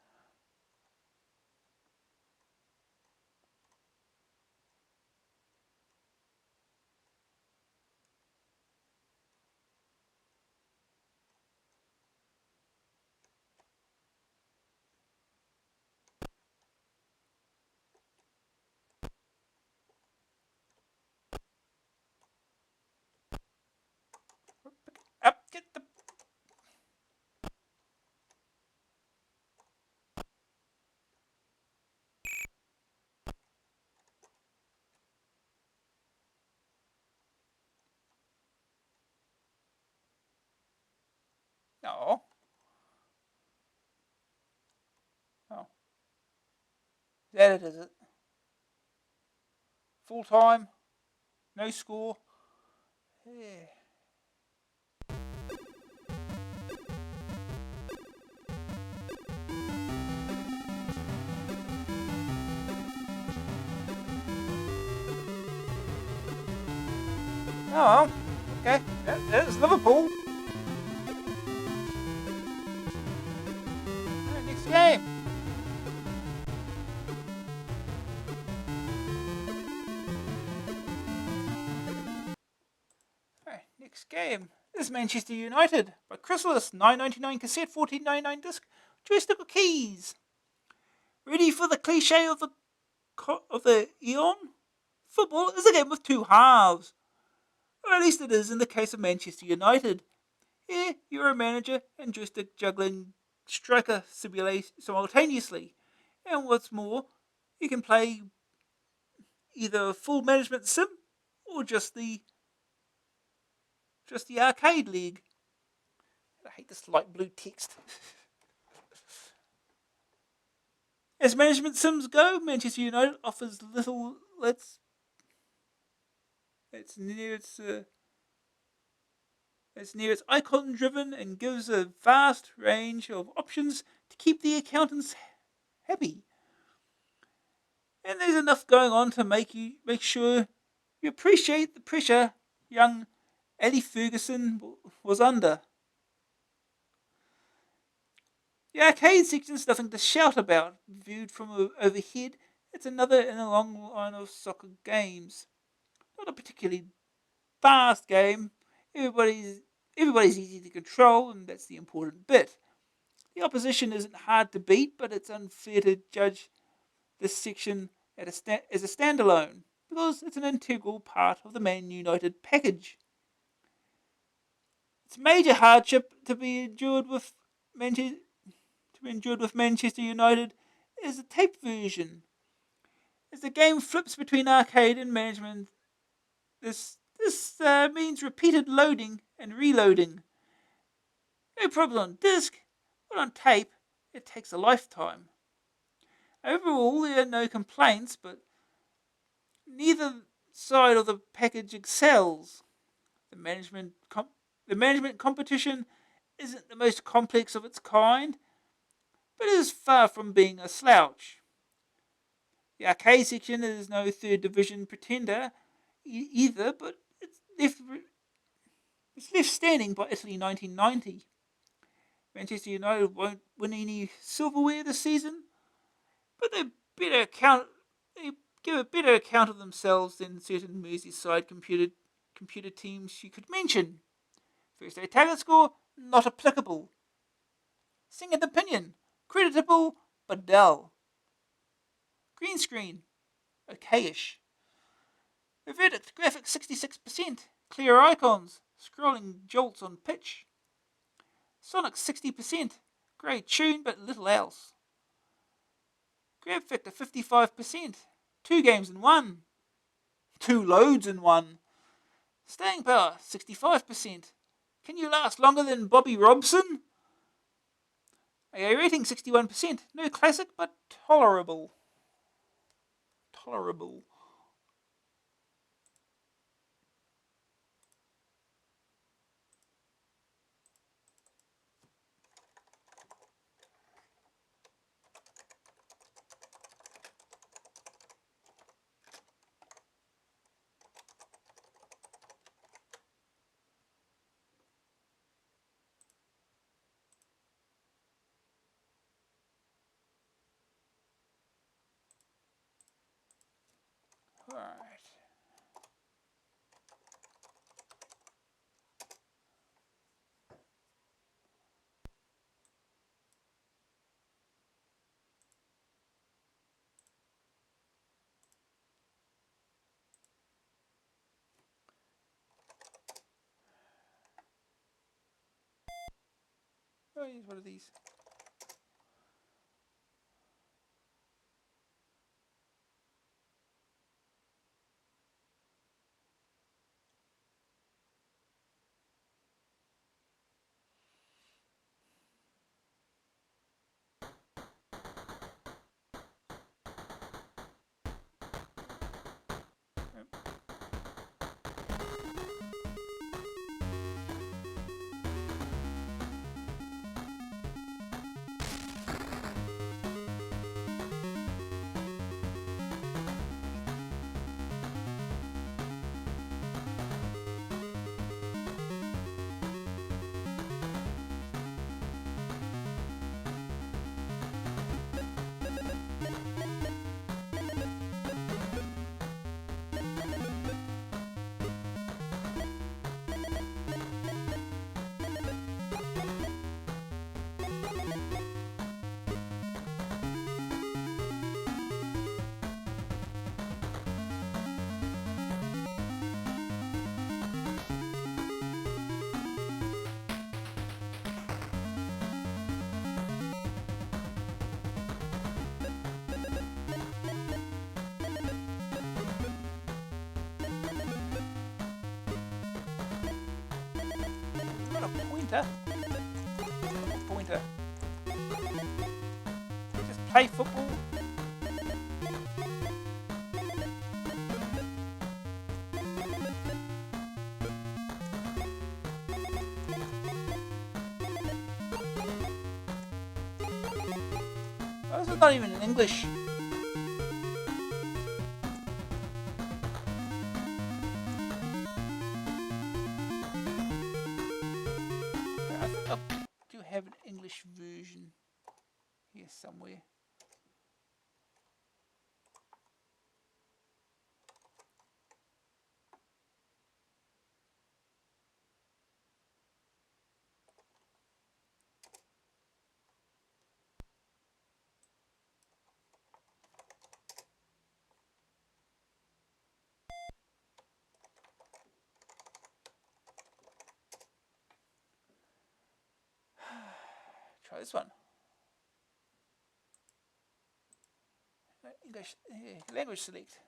A: Oh. Oh. That it, is it? Full time, no score. Yeah. Oh, okay. That's Liverpool. Alright, next game. Alright, next game. This is Manchester United by Chrysalis, $9.99 cassette, $14.99 disc, joystick or keys. Ready for the cliche of the Eon? Football is a game with two halves. Or at least it is in the case of Manchester United. Here, you're a manager and joystick juggling striker simultaneously. And what's more, you can play either a full management sim or just the arcade league. I hate this light blue text. As management sims go, Manchester United offers little. It's near its icon driven and gives a vast range of options to keep the accountants happy. And there's enough going on to make sure you appreciate the pressure young Eddie Ferguson was under. The arcade section's nothing to shout about. Viewed from overhead, it's another in a long line of soccer games. Not a particularly fast game. Everybody's everybody's easy to control, and that's the important bit. The opposition isn't hard to beat, but it's unfair to judge this section as a standalone because it's an integral part of the Man United package. It's a major hardship to be endured with Manchester United is the tape version. As the game flips between arcade and management, this means repeated loading and reloading. No problem on disc, but on tape, it takes a lifetime. Overall, there are no complaints, but neither side of the package excels. The management competition isn't the most complex of its kind, but it is far from being a slouch. The arcade section is no third division pretender either, but it's left standing by Italy 1990. Manchester United won't win any silverware this season, but they give a better account of themselves than certain Merseyside computer teams you could mention. First day talent score, not applicable. Second opinion, creditable but dull. Green screen, okayish. The verdict, graphics 66%, clear icons, scrolling jolts on pitch. Sonic 60%, great tune but little else. Grab factor 55%, two games in one. Two loads in one. Staying power 65%. Can you last longer than Bobby Robson? AA rating 61%. No classic but tolerable. Tolerable. Alright. Oh, here's one of these. pointer. Pointer. Just play football. Oh, this is not even in English. I think I do have an English version here somewhere. Try this one. English, language select.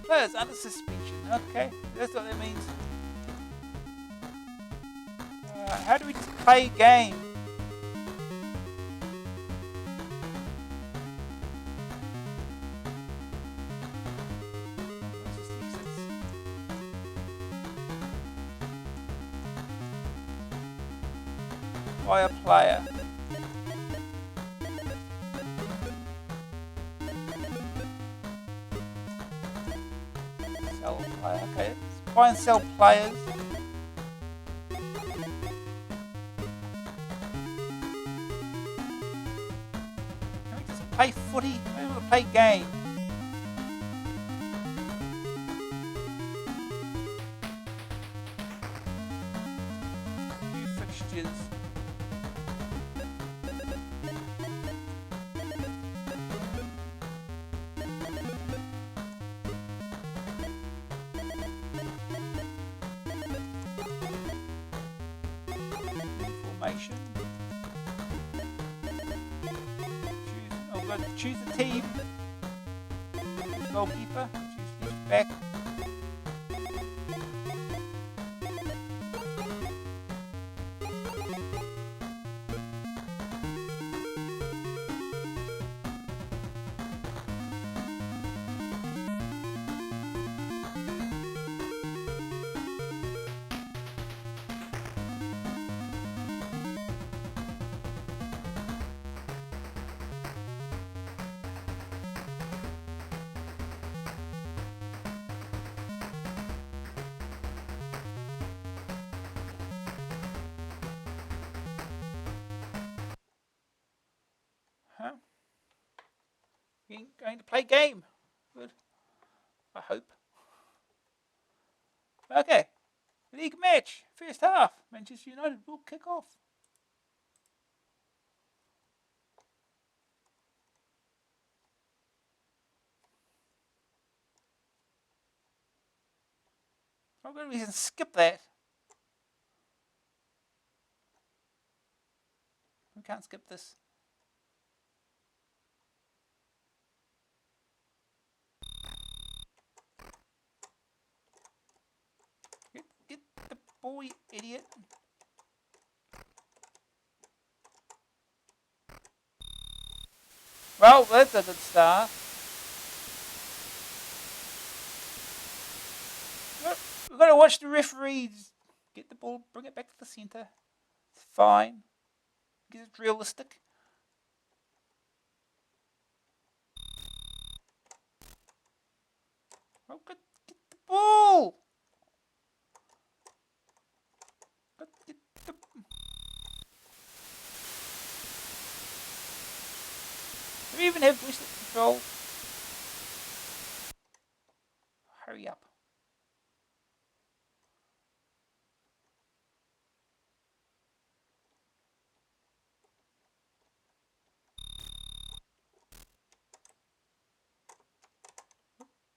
A: Players under suspension. Okay, that's what that means. How do we play game? By a player. Sell player. Okay, let's buy and sell players. Can we just play footy? We want to play game. New fixtures. Formation. Choose the team. Choose goalkeeper. Choose left back. Huh? We're going to play game. Good. I hope. Okay. League match. First half. Manchester United will kick off. I'm going to skip that. We can't skip this. Get the ball, you idiot. Well, that's a good start. We've got to watch the referees. Get the ball, bring it back to the centre. It's fine. Because it's realistic. Oh, get the ball. Get the... Do we even have joystick control? Hurry up.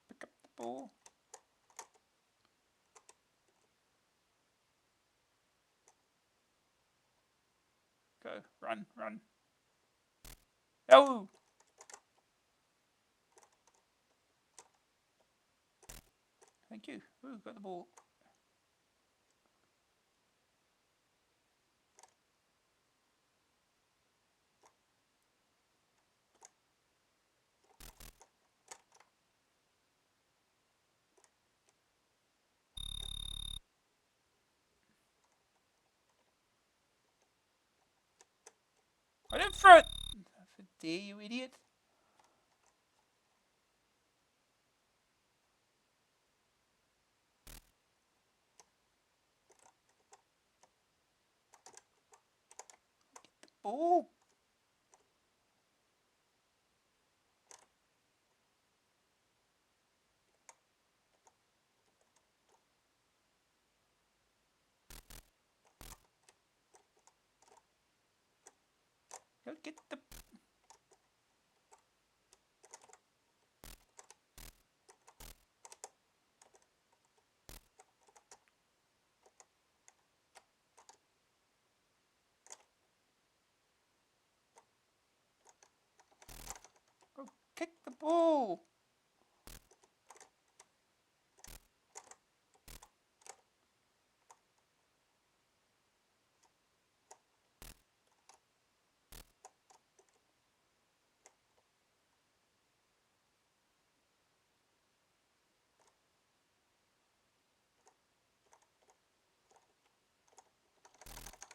A: Pick up the ball. go. Run, run. Oh! Thank you. Ooh, got the ball. I didn't throw it! How dare you, idiot? Ball. Go get the... Go kick the ball.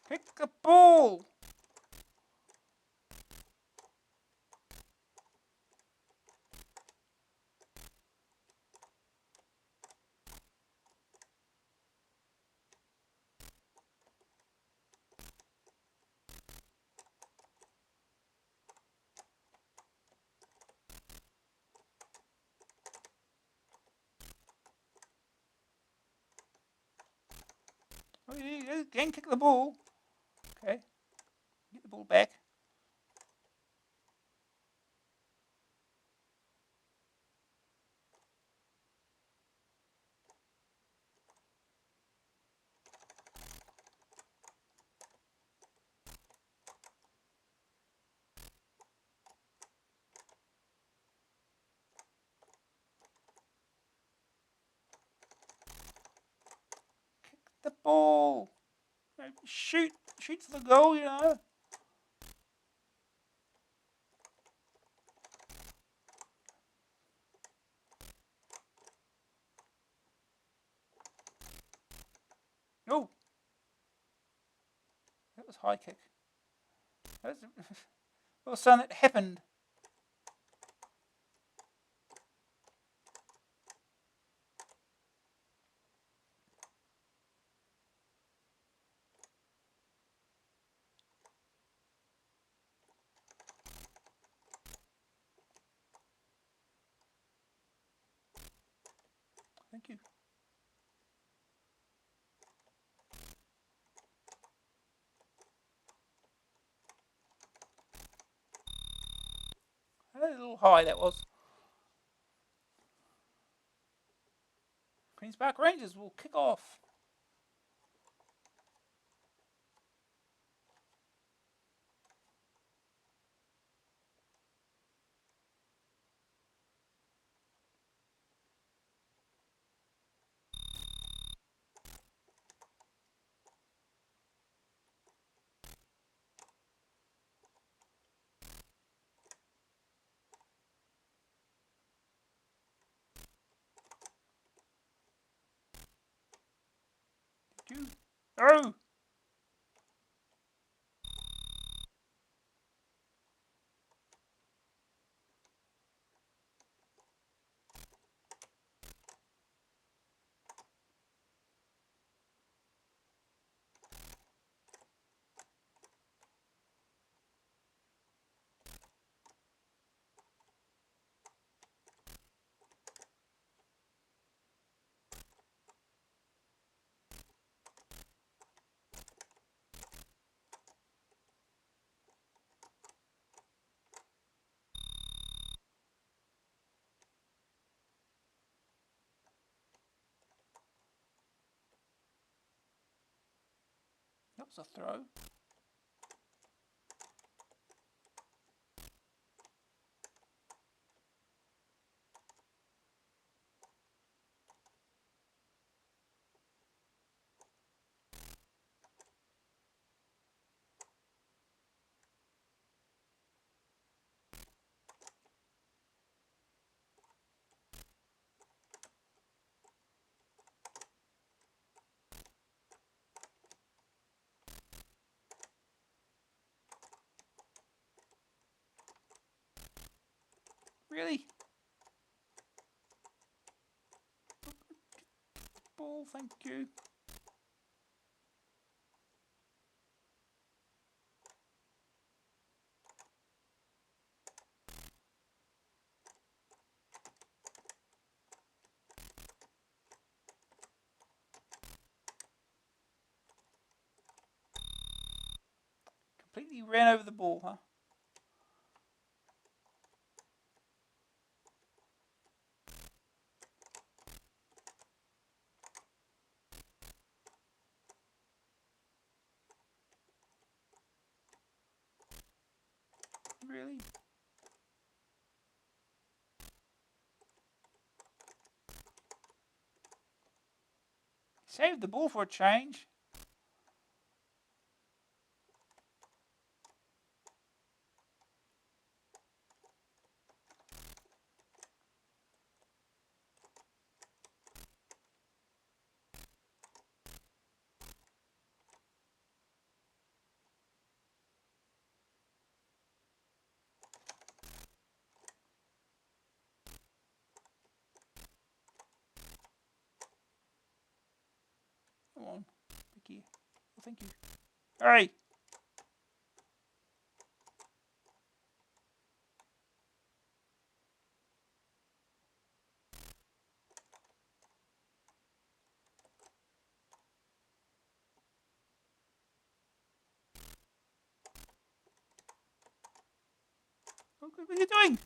A: Kick the ball. Oh, you again kick the ball. Okay. Get the ball back. Kick the ball. No, shoot. Shoot for the goal, you know. Oh. That was high kick. That was something that happened. Thank you. A little high that was. Queen's Park Rangers will kick off. Thank you. Oh! That was a throw. Really? Ball, thank you. Completely ran over the ball, huh? Really? Saved the ball for a change. Come on, Vicky. Oh, thank you. Hurry! What are you doing?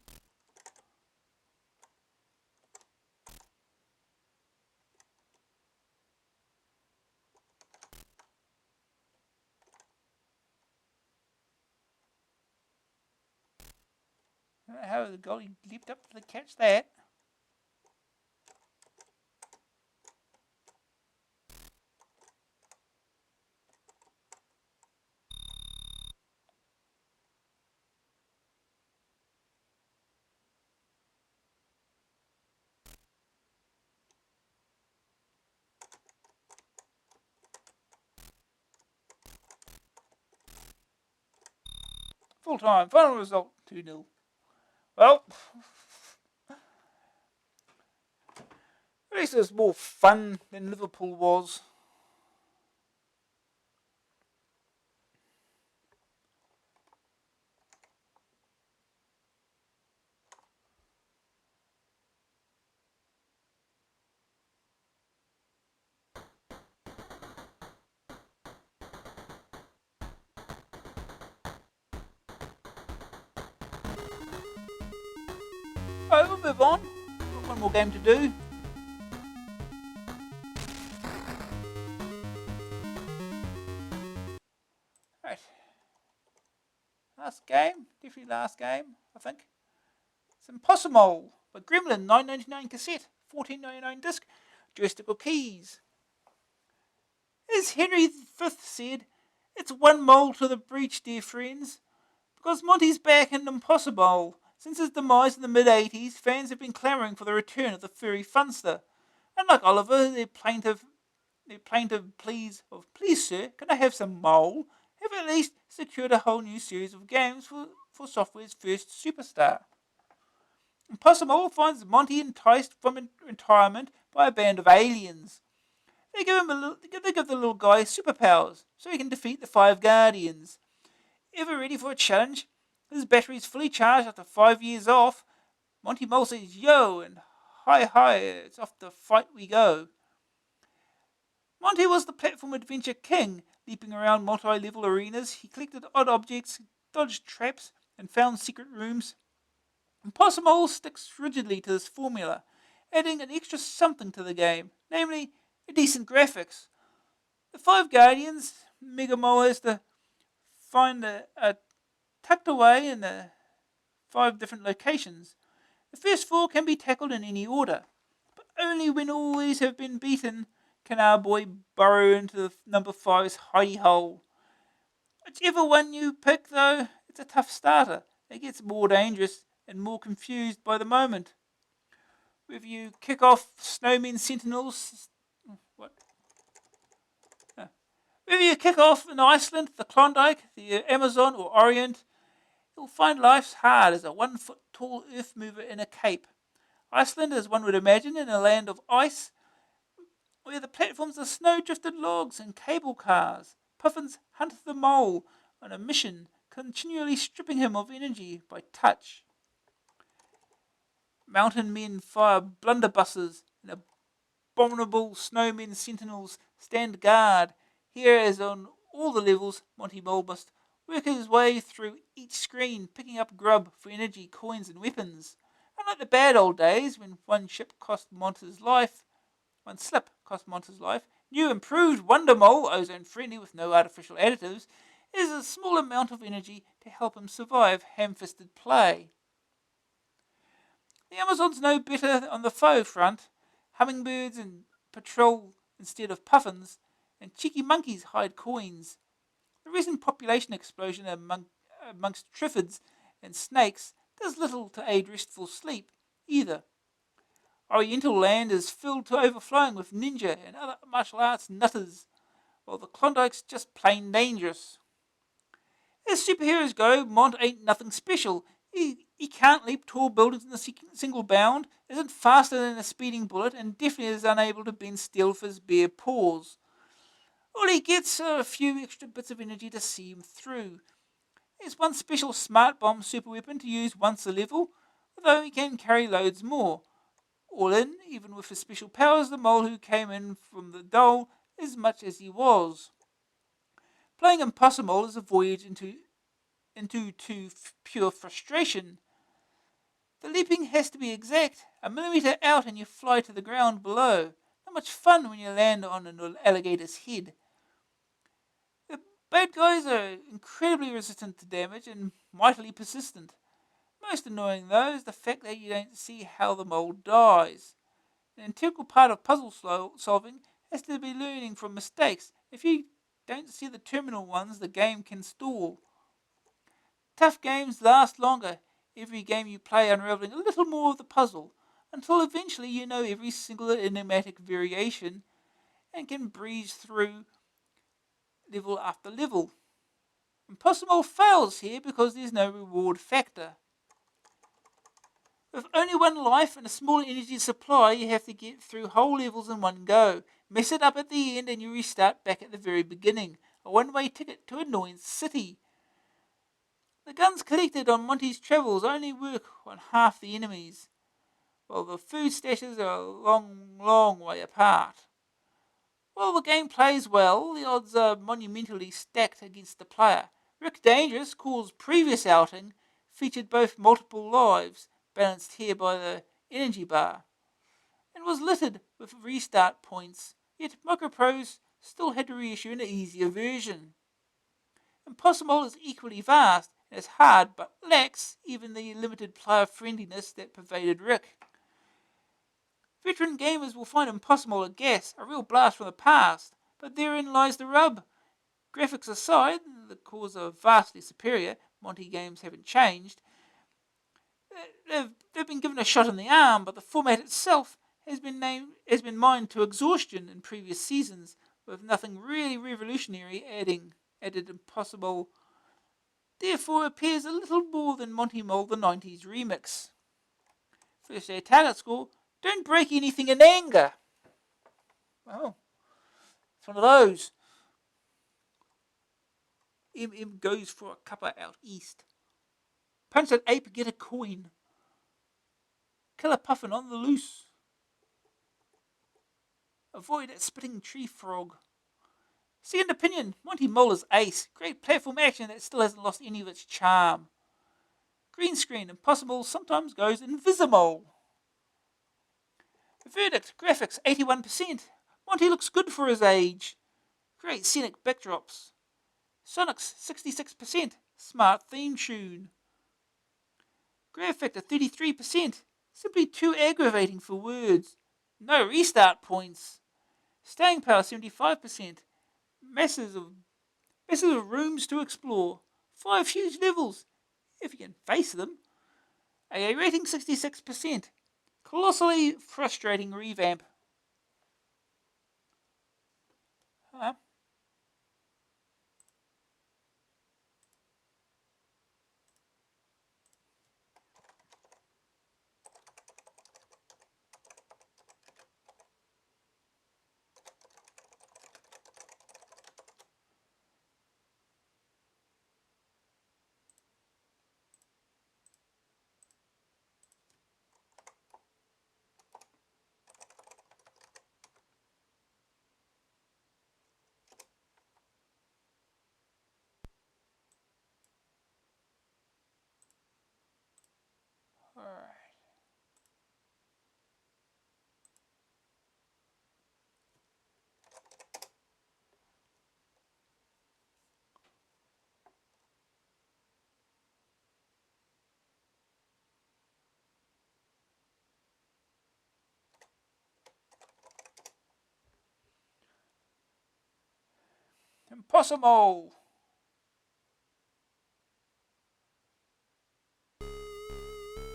A: I don't know how the goalie leaped up to catch that. Full time. Final result 2-0. Well, at least it was more fun than Liverpool was. Alright, we'll move on. Got one more game to do. Right. Last game. Definitely last game, I think. It's Impossamole by Gremlin, $9.99 cassette, $14.99 disc, joystick keys. As Henry V said, it's one mole to the breach, dear friends, because Monty's back in Impossamole. Since his demise in the mid-80s, fans have been clamouring for the return of the furry funster. Unlike Oliver, their plaintive pleas of, please sir, can I have some mole, have at least secured a whole new series of games for software's first superstar. Impossamole finds Monty enticed from retirement by a band of aliens. They give the little guy superpowers so he can defeat the 5 Guardians. Ever ready for a challenge? His battery's fully charged after 5 years off. Monty Mole says yo and hi, it's off the fight we go. Monty was the platform adventure king, leaping around multi-level arenas. He collected odd objects, dodged traps, and found secret rooms. Impossamole sticks rigidly to this formula, adding an extra something to the game, namely decent graphics. The 5 Guardians, Mega Mole has to find a tucked away in the 5 different locations. The first 4 can be tackled in any order, but only when all these have been beaten can our boy burrow into the number 5's hidey hole. Whichever one you pick, though, it's a tough starter. It gets more dangerous and more confused by the moment. Whether you kick off Snowmen Sentinels, what? Whether you kick off in Iceland, the Klondike, the Amazon, or Orient, you'll find life's hard as a 1 foot tall earth mover in a cape. Iceland, as one would imagine, in a land of ice, where the platforms are snow-drifted logs and cable cars. Puffins hunt the mole on a mission, continually stripping him of energy by touch. Mountain men fire blunderbusses, and abominable snowmen sentinels stand guard. Here, as on all the levels, Monty Mole must work his way through each screen, picking up grub for energy, coins, and weapons. Unlike the bad old days when one slip cost Monty's life, new improved Wonder Mole, ozone friendly with no artificial additives, is a small amount of energy to help him survive ham-fisted play. The Amazons know better on the foe front. Hummingbirds and patrol instead of puffins, and cheeky monkeys hide coins. The recent population explosion amongst triffids and snakes does little to aid restful sleep either. Oriental land is filled to overflowing with ninja and other martial arts nutters, while the Klondike's just plain dangerous. As superheroes go, Mont ain't nothing special. He can't leap tall buildings in a single bound, isn't faster than a speeding bullet, and definitely is unable to bend steel with his bare paws. All he gets are a few extra bits of energy to see him through. There's one special smart bomb super weapon to use once a level, although he can carry loads more. All in, even with his special powers, the mole who came in from the dole as much as he was. Playing Impossamole is a voyage into pure frustration. The leaping has to be exact, a millimetre out and you fly to the ground below. Not much fun when you land on an alligator's head. The bad guys are incredibly resistant to damage and mightily persistent. Most annoying, though, is the fact that you don't see how the mole dies. An integral part of puzzle solving has to be learning from mistakes. If you don't see the terminal ones, the game can stall. Tough games last longer, every game you play unraveling a little more of the puzzle, until eventually you know every single enigmatic variation and can breeze through level after level. Impossamole fails here because there's no reward factor. With only one life and a small energy supply, you have to get through whole levels in one go. Mess it up at the end and you restart back at the very beginning. A one-way ticket to Annoyance City. The guns collected on Monty's travels only work on half the enemies, while the food stashes are a long way apart. While the game plays well, the odds are monumentally stacked against the player. Rick Dangerous, Cool's previous outing, featured both multiple lives, balanced here by the energy bar, and was littered with restart points, yet Microprose still had to reissue an easier version. Impossamole is equally vast and is hard, but lacks even the limited player friendliness that pervaded Rick. Veteran gamers will find Impossamole a real blast from the past, but therein lies the rub. Graphics aside, the cores are vastly superior. Monty games haven't changed. They've been given a shot in the arm, but the format itself has been mined to exhaustion in previous seasons, with nothing really revolutionary added Impossamole. Therefore appears a little more than Monty Mole the 90s remix. First day target score, don't break anything in anger. Oh, it's one of those. MM goes for a cuppa out east. Punch that ape, get a coin. Kill a puffin on the loose. Avoid that spitting tree frog. Second opinion, Monty Mole is ace. Great platform action that still hasn't lost any of its charm. Green screen, Impossamole sometimes goes Invisimole. Verdict, graphics 81%. Monty looks good for his age. Great scenic backdrops. Sonic's 66%. Smart theme tune. Grab factor 33%. Simply too aggravating for words. No restart points. Staying power 75%. Masses of rooms to explore. 5 huge levels, if you can face them. AA rating 66%. Colossally frustrating revamp. Huh? Impossamole.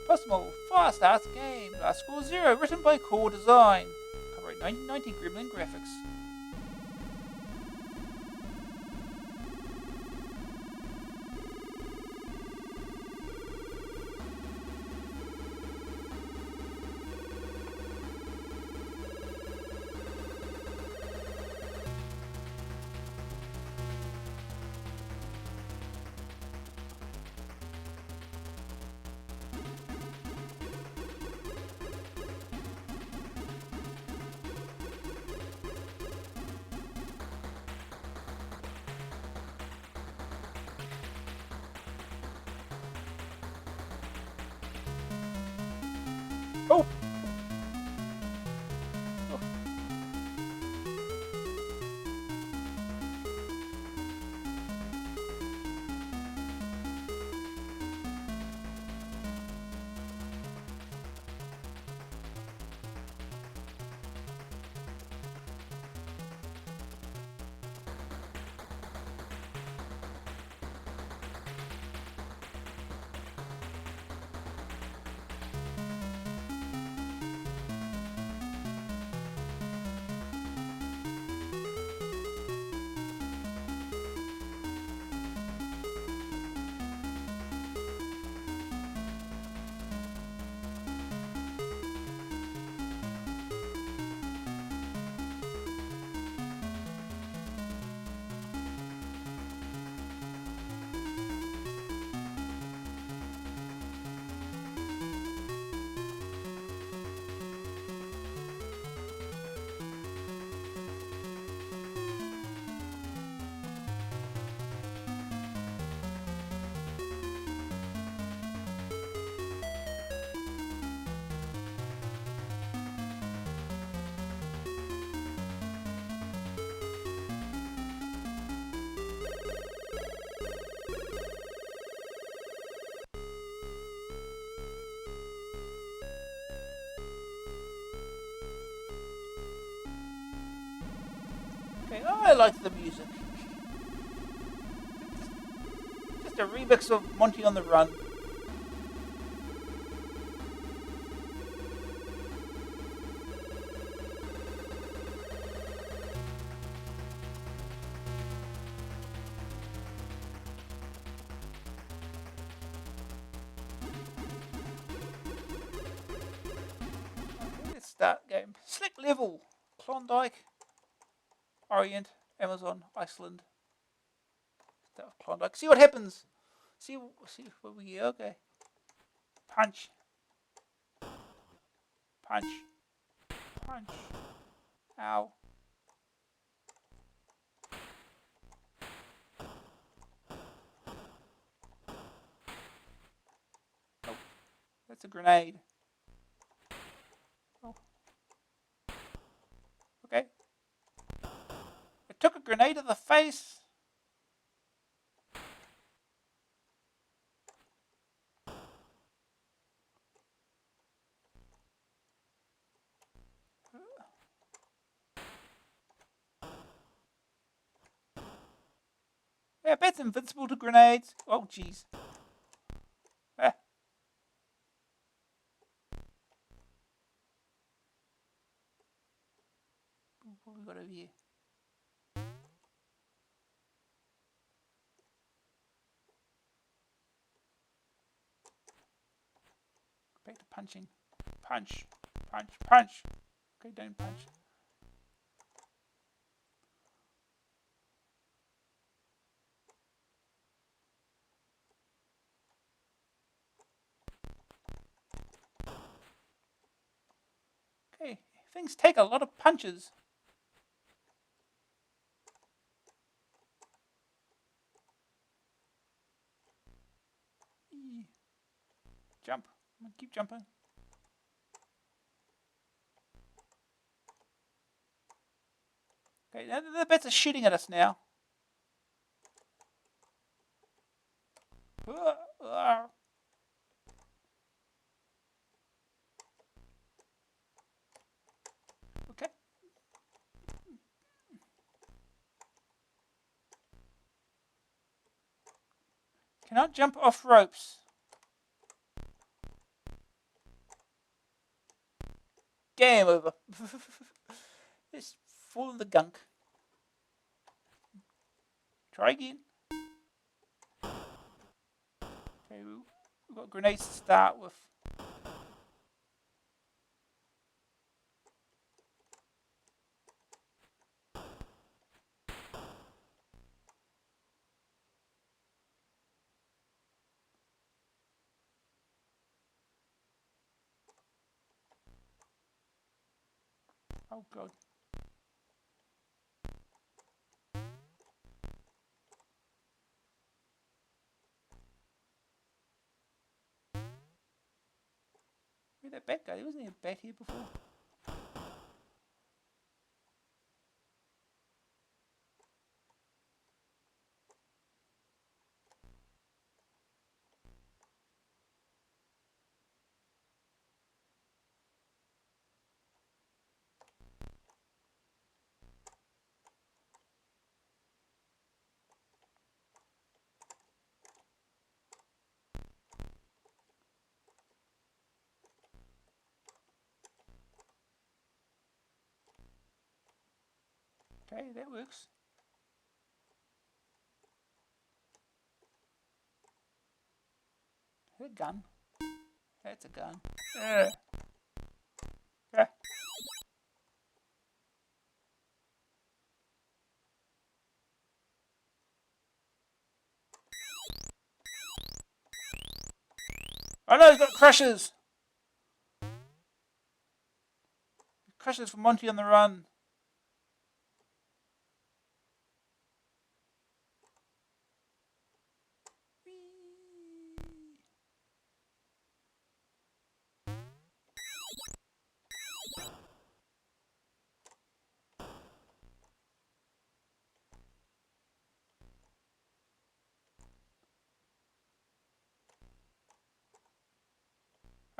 A: Impossamole. Fire starts game. Last score 0. Written by Core Design. Copyright 1990 Gremlin Graphics. Oh! Okay, I like the music. Just a remix of Monty on the Run. Let's start game. Select level. Klondike. Orient, Amazon, Iceland. Start with Klondike. See what happens. See what we get. Okay. Punch. Punch. Punch. Ow. Oh, that's a grenade. Oh. Okay. I took a grenade to the face. Yeah, that's invincible to grenades. Oh, jeez. Ah. What have we got over here? Back to punching. Punch. Punch. Punch. Okay, don't punch. Okay, things take a lot of punches. Jump. Keep jumping. Okay, the bats are shooting at us now. Okay. Cannot jump off ropes. Game over. Just fall in the gunk. Try again. Okay, we've got grenades to start with. Oh god. Where'd that bat go? There wasn't a bat here before. Okay, that works. Is that a gun? That's a gun. Yeah. Oh no, he's got crushers! Crushers for Monty on the run.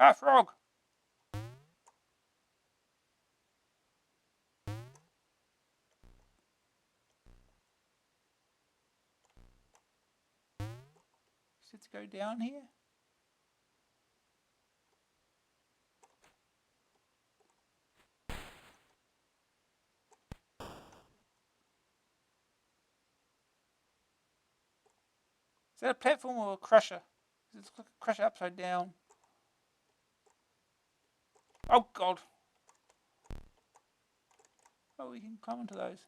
A: Ah, frog! Let's go down here. Is that a platform or a crusher? It's like a crusher upside down. Oh god. Oh, we can climb onto those.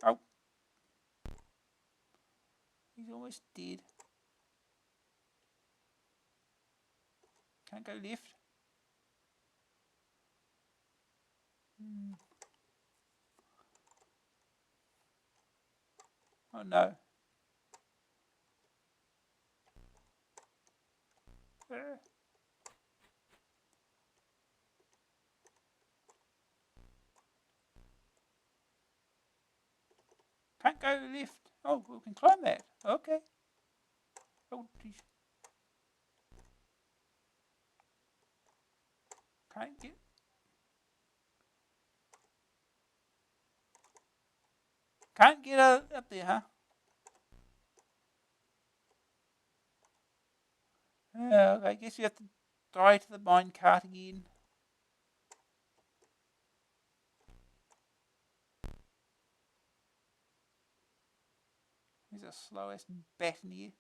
A: Oh. He's almost dead. Can't go left. Oh no. Can't go left. Oh, we can climb that. Okay. Oh, geez. Can't get. Can't get up there, huh? I guess you have to die to the mine cart again. There's a slow ass bat in here.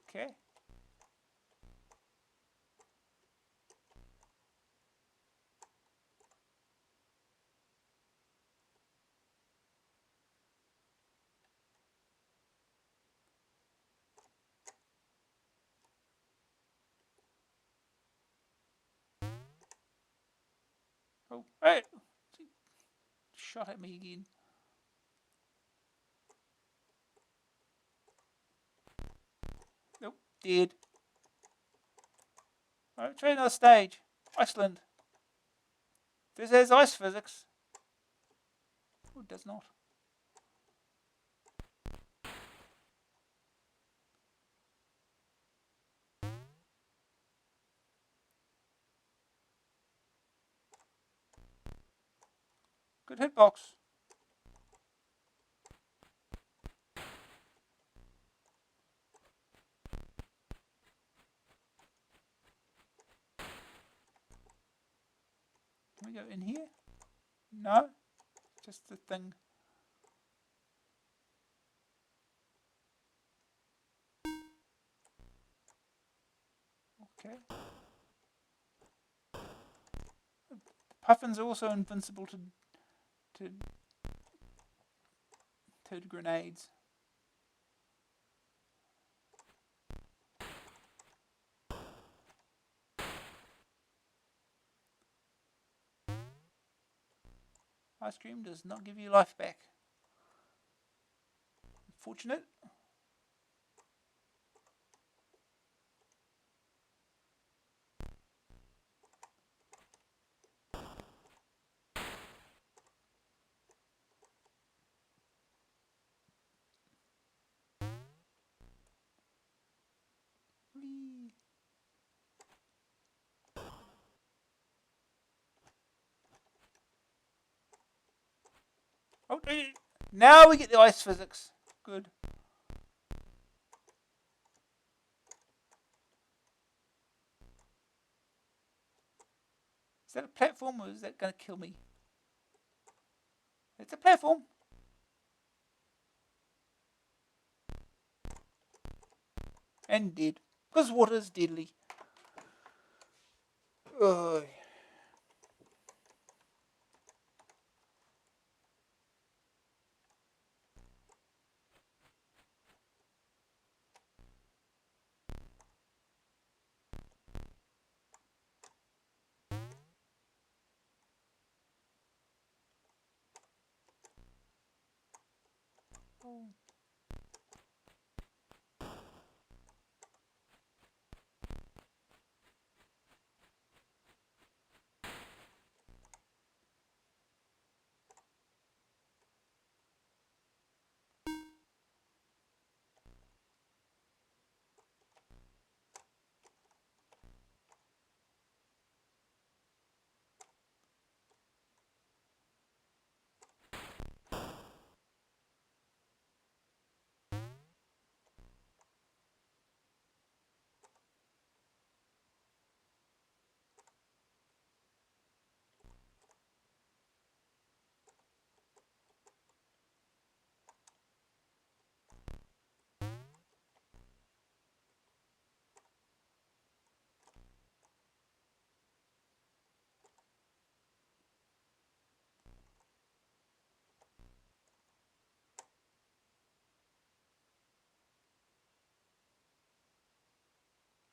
A: Okay. Oh, hey! Shot at me again. Nope. Dead. Alright, try another stage. Iceland. This has ice physics. Oh, it does not. Good hitbox. Can we go in here? No. Just the thing. Okay. Puffins are also invincible to grenades. Ice cream does not give you life back. Unfortunate. Whee. Oh, now we get the ice physics. Good. Is that a platform or is that going to kill me? It's a platform. And dead. Because water is deadly. Oh.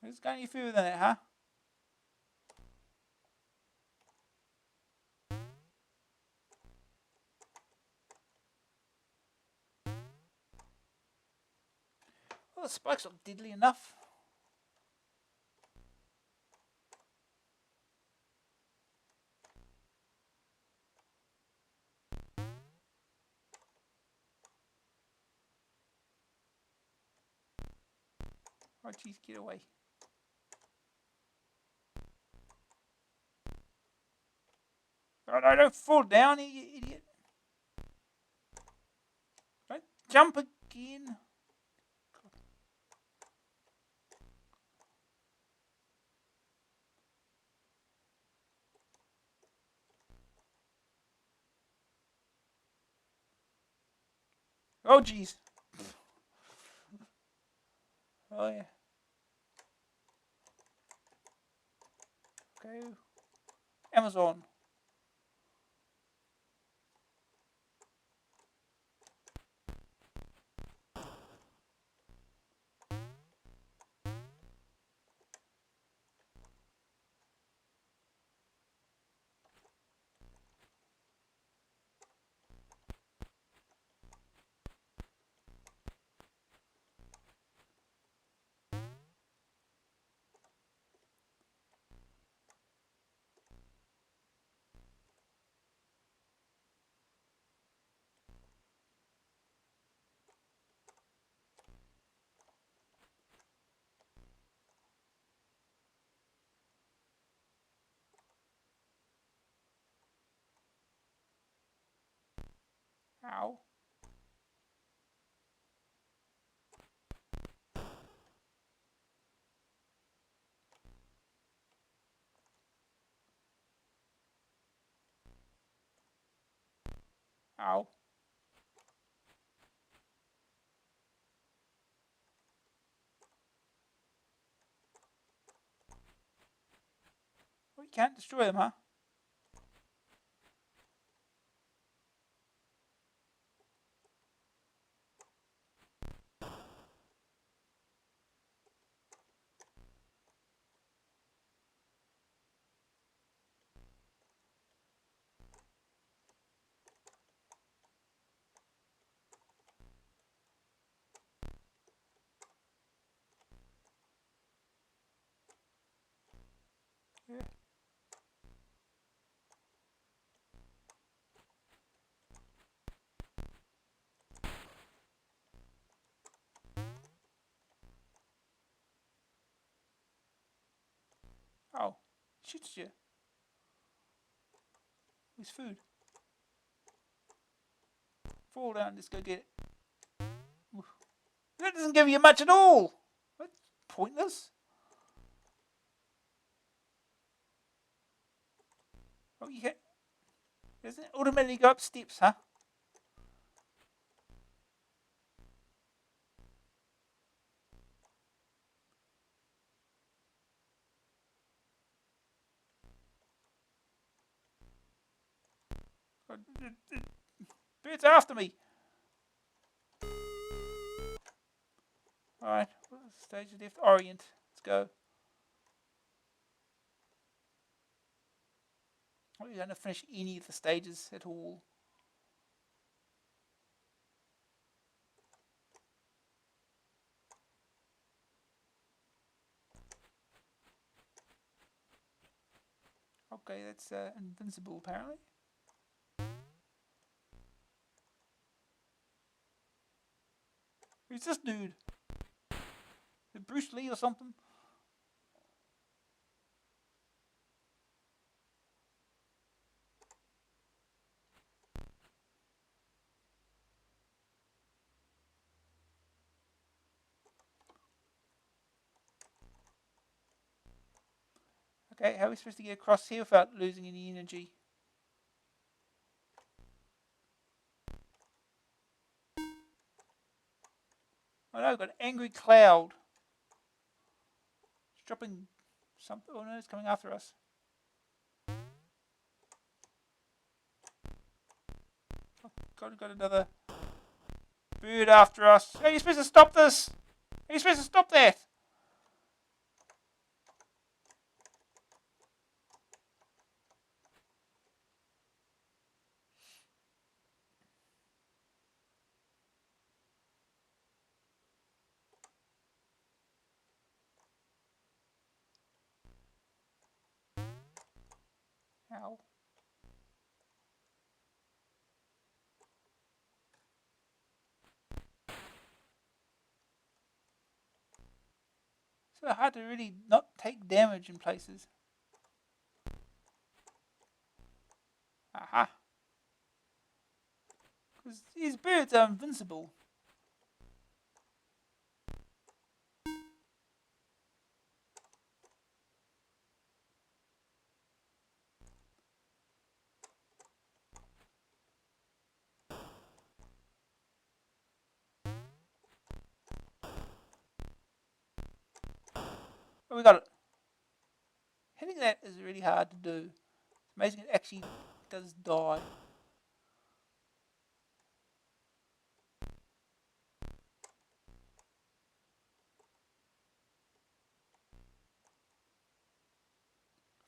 A: It's going any further than that, huh? Well, the spikes look deadly enough. Oh, jeez, get away. Oh, no, don't fall down, you idiot. Don't jump again. Oh, jeez. Oh, yeah. Okay. Amazon. Ow. Ow. Well, you can't destroy them, huh? Yeah. Oh. Shoots you. With food. Fall down, just go get it. Oof. That doesn't give you much at all. That's pointless. Oh, you can't. Doesn't it automatically go up steps, huh? Birds after me. Alright, stage left, orient. Let's go. Are we going to finish any of the stages at all? Okay, that's invincible apparently. Who's this dude? Is it Bruce Lee or something? Okay, how are we supposed to get across here without losing any energy? Oh no, I've got an angry cloud. It's dropping something. Oh no, it's coming after us. Oh, got another bird after us. How are you supposed to stop this? How are you supposed to stop that? Ow. So hard to really not take damage in places. Aha. Because these birds are invincible. Oh, we got it. Hitting that is really hard to do. It's amazing it actually does die.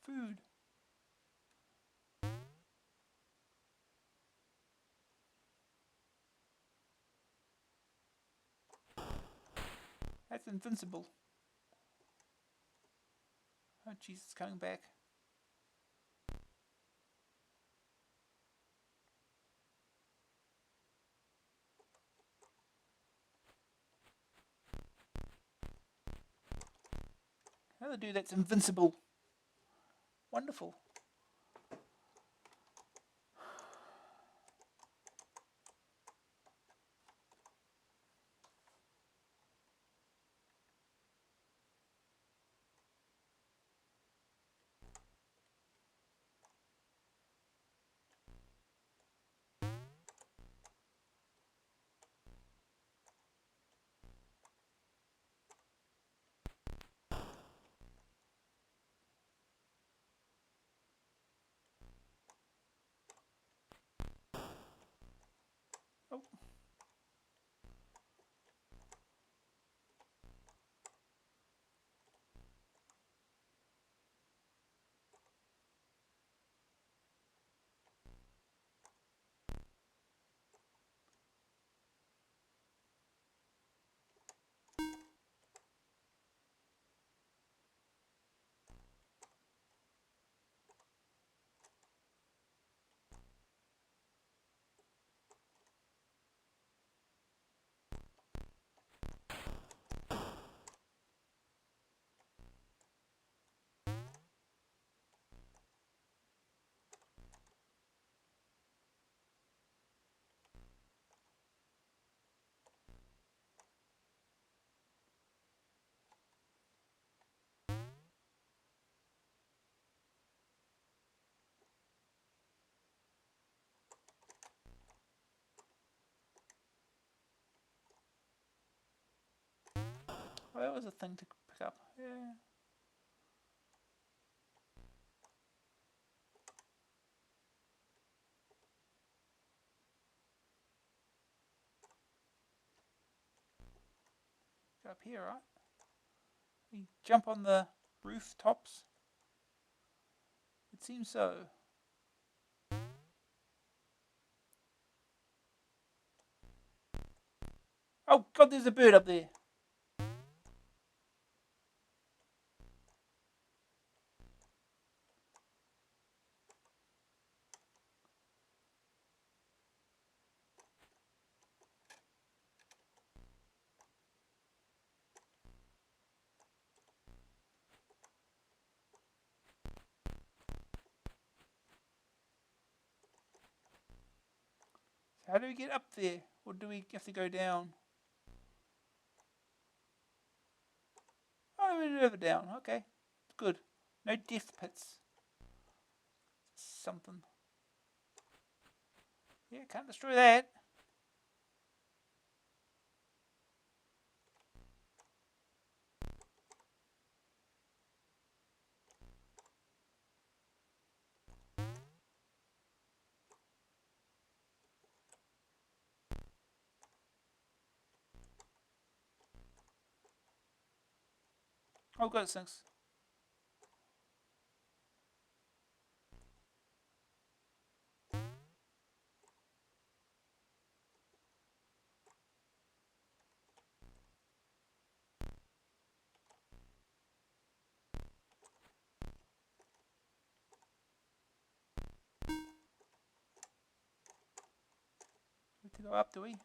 A: Food. That's invincible. Oh jeez, it's coming back. Another dude that's invincible. Wonderful. Oh, that was a thing to pick up. Yeah. Go up here, right? We jump on the rooftops. It seems so. Oh God, there's a bird up there. So how do we get up there? Or do we have to go down? Oh, we're over down. Okay. Good. No death pits. Something. Yeah, can't destroy that. Oh, God, it sinks. We have to go up, do we?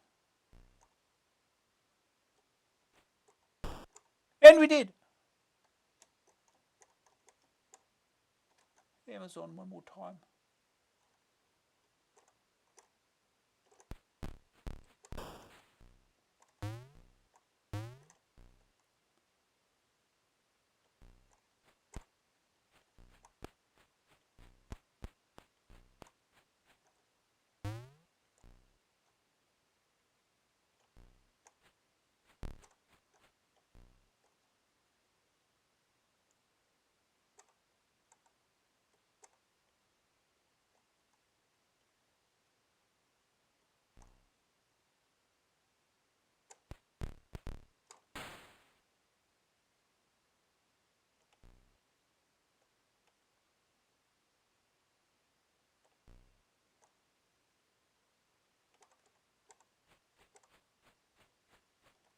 A: And we did. Amazon one more time.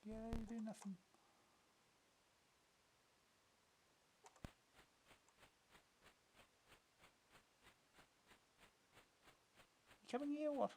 A: Yeah, you do nothing. You coming here or what?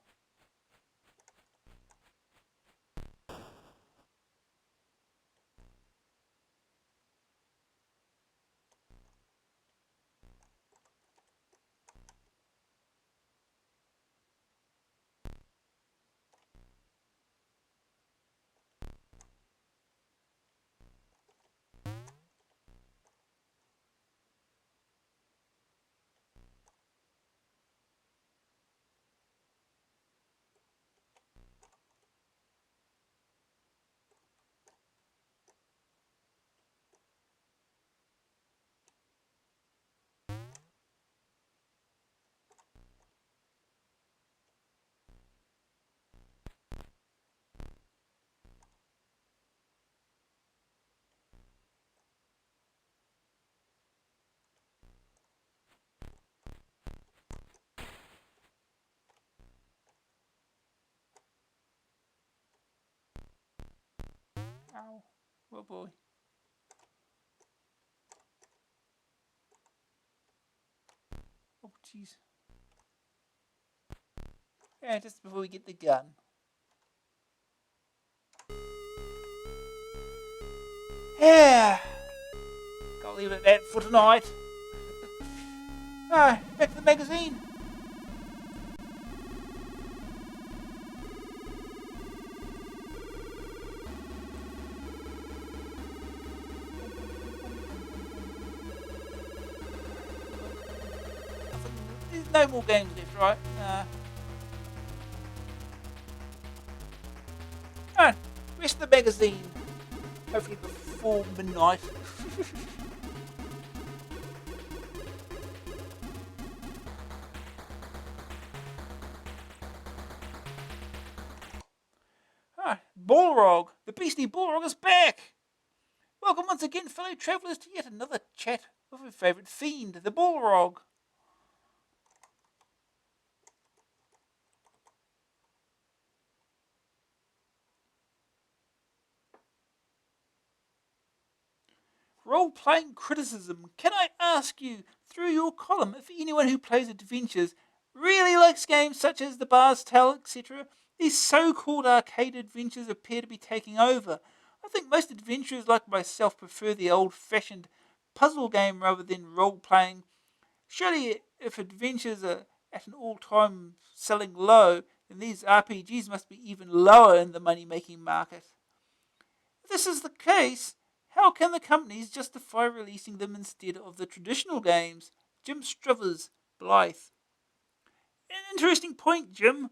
A: Ow. Oh boy. Oh jeez. Yeah, just before we get the gun. Yeah. Gotta leave it at that for tonight. Alright, back to the magazine. There's no more games left, right? Alright, rest of the magazine. Hopefully before midnight. Balrog, the beastly Balrog is back! Welcome once again, fellow travellers, to yet another chat with your favourite fiend, the Balrog. Role-playing criticism. Can I ask you, through your column, if anyone who plays adventures really likes games such as The Bard's Tale, etc.? These so-called arcade adventures appear to be taking over. I think most adventurers like myself prefer the old-fashioned puzzle game rather than role-playing. Surely, if adventures are at an all-time selling low, then these RPGs must be even lower in the money-making market. If this is the case, how can the companies justify releasing them instead of the traditional games? Jim Struthers, Blythe. An interesting point, Jim,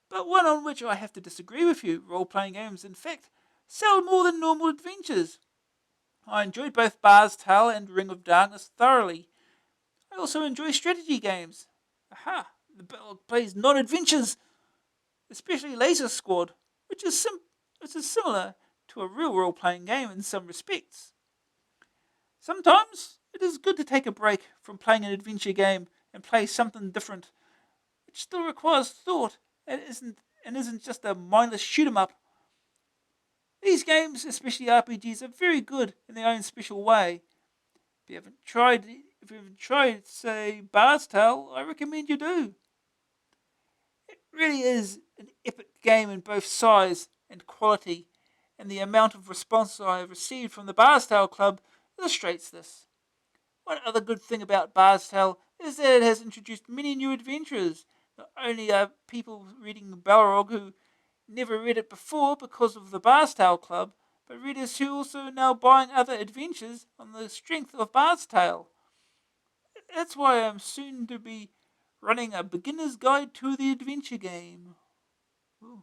A: but one on which I have to disagree with you. Role-playing games, in fact, sell more than normal adventures. I enjoyed both Bard's Tale and Ring of Darkness thoroughly. I also enjoy strategy games. Aha! The Bell plays non-adventures, especially Laser Squad, which is similar to a real role-playing game in some respects. Sometimes it is good to take a break from playing an adventure game and play something different, which still requires thought and isn't just a mindless shoot 'em up. These games, especially RPGs, are very good in their own special way. If you haven't tried, say, Bard's Tale, I recommend you do. It really is an epic game in both size and quality, and the amount of response I have received from the Bard's Tale Club illustrates this. One other good thing about Bard's Tale is that it has introduced many new adventurers. Not only are people reading Balrog who never read it before because of the Bard's Tale Club, but readers who also are now buying other adventures on the strength of Bard's Tale. That's why I'm soon to be running a beginner's guide to the adventure game. Ooh.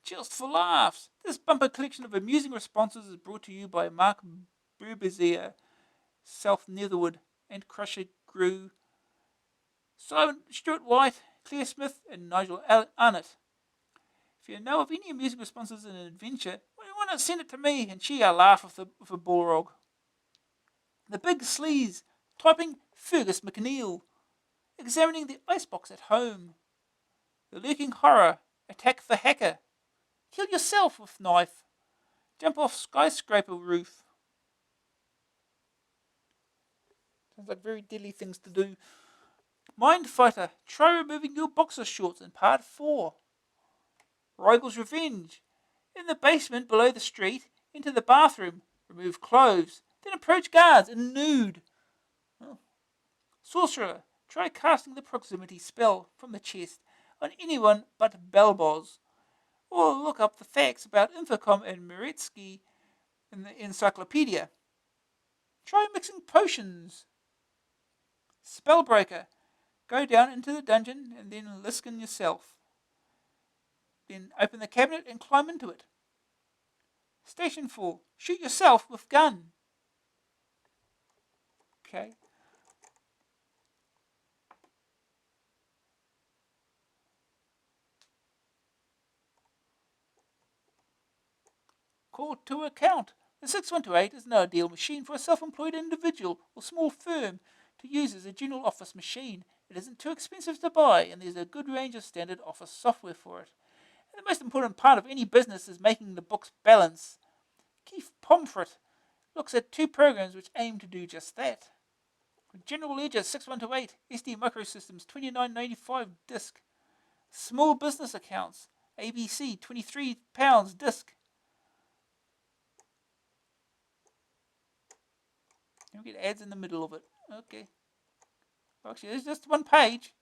A: Just for laughs. This bumper collection of amusing responses is brought to you by Mark Brubazier, South Netherwood, and Crusher Grew, Simon Stuart White, Claire Smith, and Nigel Arnott. If you know of any amusing responses in an adventure, why not send it to me and share a laugh with a Balrog? The Big Sleaze, typing Fergus McNeil, examining the icebox at home. The Lurking Horror, attack the hacker. Kill yourself with knife. Jump off skyscraper roof. Sounds like very deadly things to do. Mind Fighter, try removing your boxer shorts in part 4. Rigel's Revenge. In the basement below the street, into the bathroom, remove clothes, then approach guards in nude. Oh. Sorcerer, try casting the proximity spell from the chest on anyone but Belboz. Or look up the facts about Infocom and Meretsky in the encyclopedia. Try mixing potions. Spellbreaker, go down into the dungeon and then Liskin yourself. Then open the cabinet and climb into it. Station 4, shoot yourself with gun. Okay. Call to account. The 6128 is an ideal machine for a self-employed individual or small firm to use as a general office machine. It isn't too expensive to buy, and there's a good range of standard office software for it. And the most important part of any business is making the books balance. Keith Pomfret looks at 2 programs which aim to do just that. General Ledger 6128 SD Microsystems 29.95 disc. Small business accounts ABC £23 disc. You get ads in the middle of it. Okay. Actually, there's just one page.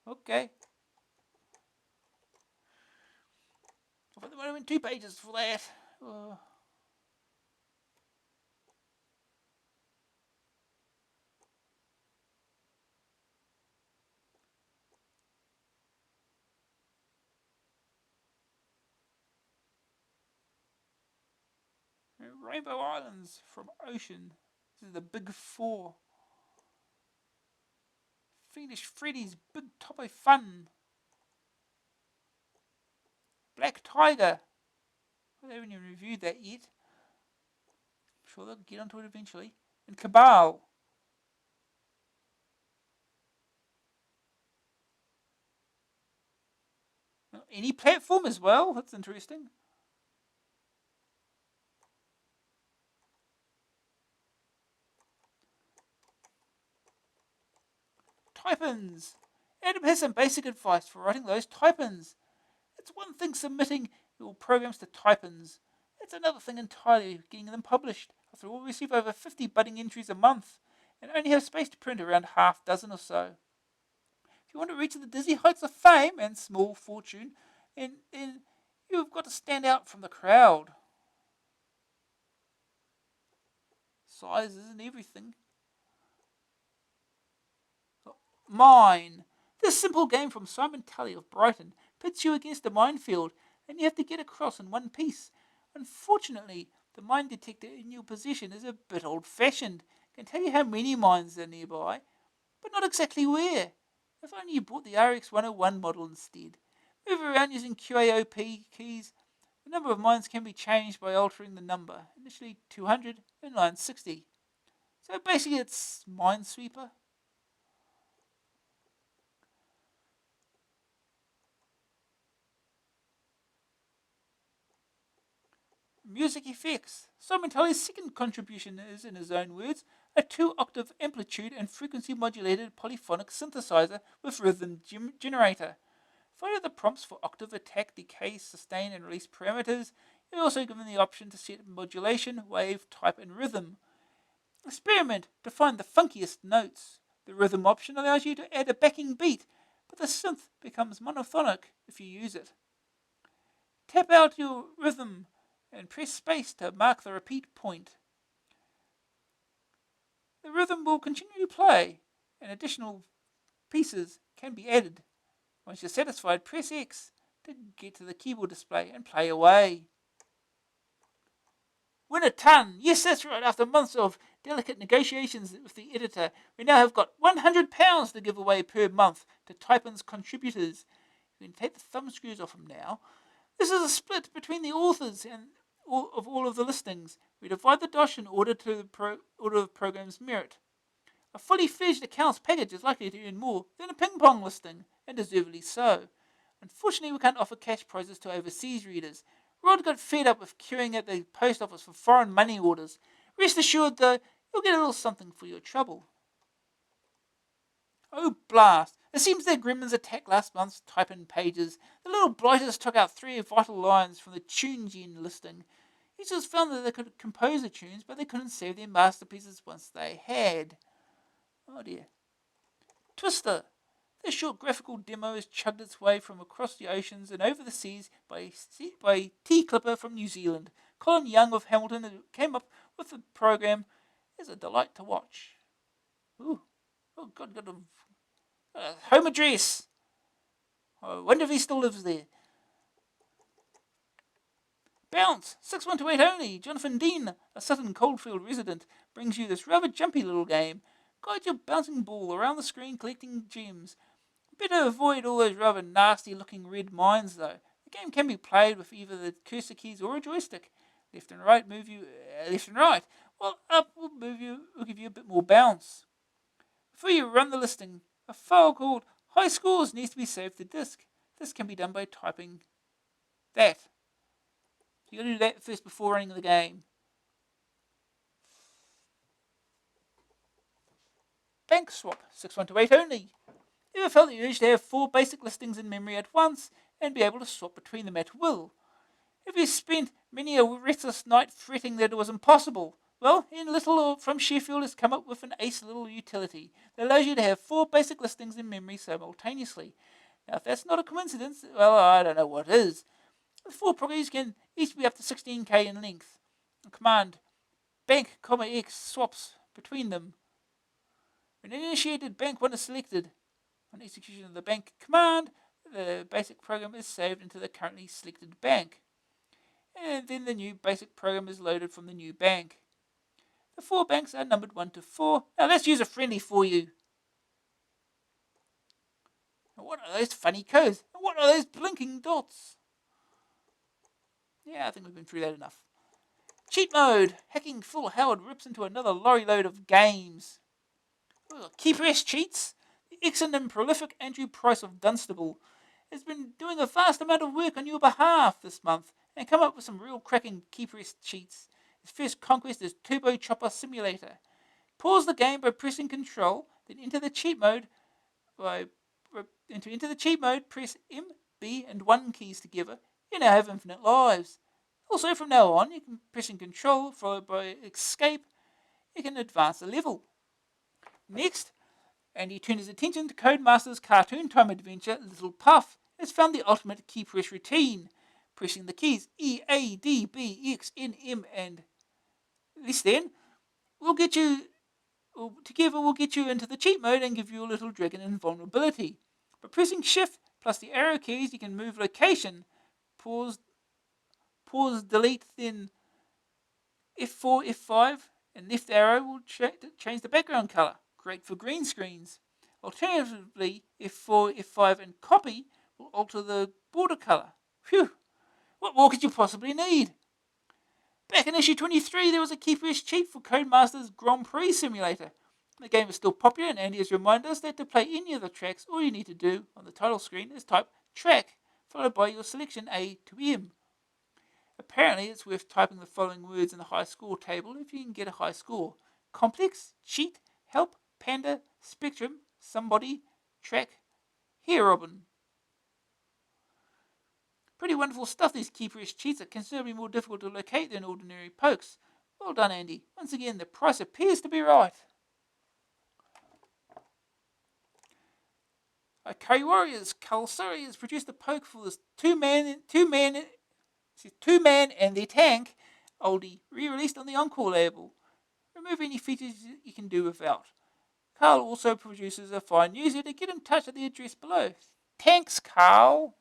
A: Okay. I thought there might have been 2 pages for that. Rainbow Islands from Ocean. This is the Big Four. Fiendish Freddy's Big Topo Fun. Black Tiger. Well, they haven't even reviewed that yet. I'm sure they'll get onto it eventually. And Cabal. Any platform as well. That's interesting. Type-ins. Adam has some basic advice for writing those type-ins. It's one thing submitting your programs to type-ins. It's another thing entirely getting them published. After all, we receive over 50 budding entries a month and only have space to print around half dozen or so. If you want to reach the dizzy heights of fame and small fortune, then you've got to stand out from the crowd. Size isn't everything. Mine. This simple game from Simon Tully of Brighton pits you against a minefield and you have to get across in one piece. Unfortunately, the mine detector in your possession is a bit old-fashioned. It can tell you how many mines are nearby, but not exactly where. If only you bought the RX-101 model instead. Move around using QAOP keys. The number of mines can be changed by altering the number. Initially 200 and 960. So basically it's Minesweeper. Music effects. Simon Tully's second contribution is, in his own words, a 2-octave amplitude and frequency modulated polyphonic synthesizer with rhythm generator. Follow the prompts for octave, attack, decay, sustain, and release parameters. You're also given the option to set modulation, wave, type, and rhythm. Experiment to find the funkiest notes. The rhythm option allows you to add a backing beat, but the synth becomes monophonic if you use it. Tap out your rhythm and press space to mark the repeat point. The rhythm will continue to play, and additional pieces can be added. Once you're satisfied, press X to get to the keyboard display and play away. Win a ton! Yes, that's right. After months of delicate negotiations with the editor, we now have got £100 to give away per month to Type-in's contributors. You can take the thumb screws off them now. This is a split between the authors and all of the listings. We divide the dosh in order of the program's merit. A fully fledged accounts package is likely to earn more than a ping-pong listing, and deservedly so. Unfortunately, we can't offer cash prizes to overseas readers. Rod got fed up with queuing at the post office for foreign money orders. Rest assured, though, you'll get a little something for your trouble. Oh, blast! It seems that Gremlins attacked last month's Type-in pages. The little blighters took out 3 vital lines from the TuneGen listing. Users found that they could compose the tunes, but they couldn't save their masterpieces once they had. Oh dear. Twister. This short graphical demo has chugged its way from across the oceans and over the seas by T. Clipper from New Zealand. Colin Young of Hamilton, who came up with the program, is a delight to watch. Ooh. Oh, God, got a home address. I wonder if he still lives there. Bounce! 6128 only. Jonathan Dean, a Sutton Coldfield resident, brings you this rather jumpy little game. Guide your bouncing ball around the screen collecting gems. Better avoid all those rather nasty looking red mines though. The game can be played with either the cursor keys or a joystick. Left and right move you left and right, while up will give you a bit more bounce. Before you run the listing, a file called High Scores needs to be saved to disk. This can be done by typing that. So you got to do that first before running the game. Bank swap, 6128 only. Ever felt the urge to have 4 basic listings in memory at once and be able to swap between them at will? Have you spent many a restless night fretting that it was impossible? Well, Ian Little from Sheffield has come up with an ace little utility that allows you to have 4 basic listings in memory simultaneously. Now, if that's not a coincidence, well, I don't know what is. The 4 programs can each be up to 16k in length. Command bank, X swaps between them. When initiated, bank 1 is selected. On execution of the bank command, the basic program is saved into the currently selected bank. And then the new basic program is loaded from the new bank. The 4 banks are numbered 1 to 4. Now let's use a friendly for you. What are those funny codes? And what are those blinking dots? Yeah, I think we've been through that enough. Cheat mode. Hacking full Howard rips into another lorry load of games. Keeper S cheats. The excellent and prolific Andrew Price of Dunstable has been doing a vast amount of work on your behalf this month and come up with some real cracking Keeper S cheats. His first conquest is Turbo Chopper Simulator. Pause the game by pressing Control, then enter the cheat mode press M, B and 1 keys together. You now have infinite lives. Also, from now on, you can pressing Control followed by Escape. You can advance the level. Next, Andy turned his attention to Codemaster's cartoon time adventure, Little Puff, has found the ultimate key press routine. Pressing the keys E, A, D, B, X, N, M, and this then will get you. Together will get you into the cheat mode and give you a little dragon invulnerability. By pressing Shift plus the arrow keys, you can move location, pause, delete, then F4, F5, and left arrow will change the background color. Great for green screens. Alternatively, F4, F5, and copy will alter the border color. Phew! What more could you possibly need? Back in issue 23, there was a keeperish cheat for Codemaster's Grand Prix Simulator. The game is still popular, and Andy has reminded us that to play any of the tracks, all you need to do on the title screen is type track, followed by your selection A to M. Apparently, it's worth typing the following words in the high score table if you can get a high score. Complex, cheat, help, panda, spectrum, somebody, track, here Robin. Pretty wonderful stuff, these keeperish cheats are considerably more difficult to locate than ordinary pokes. Well done, Andy. Once again, the price appears to be right. Curry Warriors, Kalsari has produced a poke for this two-man and their tank oldie, re-released on the Encore label. Remove any features you can do without. Carl also produces a fine newsletter. Get in touch at the address below. Thanks, Carl.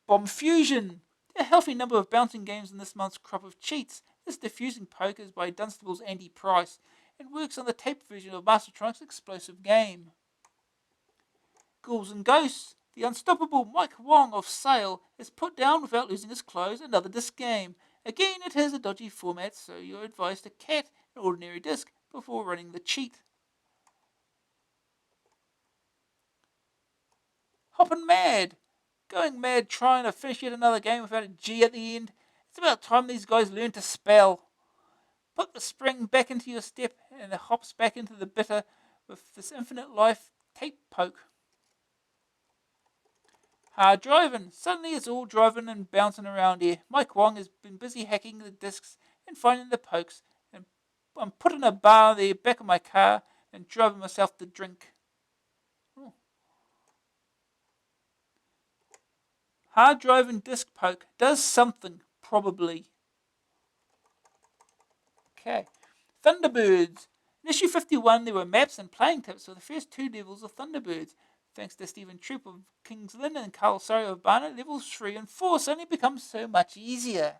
A: Bomb Fusion. There are a healthy number of bouncing games in this month's crop of cheats. This diffusing poke is by Dunstable's Andy Price and works on the tape version of Mastertronic's explosive game. Ghouls and Ghosts. The unstoppable Mike Wong of Sale is put down without losing his clothes. Another disc game. Again, it has a dodgy format, so you're advised to cat an ordinary disc before running the cheat. Hoppin' Mad. Going mad trying to finish yet another game without a G at the end. It's about time these guys learn to spell. Put the spring back into your step and the hops back into the bitter with this infinite life tape poke. Hard driving. Suddenly it's all driving and bouncing around here. Mike Wong has been busy hacking the discs and finding the pokes, and I'm putting a bar on the back of my car and driving myself to drink. Oh. Hard driving disc poke does something, probably. Okay. Thunderbirds. In issue 51, there were maps and playing tips for the first 2 levels of Thunderbirds. Thanks to Stephen Troop of King's Lynn and Carl Surrey of Barnet, levels 3 and 4 suddenly become so much easier.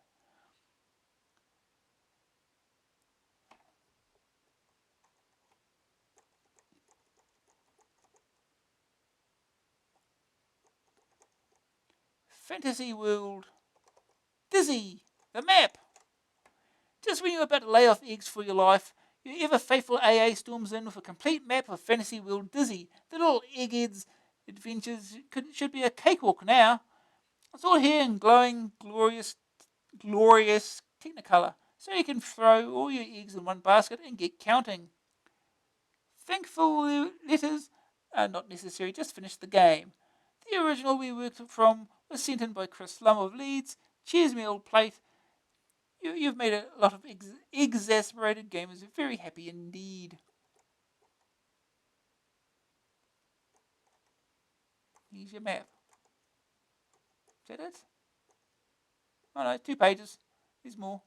A: Fantasy World. Dizzy, the map. Just when you're about to lay off eggs for your life, your ever faithful AA storms in with a complete map of Fantasy World Dizzy. The little egghead's adventures should be a cakewalk now. It's all here in glowing, glorious Technicolor, so you can throw all your eggs in one basket and get counting. Thankful letters are not necessary, just finish the game. The original we worked from was sent in by Chris Lum of Leeds. Cheers, me old plate. You've made a lot of exasperated gamers very happy indeed. Here's your map. Is that it? Oh no, 2 pages. There's more.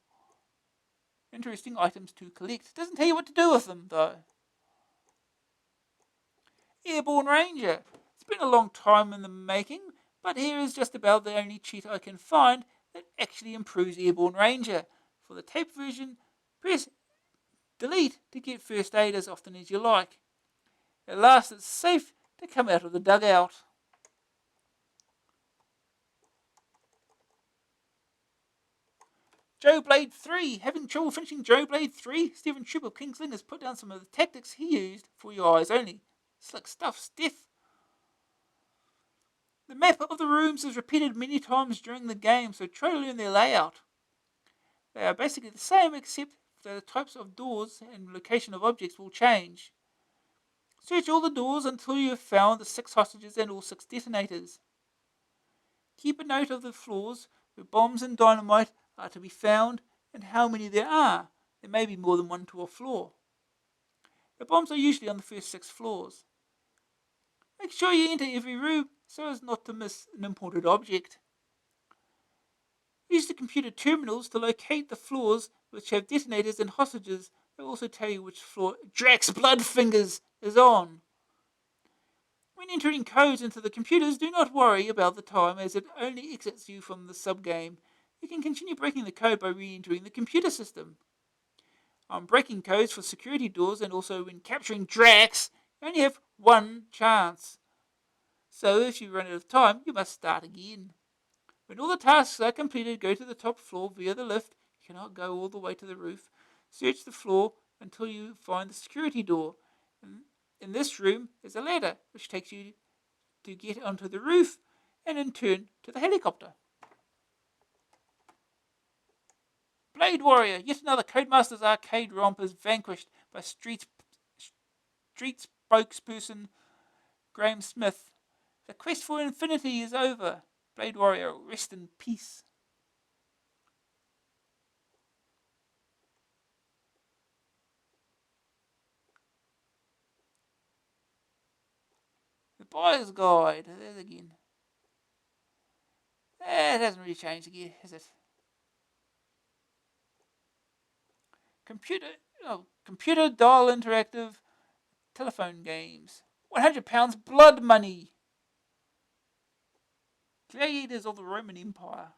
A: Interesting items to collect. Doesn't tell you what to do with them, though. Airborne Ranger. It's been a long time in the making, but here is just about the only cheat I can find that actually improves Airborne Ranger. For the tape version, press delete to get first aid as often as you like. At last it's safe to come out of the dugout. Joe Blade 3. Having trouble finishing Joe Blade 3? Stephen Troop of Kingsland has put down some of the tactics he used for your eyes only. Slick stuff, Steph. The map of the rooms is repeated many times during the game, so try to learn their layout. They are basically the same except that the types of doors and location of objects will change. Search all the doors until you have found the 6 hostages and all 6 detonators. Keep a note of the floors where bombs and dynamite are to be found and how many there are. There may be more than one to a floor. The bombs are usually on the first 6 floors. Make sure you enter every room so as not to miss an important object. Use the computer terminals to locate the floors which have detonators and hostages. They will also tell you which floor Drax Bloodfingers is on. When entering codes into the computers, do not worry about the time as it only exits you from the subgame. You can continue breaking the code by re-entering the computer system. On breaking codes for security doors and also when capturing Drax, you only have 1 chance. So if you run out of time, you must start again. When all the tasks are completed, go to the top floor via the lift. You cannot go all the way to the roof. Search the floor until you find the security door. In this room is a ladder which takes you to get onto the roof and in turn to the helicopter. Blade Warrior, yet another Codemasters arcade romp is vanquished by Street spokesperson Graham Smith. The quest for infinity is over. Blade Warrior, rest in peace. The Buyer's Guide. There's again. It hasn't really changed again, has it? Computer dial interactive telephone games. £100 blood money. Gladiators of the Roman Empire.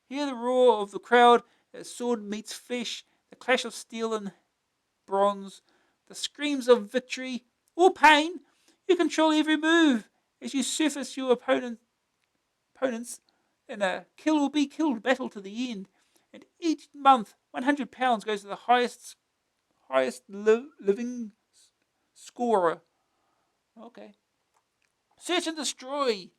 A: Hear the roar of the crowd as sword meets flesh, the clash of steel and bronze, the screams of victory or pain. You control every move as you surface your opponents in a kill or be killed battle to the end. And each month, £100 goes to the highest living scorer. Okay. Search and destroy.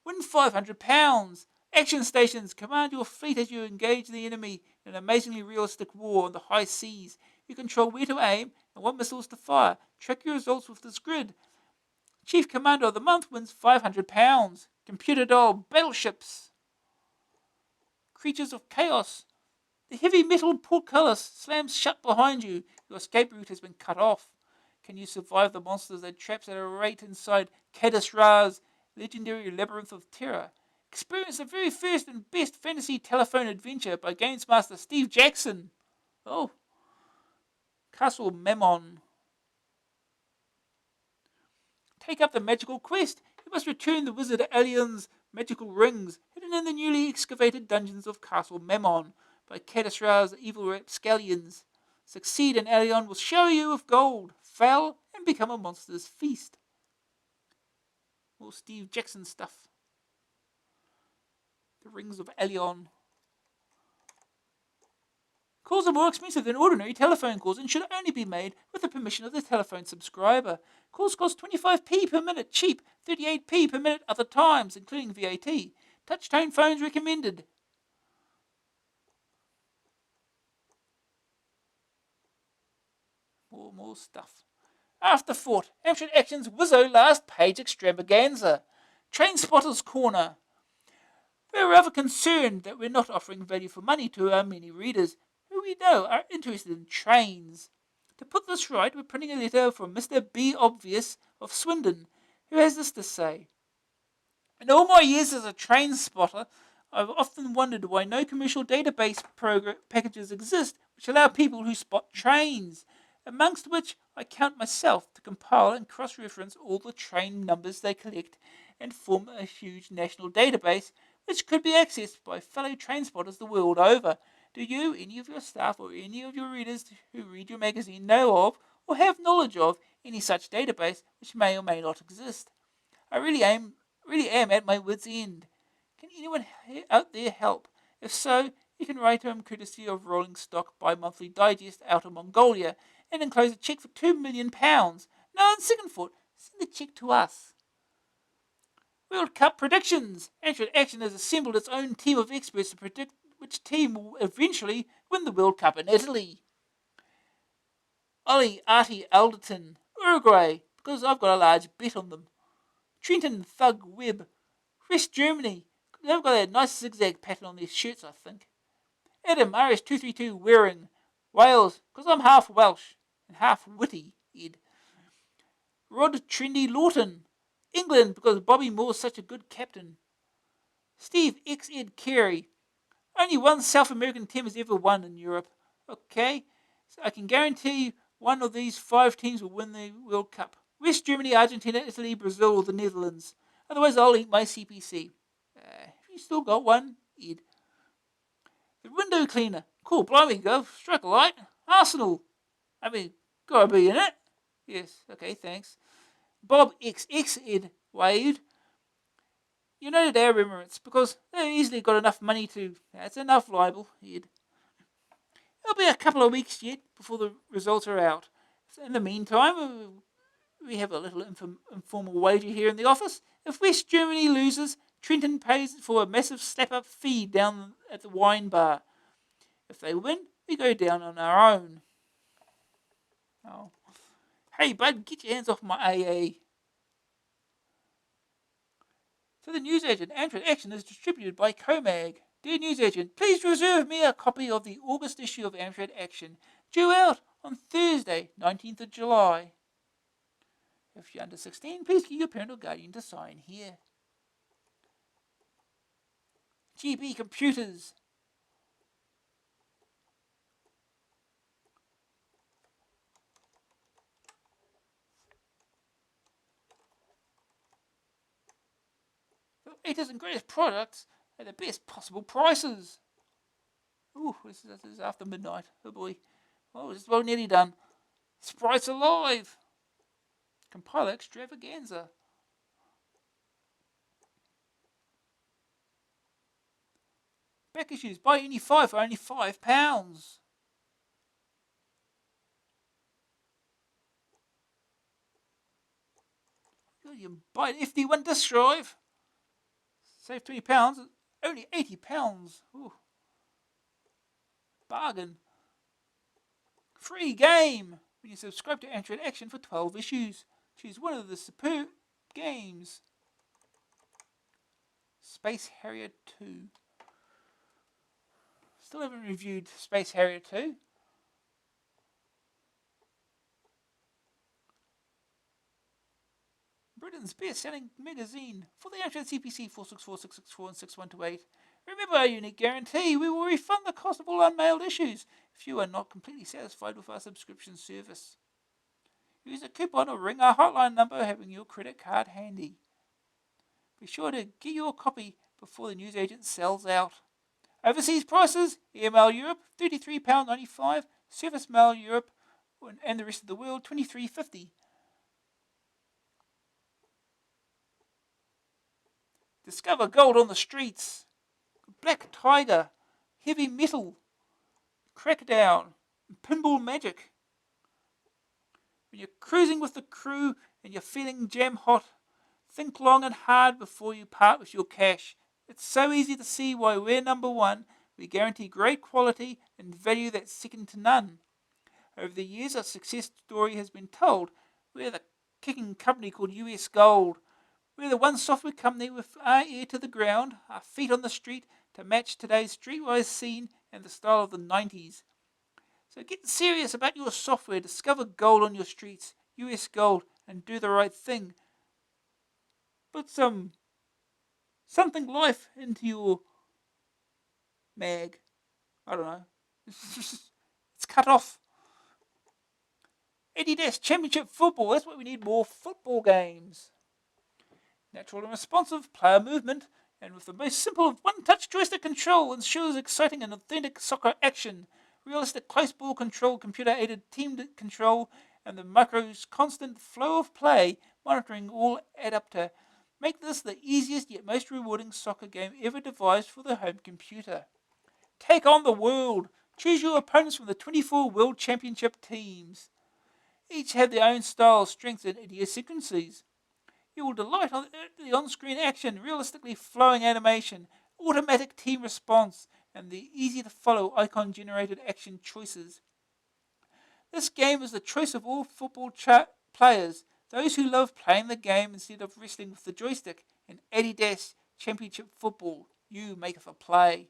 A: Win £500. Action stations. Command your fleet as you engage the enemy in an amazingly realistic war on the high seas. You control where to aim and what missiles to fire. Track your results with this grid. Chief Commander of the Month wins £500. Computer doll battleships. Creatures of Chaos. The heavy metal portcullis slams shut behind you. Your escape route has been cut off. Can you survive the monsters and traps that await inside Caddis Ra's legendary labyrinth of terror? Experience the very first and best fantasy telephone adventure by Games Master Steve Jackson. Oh. Castle Mammon. Take up the magical quest. You must return the wizard Alion's magical rings, hidden in the newly excavated dungeons of Castle Mammon by Caddis Ra's evil rapscallions. Succeed and Alion will shower you with gold. Fail and become a monster's feast. More Steve Jackson stuff. The Rings of Alion. Calls are more expensive than ordinary telephone calls and should only be made with the permission of the telephone subscriber. Calls cost 25p per minute cheap, 38p per minute other times, including VAT. Touch-tone phones recommended. More stuff. Afterthought. Amstrad Action's Wizzo last page extravaganza. Train Spotter's Corner. We're rather concerned that we're not offering value for money to our many readers who we know are interested in trains. To put this right, we're printing a letter from Mr. B. Obvious of Swindon, who has this to say. In all my years as a train spotter, I've often wondered why no commercial database packages exist which allow people who spot trains, amongst which I count myself, to compile and cross-reference all the train numbers they collect and form a huge national database which could be accessed by fellow train spotters the world over. Do you, any of your staff, or any of your readers who read your magazine know of, or have knowledge of, any such database which may or may not exist? I really am at my wit's end. Can anyone out there help? If so, you can write home courtesy of Rolling Stock Bi-Monthly Digest out of Mongolia and enclose a cheque for £2 million. No, on second thought, send the cheque to us. World Cup predictions. Amstrad Action has assembled its own team of experts to predict which team will eventually win the World Cup in Italy. Ollie Artie Alderton, Uruguay, because I've got a large bet on them. Trenton Thug Webb, West Germany. They've got a nice zigzag pattern on their shirts, I think. Adam RS232 Wearing, Wales, because I'm half Welsh and half witty, Ed. Rod Trendy Lawton, England, because Bobby Moore's such a good captain. Steve X. Ed Carey, only one South American team has ever won in Europe. Okay, so I can guarantee one of these 5 teams will win the World Cup. West Germany, Argentina, Italy, Brazil, or the Netherlands. Otherwise, I'll eat my CPC. Have you still got one, Ed? The window cleaner. Cool, blimey, go. Strike a light. Arsenal. I mean, gotta be in it. Yes, okay, thanks. Bob XX Ed Wade. United Arab Emirates, because they've easily got enough money to... That's enough libel, Ed. It'll be a couple of weeks yet before the results are out. In the meantime, we have a little informal wager here in the office. If West Germany loses, Trenton pays for a massive slap-up fee down at the wine bar. If they win, we go down on our own. Oh. Hey, bud, get your hands off my AA. So the newsagent, Amstrad Action, is distributed by Comag. Dear newsagent, please reserve me a copy of the August issue of Amstrad Action, due out on Thursday, 19th of July. If you're under 16, please get your parent or guardian to sign here. GB Computers. The latest and greatest products at the best possible prices. Ooh, this is after midnight. Oh boy. Oh, it's well nearly done. Sprites Alive. Compiler Extravaganza. Back issues. Buy any 5 for only £5. You buy an FD1 disc drive. Save £20. Only £80. Ooh. Bargain. Free game when you subscribe to Amstrad Action for 12 issues. Choose one of the superb games. Space Harrier 2. Still haven't reviewed Space Harrier 2. Britain's best-selling magazine for the Amstrad CPC 464, 664 and 6128. Remember our unique guarantee. We will refund the cost of all unmailed issues if you are not completely satisfied with our subscription service. Use a coupon or ring our hotline number having your credit card handy. Be sure to get your copy before the newsagent sells out. Overseas prices, Airmail Europe £33.95, Surface Mail Europe and the rest of the world $23.50. Discover gold on the streets. Black Tiger, Heavy Metal, Crackdown, and Pinball Magic. When you're cruising with the crew and you're feeling jam hot, think long and hard before you part with your cash. It's so easy to see why we're number one. We guarantee great quality and value that's second to none. Over the years, our success story has been told. We're the kicking company called US Gold. We're the one software company with our ear to the ground, our feet on the street to match today's streetwise scene and the style of the 90s. So get serious about your software, discover gold on your streets, US Gold, and do the right thing. Put something life into your mag. I don't know. It's cut off. Adidas Championship Football. That's what we need, more football games. Natural and responsive player movement, and with the most simple of one-touch joystick control, ensures exciting and authentic soccer action. Realistic close ball control, computer-aided team control, and the micro's constant flow of play monitoring all add up to make this the easiest yet most rewarding soccer game ever devised for the home computer. Take on the world. Choose your opponents from the 24 World Championship teams. Each have their own style, strengths, and idiosyncrasies. You will delight on the on-screen action, realistically flowing animation, automatic team response, and the easy-to-follow icon-generated action choices. This game is the choice of all football players, those who love playing the game instead of wrestling with the joystick. In Adidas Championship Football, you maketh a play.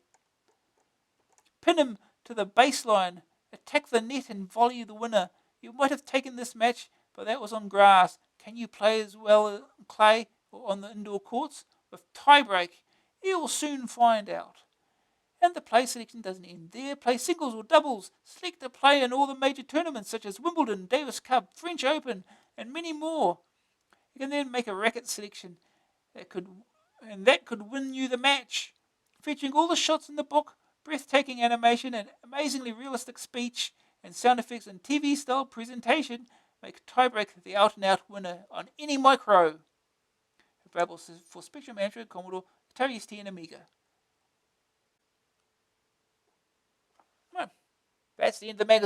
A: Pin him to the baseline, attack the net and volley the winner. You might have taken this match, but that was on grass. Can you play as well on clay or on the indoor courts? With tiebreak, you'll soon find out. And the play selection doesn't end there. Play singles or doubles. Select a play in all the major tournaments such as Wimbledon, Davis Cup, French Open, and many more. You can then make a racket selection that could win you the match. Featuring all the shots in the book, breathtaking animation, and amazingly realistic speech and sound effects and TV-style presentation, make Tiebreak the out-and-out winner on any micro. Available for Spectrum, Android, Commodore, Atari ST, and Amiga. Well, that's the end of the magazine.